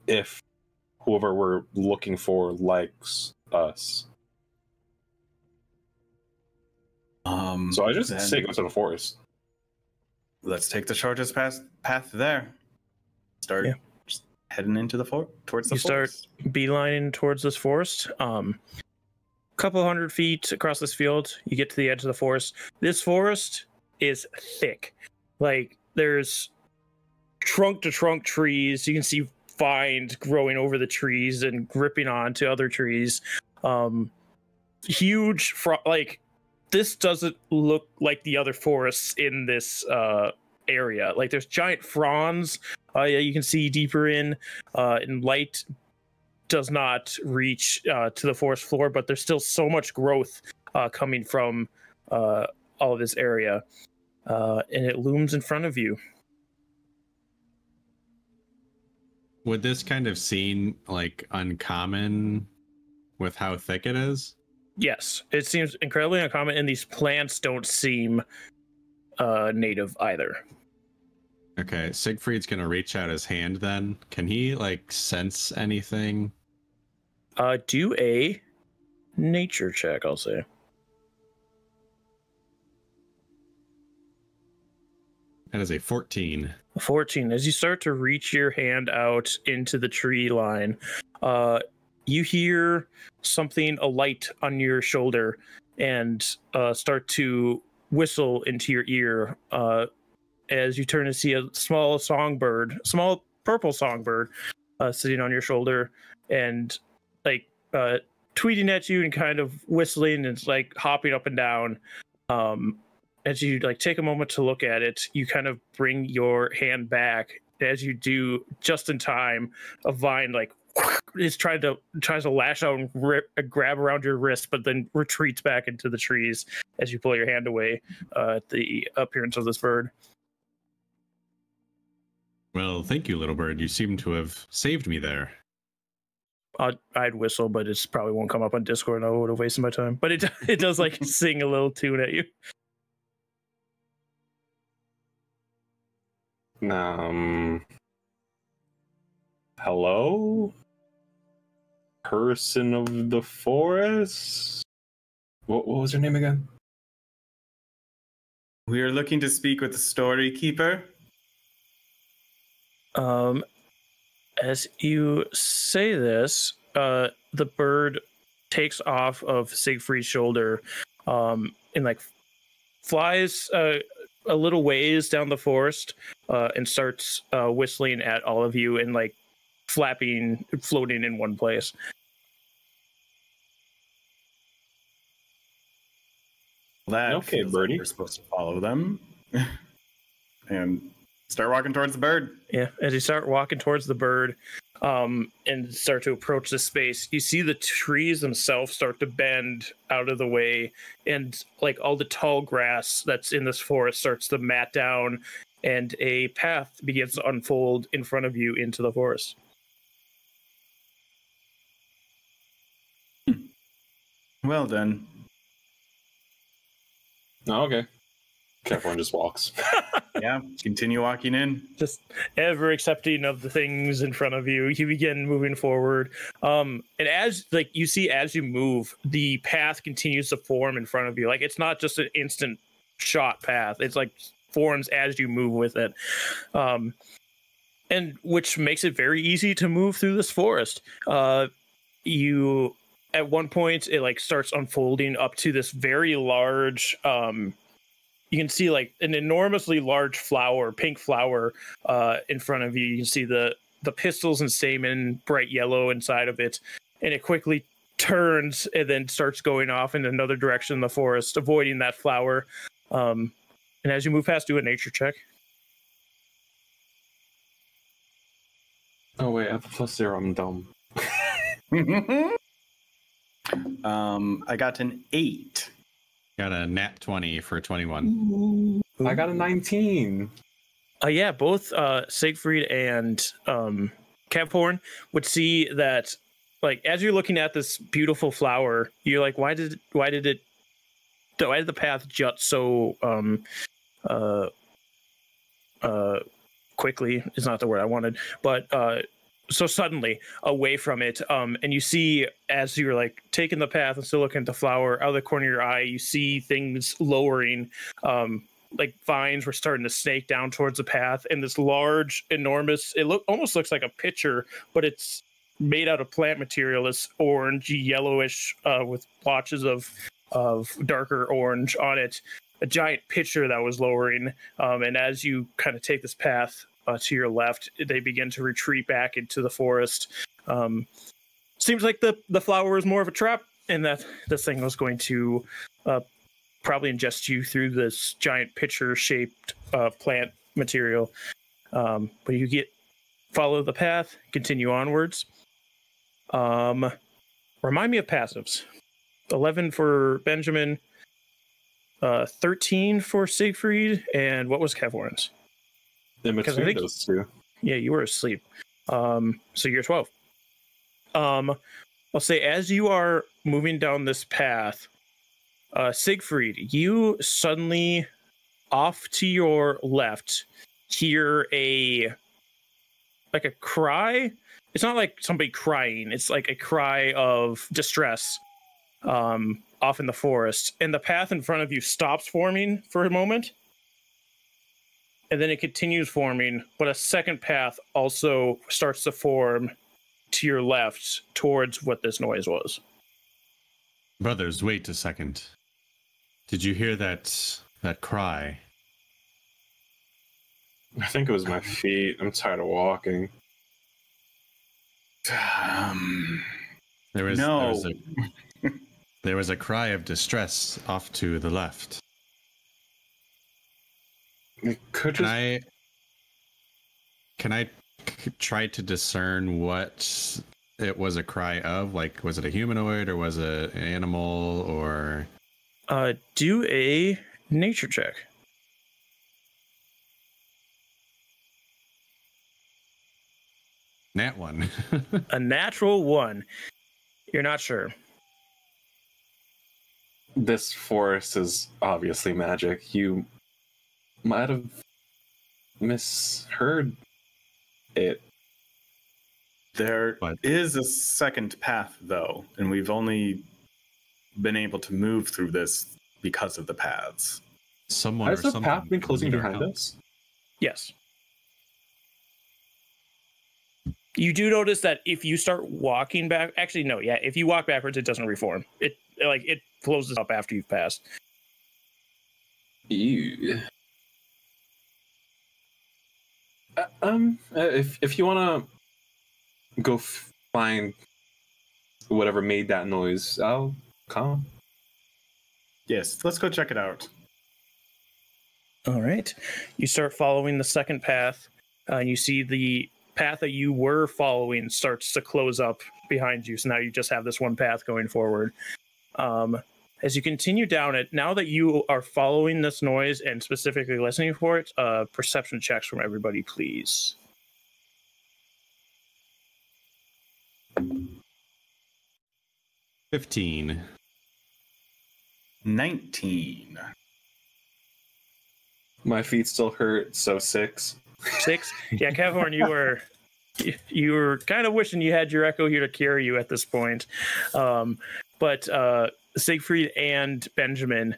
if whoever we're looking for likes us. So I just say go to the forest. Let's take the shortest path there. Start just heading into the towards the You start forest. beelining towards this forest. Couple hundred feet across this field, you get to the edge of the forest. This forest is thick. Like, there's trunk to trunk trees. You can see vines growing over the trees and gripping onto other trees. Huge, like, this doesn't look like the other forests in this area. Like, there's giant fronds you can see deeper in, and light does not reach to the forest floor, but there's still so much growth coming from all of this area, and it looms in front of you. Would this kind of seem like uncommon with how thick it is? Yes, it seems incredibly uncommon, and these plants don't seem native either. Okay, Siegfried's gonna reach out his hand then. Can he like sense anything? Do a nature check, I'll say. That is a 14. 14. As you start to reach your hand out into the tree line, you hear something alight on your shoulder and start to whistle into your ear as you turn to see a small purple songbird sitting on your shoulder and like tweeting at you and kind of whistling and like hopping up and down. As you like take a moment to look at it, you kind of bring your hand back. As you do, just in time, a vine like is tries to lash out and grab around your wrist, but then retreats back into the trees as you pull your hand away at the appearance of this bird. Well, thank you, little bird. You seem to have saved me there. I'd whistle, but it probably won't come up on Discord, and I would have wasted my time. But it does like sing a little tune at you. Hello? Person of the forest? What was your name again? We are looking to speak with the story keeper. As you say this, the bird takes off of Siegfried's shoulder, and like flies a little ways down the forest, and starts whistling at all of you and like floating in one place. That Okay, feels birdie. like we're supposed to follow them and start walking towards the bird. Yeah, as you start walking towards the bird, and start to approach this space, you see the trees themselves start to bend out of the way, and like all the tall grass that's in this forest starts to mat down, and a path begins to unfold in front of you into the forest. Well then. Oh, okay. Everyone just walks. Yeah, continue walking in. Just ever accepting of the things in front of you, you begin moving forward. And as like you see, as you move, the path continues to form in front of you. Like it's not just an instant shot path; it's like forms as you move with it, and which makes it very easy to move through this forest. You at one point it like starts unfolding up to this very large. You can see like an enormously large flower, pink flower, in front of you. You can see the pistils and stamen, bright yellow inside of it, and it quickly turns and then starts going off in another direction in the forest, avoiding that flower. And as you move past, do a nature check. Oh wait, I have a +0. I'm dumb. I got an 8. Got a nat 20 for 21. I got a 19. Yeah, both Siegfried and Caphorn would see that, like, as you're looking at this beautiful flower, you're like, why did the path jut so quickly is not the word I wanted, but so suddenly away from it. And you see, as you're like taking the path and still looking at the flower, out of the corner of your eye, you see things lowering. Like vines were starting to snake down towards the path, and this large, enormous, almost looks like a pitcher, but it's made out of plant material. This orangey yellowish with blotches of darker orange on it. A giant pitcher that was lowering, and as you kind of take this path to your left, they begin to retreat back into the forest. Seems like the flower is more of a trap, and that this thing was going to probably ingest you through this giant pitcher-shaped plant material. But you follow the path, continue onwards. Remind me of passives. 11 for Benjamin, 13 for Siegfried, and what was Caphorn's? In between those two. Yeah, you were asleep. So you're 12. I'll say as you are moving down this path, Siegfried, you suddenly, off to your left, hear a cry. It's not like somebody crying. It's like a cry of distress off in the forest. And the path in front of you stops forming for a moment. And then it continues forming, but a second path also starts to form to your left towards what this noise was. Brothers, wait a second. Did you hear that cry? I think it was my feet. I'm tired of walking. There was no. There was a cry of distress off to the left. Can I try to discern what it was a cry of? Like, was it a humanoid or was it an animal or? Do a nature check. Nat 1. A natural 1. You're not sure. This forest is obviously magic. You might have misheard it. There is a second path, though, and we've only been able to move through this because of the paths. Someone Has or the path been closing need our behind help. us? Yes. You do notice that if you start walking back, actually, no, yeah, if you walk backwards, it doesn't reform. It closes up after you've passed. Ew. If you want to go find whatever made that noise, I'll come. Yes, let's go check it out. All right. You start following the second path, and you see the path that you were following starts to close up behind you. So now you just have this one path going forward. As you continue down it, now that you are following this noise and specifically listening for it, perception checks from everybody, please. 15. 19. My feet still hurt, so 6. 6? Yeah, Caphorn, you were kind of wishing you had your echo here to carry you at this point. But Siegfried and Benjamin,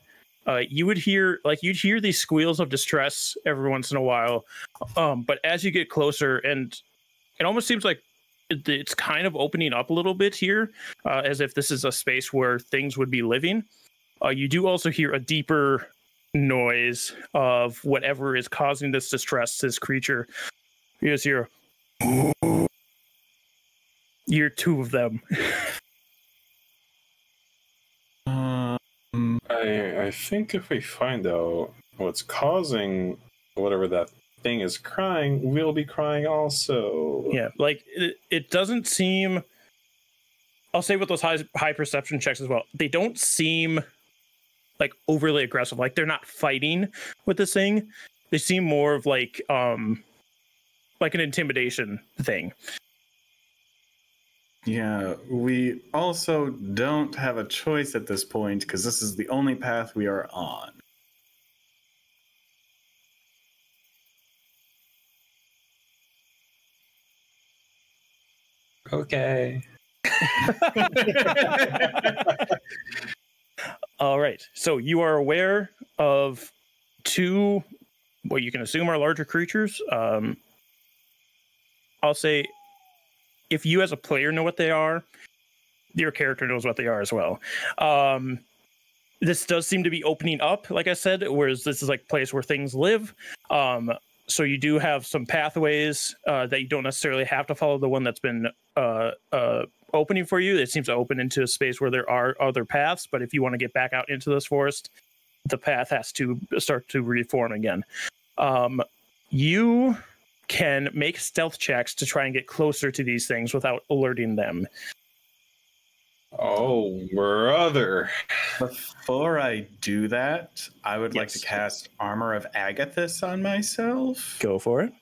you'd hear these squeals of distress every once in a while. But as you get closer, and it almost seems like it's kind of opening up a little bit here, as if this is a space where things would be living. You do also hear a deeper noise of whatever is causing this distress, this creature. You just hear, you're 2 of them. I think if we find out what's causing whatever that thing is crying, we'll be crying also. Yeah, like it doesn't seem. I'll say with those high perception checks as well, they don't seem like overly aggressive. Like they're not fighting with this thing. They seem more of like an intimidation thing. Yeah, we also don't have a choice at this point because this is the only path we are on. Okay. All right. So you are aware of two, what you can assume are larger creatures. I'll say, if you as a player know what they are, your character knows what they are as well. This does seem to be opening up, like I said, whereas this is like a place where things live. So you do have some pathways that you don't necessarily have to follow the one that's been opening for you. It seems to open into a space where there are other paths, but if you want to get back out into this forest, the path has to start to reform again. You can make stealth checks to try and get closer to these things without alerting them. Oh, brother. Before I do that, I would like to Yes. cast Armor of Agathis on myself. Go for it.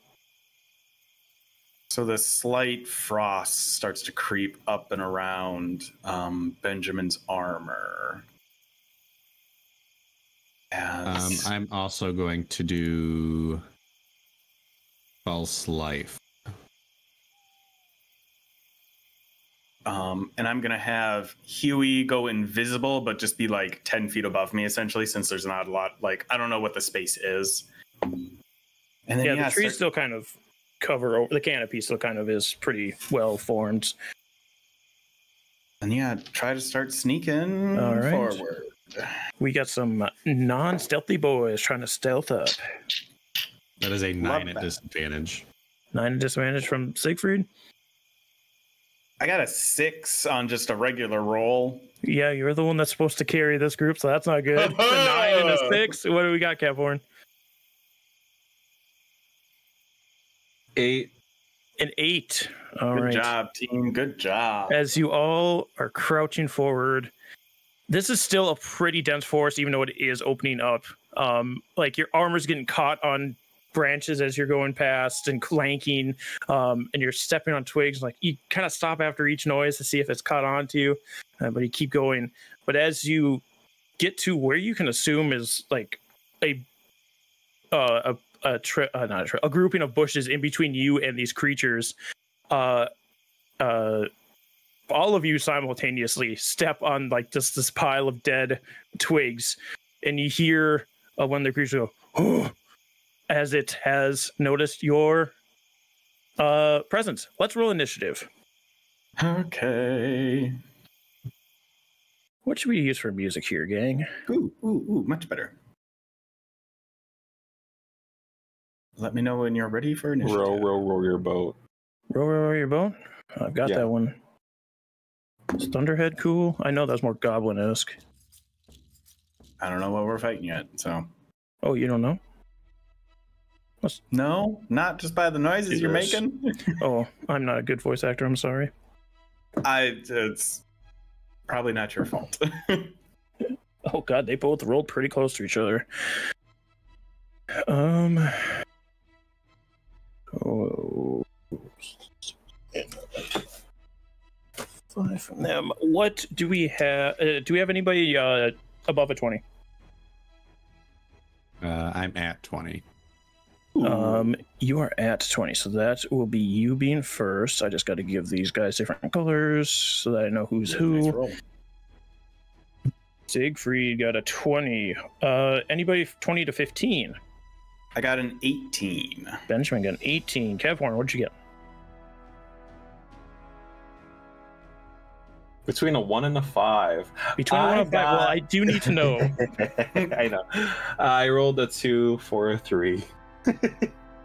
So the slight frost starts to creep up and around Benjamin's armor. And I'm also going to do false life. and I'm gonna have Huey go invisible, but just be like 10 feet above me, essentially, since there's not a lot. Like, I don't know what the space is. And then Yeah, the trees still kind of cover over the canopy. Still kind of is pretty well formed. And yeah, try to start sneaking All right. forward. We got some non-stealthy boys trying to stealth up. That is a Love 9 at that. disadvantage. 9 at disadvantage from Siegfried. I got a 6 on just a regular roll. Yeah, you're the one that's supposed to carry this group, so that's not good. A 9 and a 6. What do we got, Caphorn? 8. An 8. All Good right. job, team. Good job. As you all are crouching forward, this is still a pretty dense forest, even though it is opening up. Like your armor's getting caught on branches as you're going past and clanking, and you're stepping on twigs. Like you kind of stop after each noise to see if it's caught on to you, but you keep going. But as you get to where you can assume is like a grouping of bushes in between you and these creatures, all of you simultaneously step on like just this pile of dead twigs, and you hear one of the creatures go, "Oh," as it has noticed your presence. Let's roll initiative. Okay. What should we use for music here, gang? Ooh, much better. Let me know when you're ready for initiative. Row your boat. Row your boat. I've got Yeah. that one. Is Thunderhead cool? I know that's more goblin-esque. I don't know what we're fighting yet, so. Oh, you don't know? No, not just by the noises you're Jesus. making. Oh, I'm not a good voice actor. I'm sorry. It's probably not your fault. Oh god, they both rolled pretty close to each other. Oh, 5 from them. What do we have? Do we have anybody above a 20? I'm at 20. You are at 20, so that will be you being first. I just got to give these guys different colors so that I know who's who. Nice roll. Siegfried got a 20. Anybody 20 to 15? I got an 18. Benjamin got an 18. Kevhorn, what'd you get? Between a 1 and a 5. Between 1 and 5. Well, I do need to know. I know. I rolled a 2 for a 3.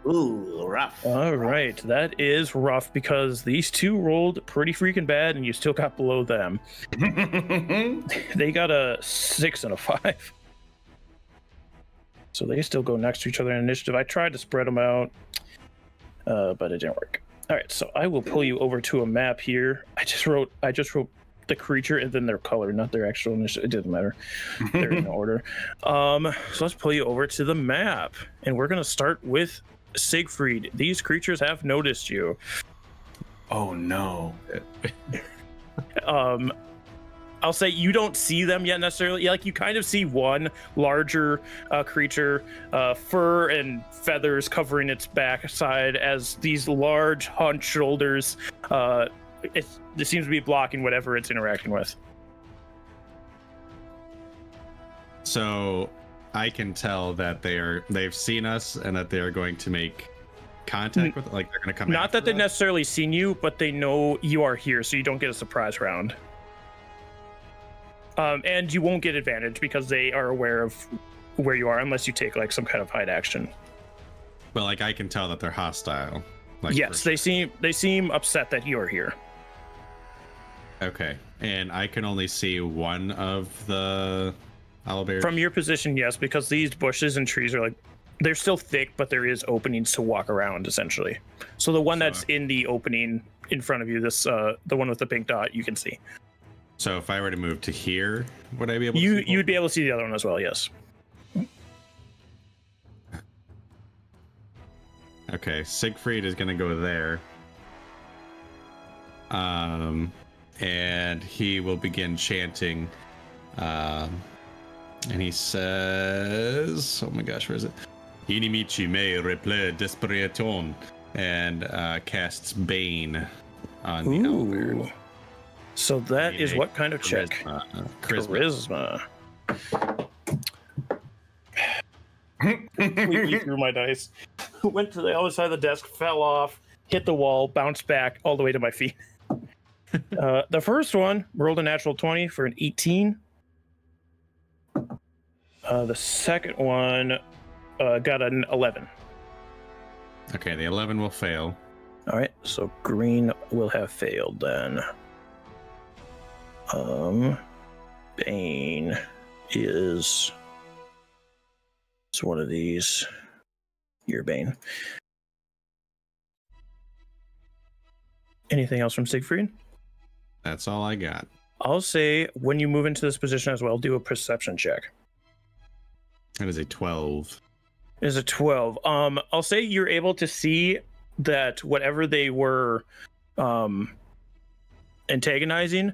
Ooh, rough. All right, that is rough because these two rolled pretty freaking bad, and you still got below them. They got a 6 and a 5. So they still go next to each other in initiative. I tried to spread them out, but it didn't work. All right, so I will pull you over to a map here. I just wrote the creature and then their color, not their actual initial. It doesn't matter. They're in order. So let's pull you over to the map, and we're gonna start with Siegfried. These creatures have noticed you. Oh no. I'll say you don't see them yet necessarily. Like you kind of see one larger creature, fur and feathers covering its backside as these large hunched shoulders. It seems to be blocking whatever it's interacting with. So I can tell that they've seen us and that they are going to make contact with, like they're going to come. Not that they've us. necessarily seen you, but they know you are here, so you don't get a surprise round. And you won't get advantage because they are aware of where you are, unless you take like some kind of hide action. But like I can tell that they're hostile. Like, yes, they seem upset that you are here. Okay, and I can only see one of the owlbears. From your position, yes, because these bushes and trees are like, they're still thick, but there is openings to walk around essentially. So the one that's in the opening in front of you, this the one with the pink dot, you can see. So if I were to move to here, would I be able to see you'd be able to see the other one as well, yes. Okay, Siegfried is gonna go there. And he will begin chanting. And he says, oh my gosh, where is it? Inimici me reple desperaton, and casts Bane on the owlbear. So that is what kind of check? Charisma. Completely threw my dice. Went to the other side of the desk, fell off, hit the wall, bounced back all the way to my feet. The first one rolled a natural 20 for an 18. The second one got an 11. Okay, the 11 will fail. All right, so green will have failed then. Bane is... It's one of these. Your Bane. Anything else from Siegfried? That's all I got. I'll say when you move into this position as well, do a perception check. That is a 12. It is a 12. I'll say you're able to see that whatever they were antagonizing,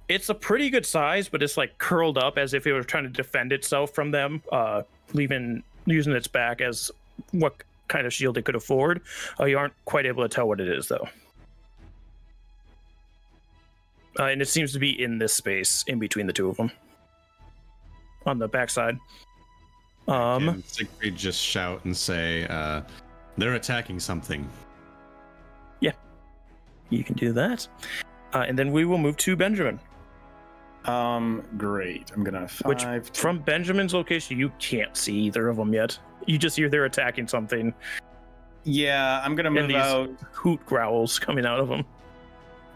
it's a pretty good size, but it's like curled up as if it was trying to defend itself from them, using its back as what kind of shield it could afford. You aren't quite able to tell what it is, though. And it seems to be in this space in between the two of them on the backside. Can Siegfried just shout and say, they're attacking something? Yeah, you can do that. And then we will move to Benjamin. Great. I'm gonna From Benjamin's location, you can't see either of them yet. You just hear they're attacking something. Yeah, I'm gonna move out. Hoot growls coming out of them.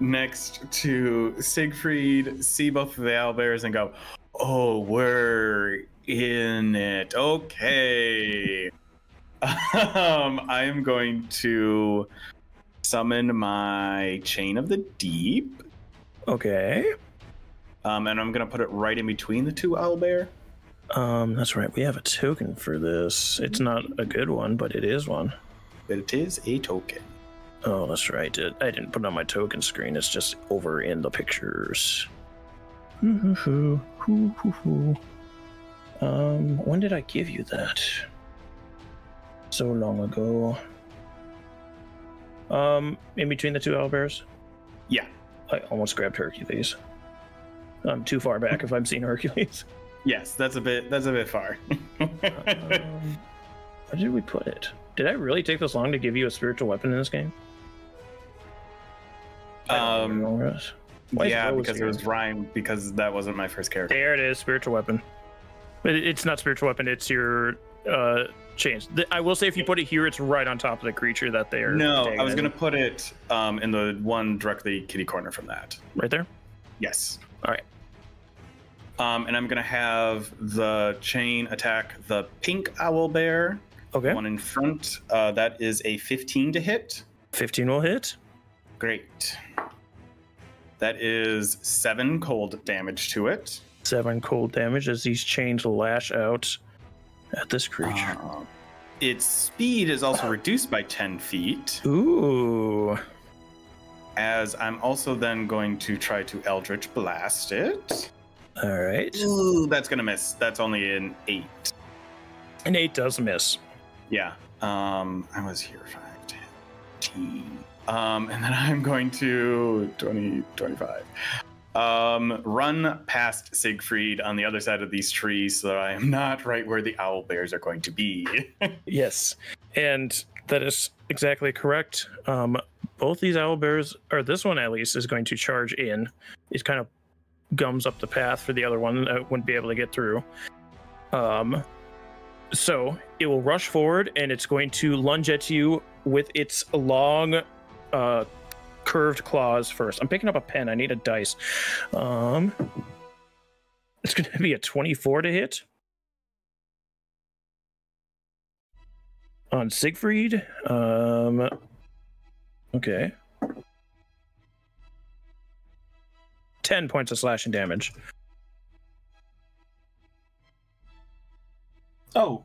Next to Siegfried, see both of the owlbears and go, oh, we're in it. Okay. I am going to summon my Chain of the Deep. Okay. And I'm going to put it right in between the two owlbear. That's right. We have a token for this. It's not a good one, but it is one. It is a token. Oh, that's right. I didn't put it on my token screen. It's just over in the pictures. When did I give you that? So long ago. In between the two owlbears? Yeah. I almost grabbed Hercules. I'm too far back if I'm seeing Hercules. Yes, that's a bit far. Where did we put it? Did I really take this long to give you a spiritual weapon in this game? Yeah, because it was Rhyme, because that wasn't my first character. There it is, spiritual weapon. But it's not spiritual weapon, it's your chains. I will say if you put it here, it's right on top of the creature that they're... No, I was going to put it in the one directly kitty corner from that. Right there? Yes. All right. And I'm going to have the chain attack the pink owlbear. Okay. One in front. That is a 15 to hit. 15 will hit. Great. That is 7 cold damage to it. 7 cold damage as these chains lash out at this creature. Its speed is also reduced by 10 feet. Ooh. As I'm also then going to try to Eldritch Blast it. All right. Ooh, that's going to miss. That's only an 8. An 8 does miss. Yeah. I was here 5, 10, 15. And then I'm going to 20, 25. Run past Siegfried on the other side of these trees so that I am not right where the owl bears are going to be. Yes. And that is exactly correct. Both these owl bears, or this one at least, is going to charge in. It kind of gums up the path for the other one that wouldn't be able to get through. So it will rush forward and it's going to lunge at you with its long curved claws first. I'm picking up a pen. I need a dice. It's going to be a 24 to hit on Siegfried. Okay. 10 points of slashing damage. Oh,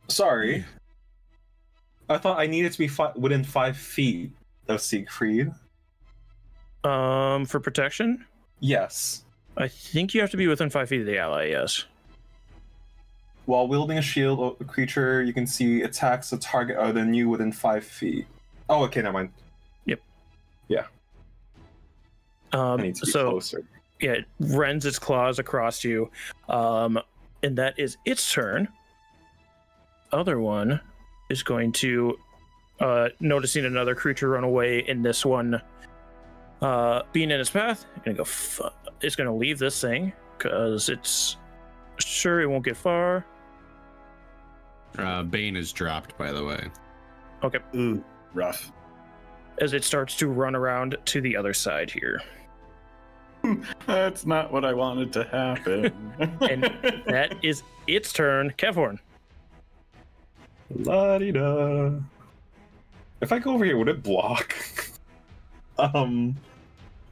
sorry. I thought I needed to be within 5 feet of Siegfried. For protection? Yes. I think you have to be within 5 feet of the ally, yes. While wielding a shield, a creature you can see attacks a target other than you within 5 feet. Oh, okay, never mind. Yep. Yeah. I need to be closer. Yeah, it rends its claws across you. And that is its turn. Other one is going to, noticing another creature run away, and this one being in its path, it's going to leave this thing because it's sure it won't get far. Bane is dropped, by the way. Okay. Ooh, rough. As it starts to run around to the other side here. That's not what I wanted to happen. And that is its turn. Kevhorn. La-di-da. If I go over here, would it block?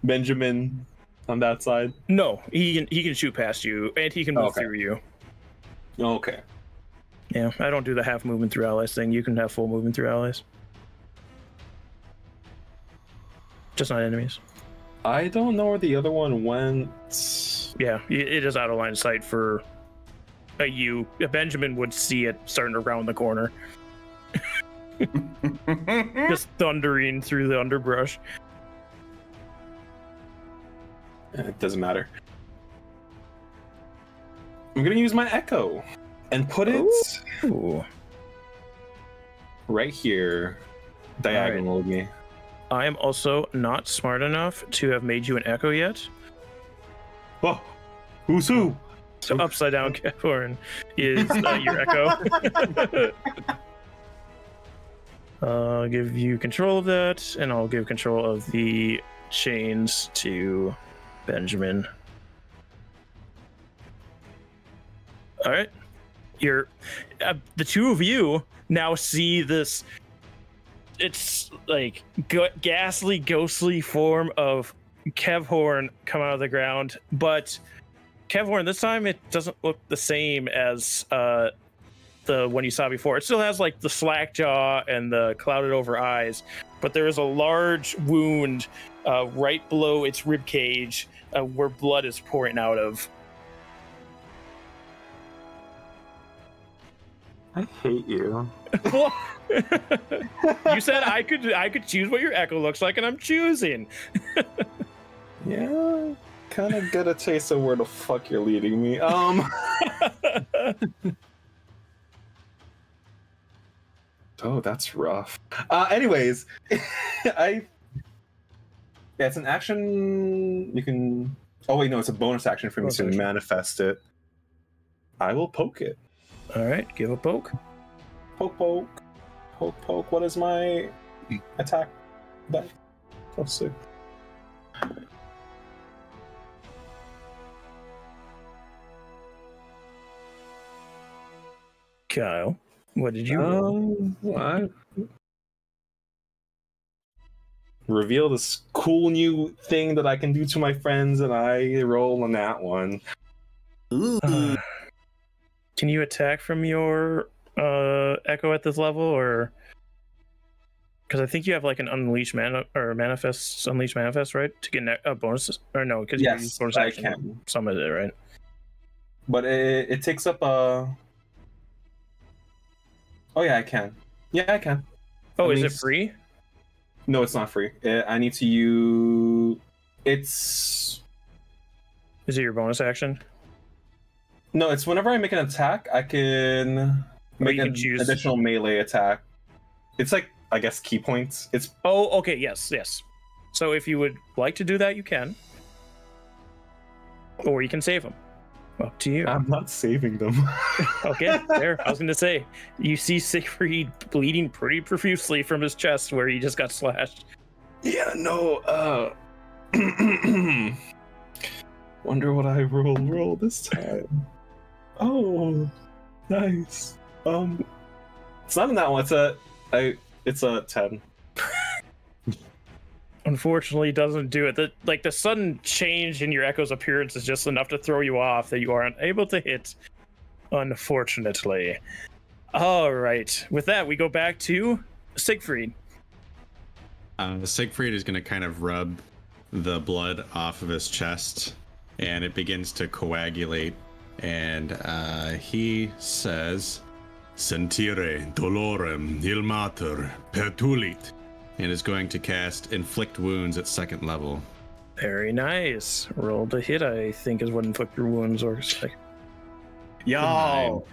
Benjamin on that side? No, he can shoot past you, and he can move through you. Okay. Yeah, I don't do the half movement through allies thing. You can have full movement through allies. Just not enemies. I don't know where the other one went. Yeah, it is out of line of sight for you. Benjamin would see it starting to round the corner. Just thundering through the underbrush. It doesn't matter. I'm gonna use my echo and put it right here, diagonal of me. I am also not smart enough to have made you an echo yet. Oh, who's who? So upside down Kevhorn is your echo. I'll give you control of that, and I'll give control of the chains to Benjamin. All right, you're the two of you now see this. It's like ghastly, ghostly form of Kevhorn come out of the ground, but Kevhorn this time it doesn't look the same as the one you saw before. It still has like the slack jaw and the clouded over eyes, but there is a large wound right below its rib cage where blood is pouring out of. I hate you. You said I could choose what your echo looks like, and I'm choosing. Yeah, kind of get a taste of where the fuck you're leading me. Oh, that's rough. Anyways, yeah, it's an action. You can. Oh wait, no, it's a bonus action for me to manifest it. I will poke it. All right, give a poke. Poke, poke, poke, poke. What is my attack? That +6. Kyle, what did you roll? reveal this cool new thing that I can do to my friends, and I roll on that one. Ooh. Can you attack from your echo at this level, or because I think you have like an unleash mana or manifest, unleash manifest, right, to get a bonus, or no? Because you use bonus I action can. summon it, right? But it takes up a. Oh yeah, I can. Yeah, I can. Oh, At is it least- free? No, it's not free. I need to use. It's Is it your bonus action? no. It's whenever I make an attack, I can make you an can choose- additional melee attack. It's like, I guess, key points. It's Oh, okay, yes. So if you would like to do that, you can, or you can save them. Up to you. I'm not saving them. Okay, there. I was gonna say, you see Siegfried bleeding pretty profusely from his chest where he just got slashed. Yeah, no. Wonder what I roll this time. Oh, nice. It's not in that one. It's a 10. Unfortunately, doesn't do it. The sudden change in your Echo's appearance is just enough to throw you off that you are unable to hit. Unfortunately. All right. With that, we go back to Siegfried. Siegfried is going to kind of rub the blood off of his chest, and it begins to coagulate. And he says, "Sentire dolorem il mater pertulit," and is going to cast Inflict Wounds at 2nd level. Very nice. Roll to hit, I think, is what inflict your wounds or like. Yo.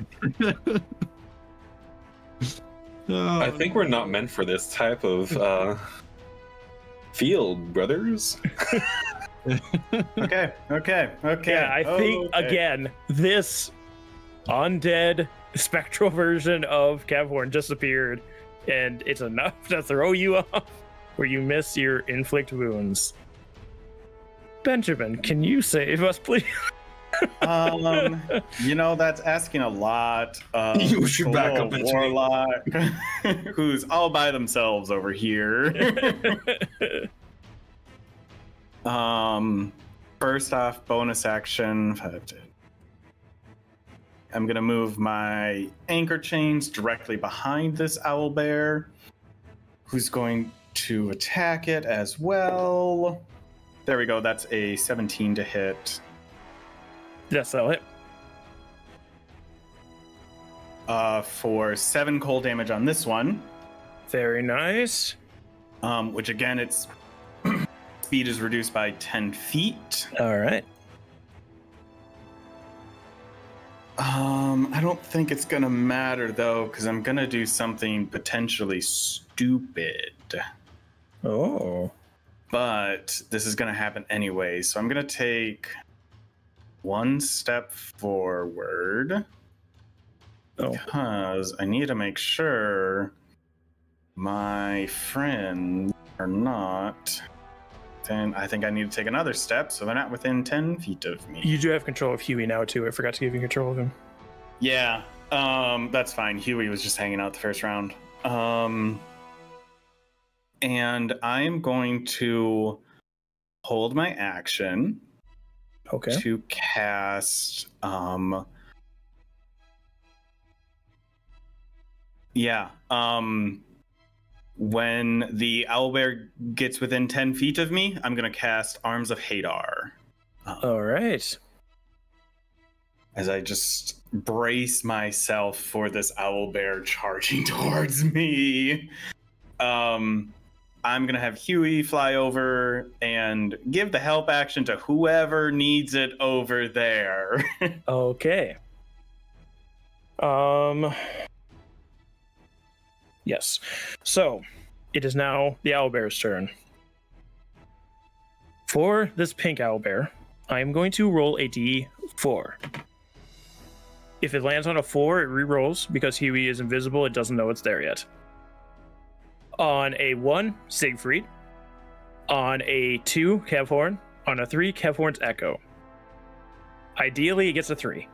Oh, I think we're not meant for this type of field, brothers. Okay. Yeah, I think Okay. again, this undead spectral version of Cavhorn disappeared, and it's enough to throw you off where you miss your inflict wounds. Benjamin, can you save us, please? That's asking a lot. You should back Cole up into me. Warlock, who's all by themselves over here. First off, bonus action. I'm gonna move my anchor chains directly behind this owlbear, who's going to attack it as well. There we go. That's a 17 to hit. Yes, that'll hit. For 7 cold damage on this one. Very nice. Which again, its speed is reduced by 10 feet. All right. I don't think it's gonna matter though, because I'm gonna do something potentially stupid. Oh. But this is gonna happen anyway, so I'm gonna take 1 step forward. Oh. Because I need to make sure my friends are not. Then I think I need to take another step so they're not within 10 feet of me. You do have control of Huey now, too. I forgot to give you control of him. Yeah, that's fine. Huey was just hanging out the first round. And I'm going to hold my action Okay. to cast when the owlbear gets within 10 feet of me, I'm gonna cast Arms of Hadar. All right. As I just brace myself for this owlbear charging towards me. I'm gonna have Huey fly over and give the help action to whoever needs it over there. Okay. Yes. So, it is now the owlbear's turn. For this pink owlbear, I am going to roll a d4. If it lands on a 4, it re-rolls. Because Huey is invisible, it doesn't know it's there yet. On a 1, Siegfried. On a 2, Cavhorn. On a 3, Cavhorn's Echo. Ideally, it gets a 3.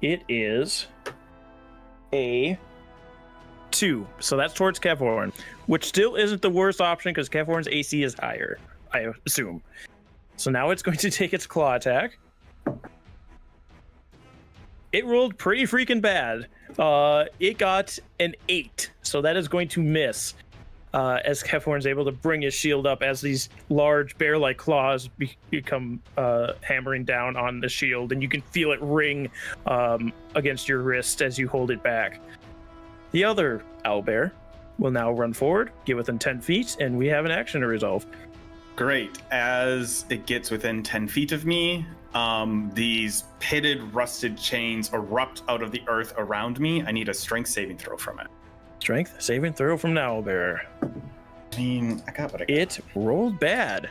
It is a 2. So that's towards Kevhorn, which still isn't the worst option because Kevhorn's AC is higher, I assume. So now it's going to take its claw attack. It rolled pretty freaking bad. It got an 8, so that is going to miss. As Kevhorn's able to bring his shield up as these large bear-like claws become hammering down on the shield, and you can feel it ring against your wrist as you hold it back. The other owlbear will now run forward, get within 10 feet, and we have an action to resolve. Great. As it gets within 10 feet of me, these pitted, rusted chains erupt out of the earth around me. I need a strength saving throw from it. Strength saving throw from an owlbear. I mean, I got what I got. It rolled bad.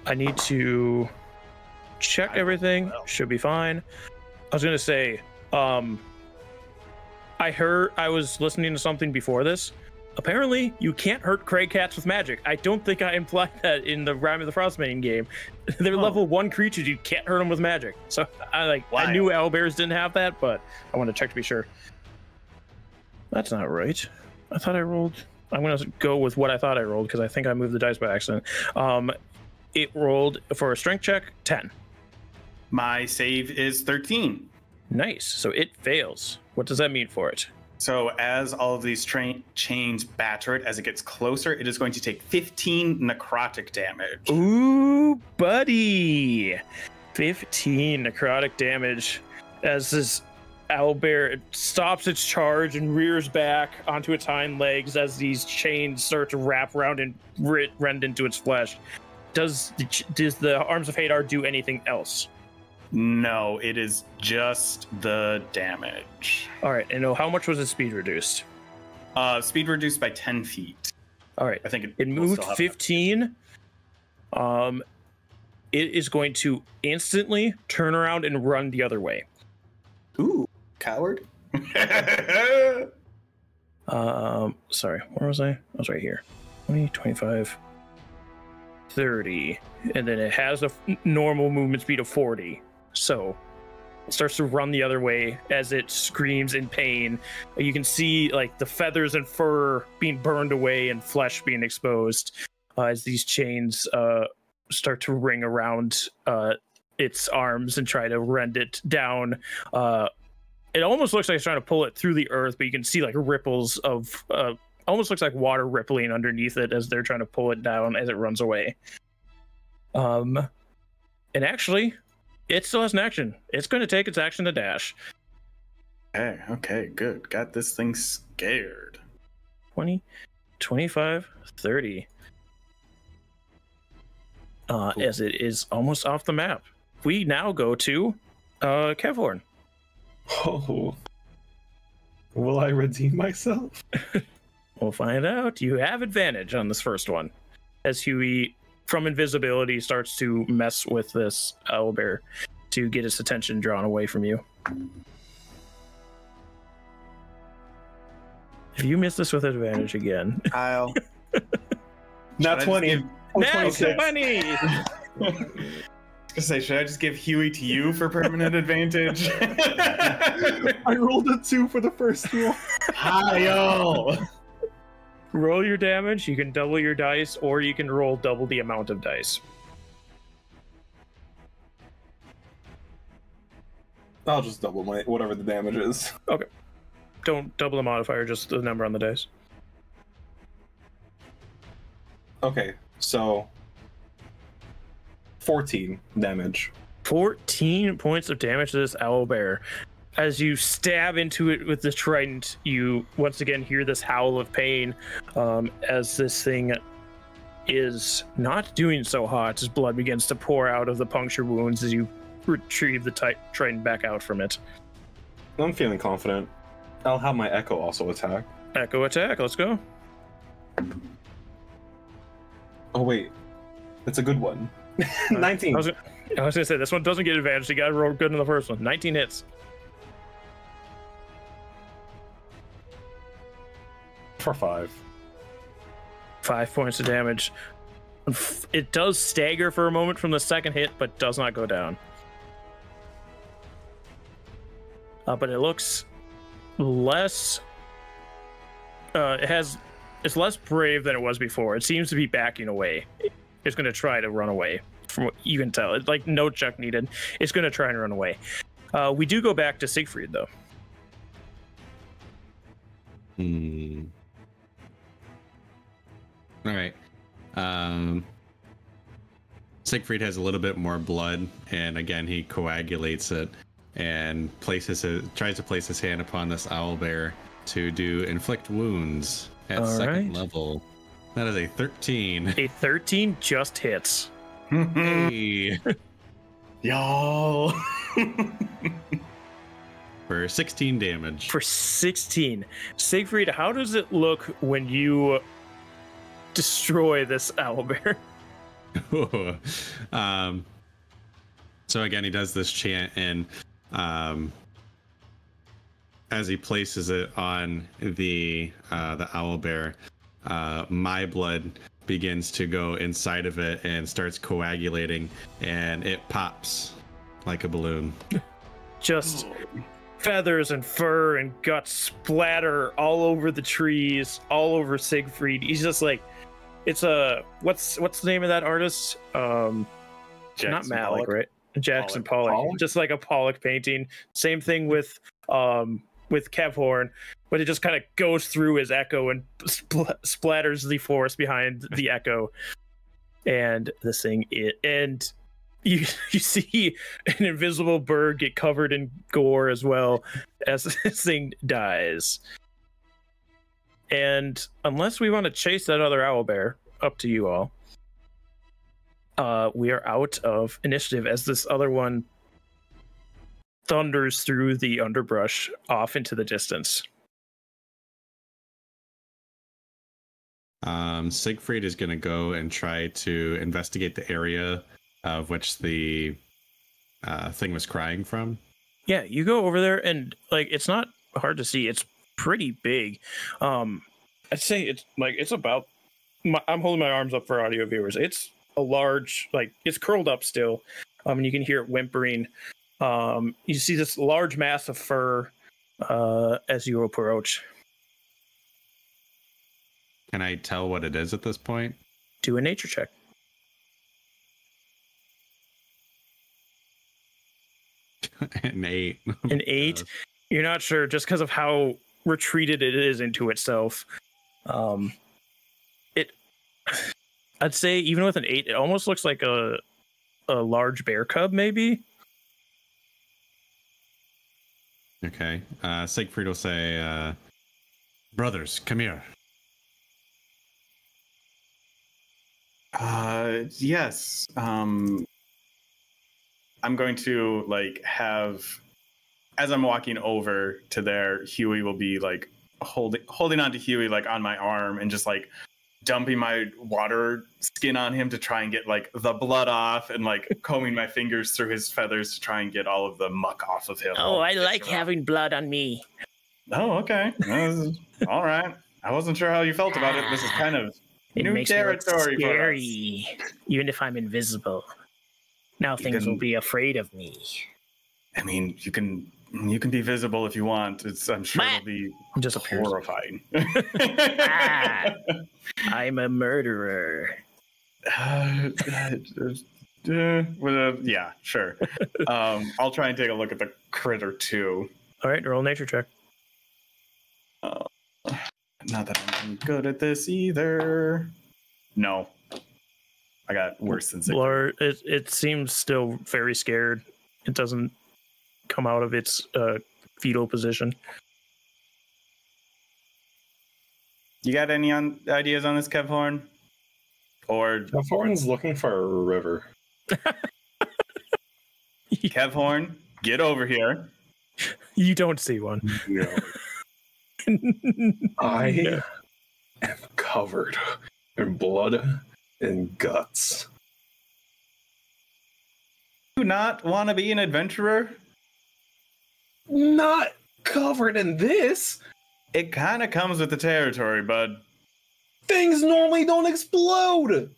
I need to check everything. Should be fine. I was gonna say, I was listening to something before this. Apparently, you can't hurt Cragcats with magic. I don't think I implied that in the Rime of the Frostbane game. They're level 1 creatures. You can't hurt them with magic. So I knew owlbears didn't have that, but I want to check to be sure. That's not right. I thought I rolled. I'm going to go with what I thought I rolled because I think I moved the dice by accident. It rolled for a strength check 10. My save is 13. Nice. So it fails. What does that mean for it? So as all of these chains batter it, as it gets closer, it is going to take 15 necrotic damage. Ooh, buddy. 15 necrotic damage as this owlbear stops its charge and rears back onto its hind legs as these chains start to wrap around and rend into its flesh. Does the Arms of Hadar do anything else? No, it is just the damage. All right, and how much was its speed reduced? Speed reduced by 10 feet. All right, I think it moved 15. It is going to instantly turn around and run the other way. Ooh, coward. Sorry, where was I? I was right here. 20, 25, 30. And then it has a normal movement speed of 40. So it starts to run the other way as it screams in pain. You can see like the feathers and fur being burned away and flesh being exposed as these chains start to ring around its arms and try to rend it down. It almost looks like it's trying to pull it through the earth, but you can see like ripples of almost looks like water rippling underneath it as they're trying to pull it down as it runs away. And actually, it still has an action. It's going to take its action to dash. Okay, good. Got this thing scared. 20, 25, 30. Cool. As it is almost off the map. We now go to Kevhorn. Oh. Will I redeem myself? We'll find out. You have advantage on this first one. As Huey, from invisibility, starts to mess with this owlbear to get its attention drawn away from you. If you miss this with advantage again... Kyle. Not 20. Not 20! Should I just give Huey to you for permanent advantage? I rolled a 2 for the first roll. Hi-yo! Roll your damage. You can double your dice, or you can roll double the amount of dice. I'll just double my whatever the damage is. Okay. Don't double the modifier, just the number on the dice. Okay, so 14 damage. 14 points of damage to this owlbear. As you stab into it with the trident, you once again hear this howl of pain as this thing is not doing so hot as blood begins to pour out of the puncture wounds as you retrieve the trident back out from it. I'm feeling confident. I'll have my Echo also attack. Echo attack, let's go. Oh wait, it's a good one. 19. I was gonna say, this one doesn't get advantage. You gotta roll good in the first one. 19 hits. For 5. 5 points of damage. It does stagger for a moment from the second hit, but does not go down. But it looks less it's less brave than it was before. It seems to be backing away. It's going to try to run away. From what you can tell, it's like no check needed. It's going to try and run away. We do go back to Siegfried though. All right. Siegfried has a little bit more blood, and again he coagulates it and tries to place his hand upon this owlbear to do inflict wounds at second level. That is a 13. A 13 just hits. Hey. Y'all. For 16 damage. For 16. Siegfried, how does it look when you destroy this owlbear? So again, he does this chant, and as he places it on the owlbear, my blood begins to go inside of it and starts coagulating, and it pops like a balloon. Just feathers and fur and guts splatter all over the trees, all over Siegfried. He's just like, it's a what's the name of that artist? Not Malik, right? Jackson Pollock. Just like a Pollock painting. Same thing with Kevhorn, but it just kind of goes through his echo and splatters the forest behind the echo. And this thing, and you see an invisible bird get covered in gore as well as this thing dies. And unless we want to chase that other owlbear, up to you all. We are out of initiative as this other one thunders through the underbrush off into the distance. Siegfried is going to go and try to investigate the area of which the thing was crying from. Yeah, you go over there and like it's not hard to see. It's pretty big. I'd say it's about. I'm holding my arms up for audio viewers. It's a large, like it's curled up still, and you can hear it whimpering. You see this large mass of fur as you approach. Can I tell what it is at this point? Do a nature check. An 8. An 8. You're not sure just because of how retreated it is into itself. I'd say even with an 8, it almost looks like a large bear cub, maybe. Okay. Siegfried will say, brothers, come here. Yes. I'm going to have, as I'm walking over to there, Huey will be holding on to Huey on my arm and just dumping my water skin on him to try and get the blood off and combing my fingers through his feathers to try and get all of the muck off of him. Oh, I like having blood on me. Oh, okay. All right. I wasn't sure how you felt about it. This is kind of new territory for us. Even if I'm invisible. Now things will be afraid of me. I mean, you can be visible if you want. I'm sure it'll be just horrifying. I'm a murderer. Yeah, sure. I'll try and take a look at the critter too. All right, roll nature check. Not that I'm good at this either. No. I got worse than 6. It seems still very scared. It doesn't come out of its fetal position. You got any ideas on this, Kevhorn? Or Kevhorn's looking for a river. Kevhorn, get over here. You don't see one. No. I am covered in blood and guts. Do you not want to be an adventurer? Not covered in this. It kind of comes with the territory, bud. Things normally don't explode.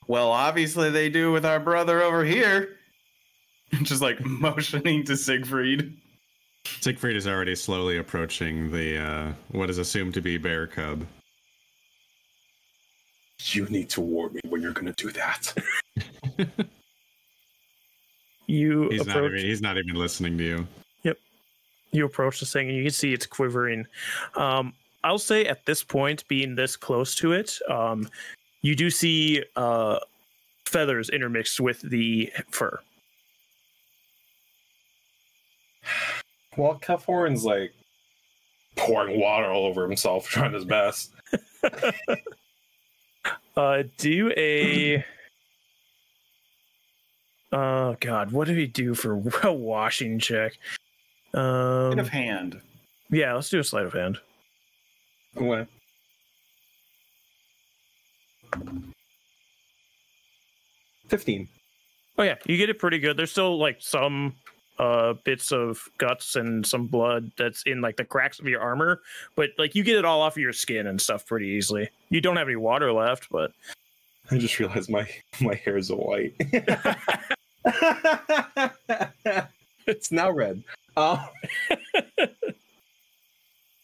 Well, obviously they do with our brother over here. Just motioning to Siegfried. Siegfried is already slowly approaching the what is assumed to be bear cub. You need to warn me when you're going to do that. He's not even listening to you. Yep. You approach this thing and you can see it's quivering. I'll say at this point, being this close to it, you do see feathers intermixed with the fur. Well, Kefhorn's like pouring water all over himself, trying his best. Do a... Oh, God. What do we do for a washing check? Sleight of hand. Yeah, let's do a sleight of hand. Okay. 15. Oh, yeah. You get it pretty good. There's still, like, some bits of guts and some blood that's in, like, the cracks of your armor. But, like, you get it all off of your skin and stuff pretty easily. You don't have any water left, but... I just realized my hair is white. It's now red.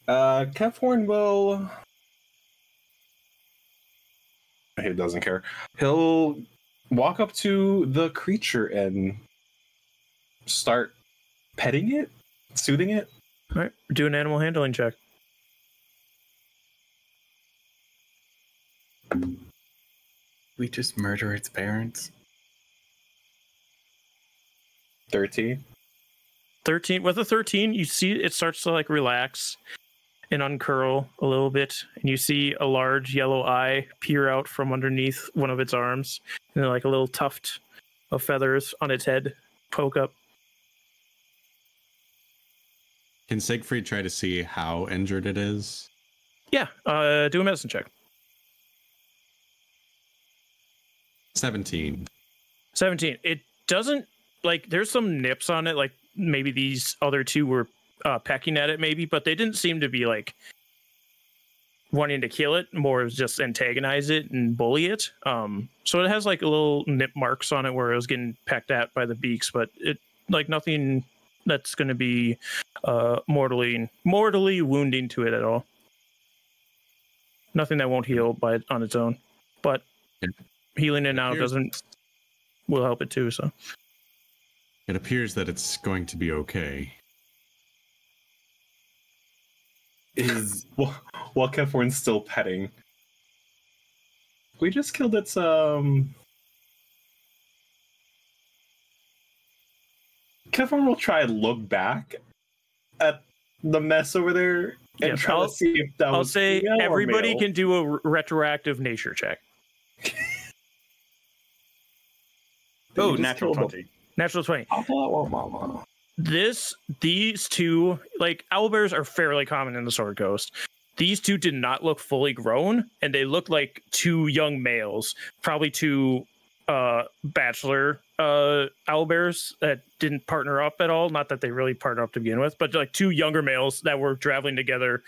Kefhorn will... He doesn't care. He'll walk up to the creature and start petting it, soothing it. All right, do an animal handling check. We just murder its parents. 13. 13. With a 13, you see it starts to like relax and uncurl a little bit, and you see a large yellow eye peer out from underneath one of its arms, and then like a little tuft of feathers on its head poke up. Can Siegfried try to see how injured it is? Yeah, do a medicine check. 17. 17. It doesn't, like, there's some nips on it, like maybe these other two were pecking at it maybe, but they didn't seem to be like wanting to kill it, more as just antagonize it and bully it. So it has like a little nip marks on it where it was getting pecked at by the beaks, but it like nothing that's going to be mortally wounding to it at all. Nothing that won't heal by on its own, but healing it now will help it too. So it appears that it's going to be okay. While Kefhorn's still petting, we just killed its Kefhorn will try and look back at the mess over there and try to see if that I'll was say female or everybody male. can do a retroactive nature check. Oh, just natural killed 20. Natural 20. them. These two, like, owlbears are fairly common in the Sword Coast. These two did not look fully grown, and they looked like two young males, probably two bachelor owlbears that didn't partner up at all. Not that they really partner up to begin with, but like two younger males that were traveling together.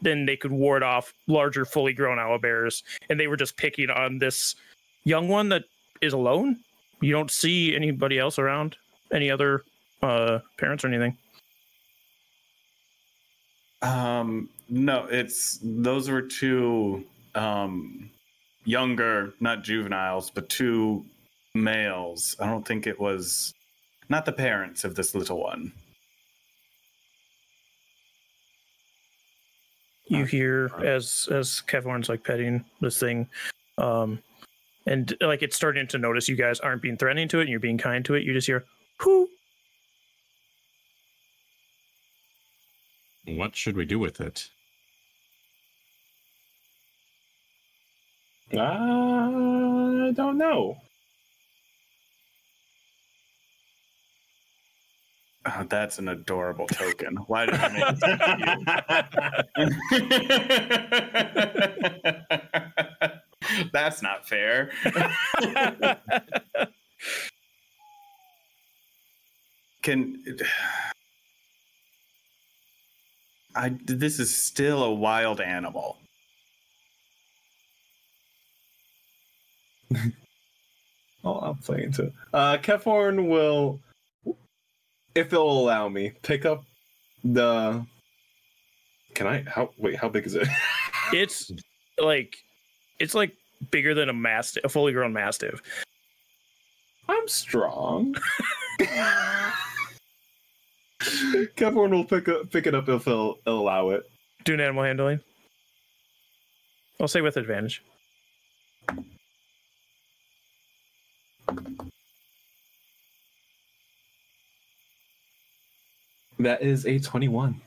Then they could ward off larger, fully grown owlbears, and they were just picking on this young one that is alone. You don't see anybody else around, any other parents or anything. No, those were two younger, not juveniles, but two males. I don't think it was not the parents of this little one. You hear as Kefhorn's like petting this thing, and like it's starting to notice you guys aren't being threatening to it and you're being kind to it. You just hear, "Whoo!" What should we do with it? I don't know. Oh, that's an adorable token. Why did I make it? That's not fair. This is still a wild animal. Oh, I'll play into it. Kefhorn will, if it'll allow me, pick up How big is it? It's like bigger than a fully grown mastiff. I'm strong. Kevin will pick it up if he'll allow it. Do an animal handling. I'll say with advantage. That is a 21.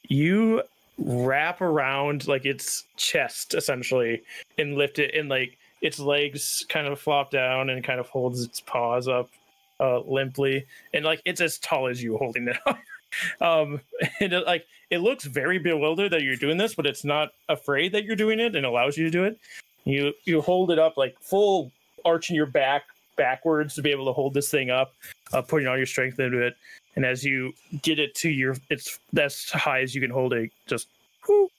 You wrap around like its chest essentially and lift it, and like its legs kind of flop down and kind of holds its paws up limply, and like it's as tall as you holding it up. And it looks very bewildered that you're doing this, but it's not afraid that you're doing it and allows you to do it. You hold it up like full arching your back backwards to be able to hold this thing up, putting all your strength into it. And as you get it to that's high as you can hold it, just whoo.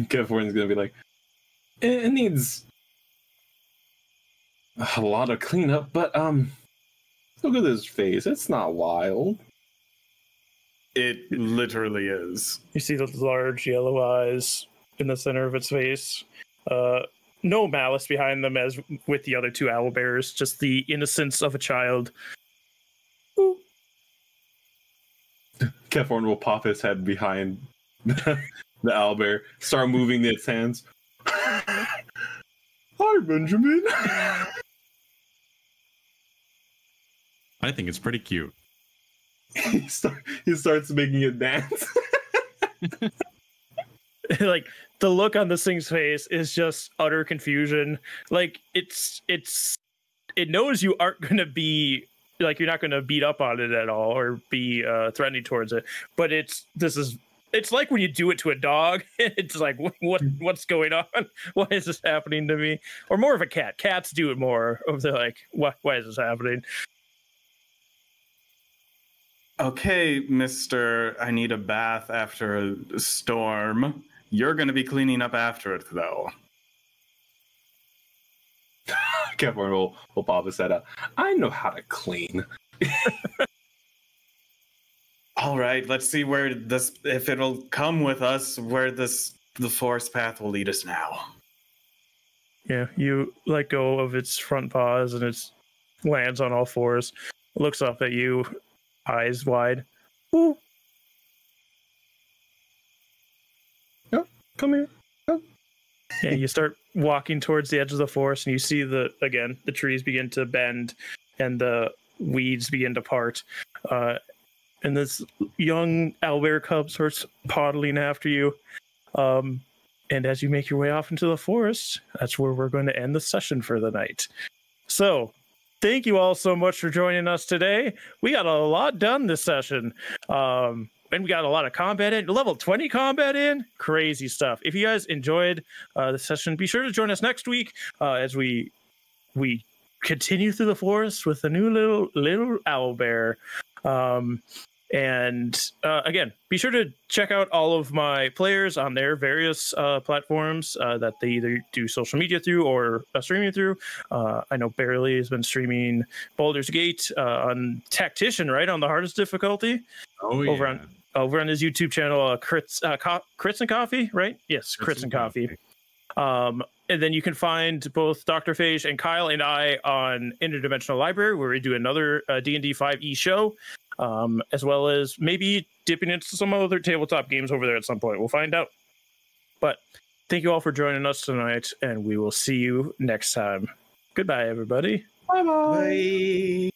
Kevin's gonna be like, it needs a lot of cleanup, but look at his face. It's not wild. It literally is. You see those large yellow eyes in the center of its face. No malice behind them as with the other two owl bears, just the innocence of a child. Kevin will pop his head behind the owlbear, start moving its hands. Hi, Benjamin. I think it's pretty cute. He starts making it dance. Like the look on this thing's face is just utter confusion. Like it knows you aren't going to be like, you're not going to beat up on it at all or be threatening towards it. But it's like when you do it to a dog. It's like, what's going on? Why is this happening to me? Or more of a cat. Cats do it more. They're like, why is this happening? Okay, Mr. I need a bath after a storm. You're going to be cleaning up after it, though. Kevin will pop his head out. I know how to clean. All right, let's see where this, if it'll come with us, where the forest path will lead us now. Yeah, you let go of its front paws and it lands on all fours. Looks up at you, eyes wide. Ooh. Yeah, come here. Yeah, you start walking towards the edge of the forest, and you see the trees begin to bend, and the weeds begin to part. And this young owlbear cub starts toddling after you. And as you make your way off into the forest, that's where we're going to end the session for the night. So, thank you all so much for joining us today. We got a lot done this session. And we got a lot of combat in, level 20 combat in, crazy stuff. If you guys enjoyed the session, be sure to join us next week as we continue through the forest with a new little owlbear. And again, be sure to check out all of my players on their various platforms that they either do social media through or streaming through. I know Barely has been streaming Baldur's Gate on Tactician, right, on the hardest difficulty. Oh, yeah. Over on his YouTube channel, Crits and Coffee, right? Yes, Crits and Coffee. And then you can find both Dr. Phage and Kyle and I on Interdimensional Library, where we do another D&D 5e show, as well as maybe dipping into some other tabletop games over there at some point. We'll find out. But thank you all for joining us tonight, and we will see you next time. Goodbye, everybody. Bye-bye. Bye.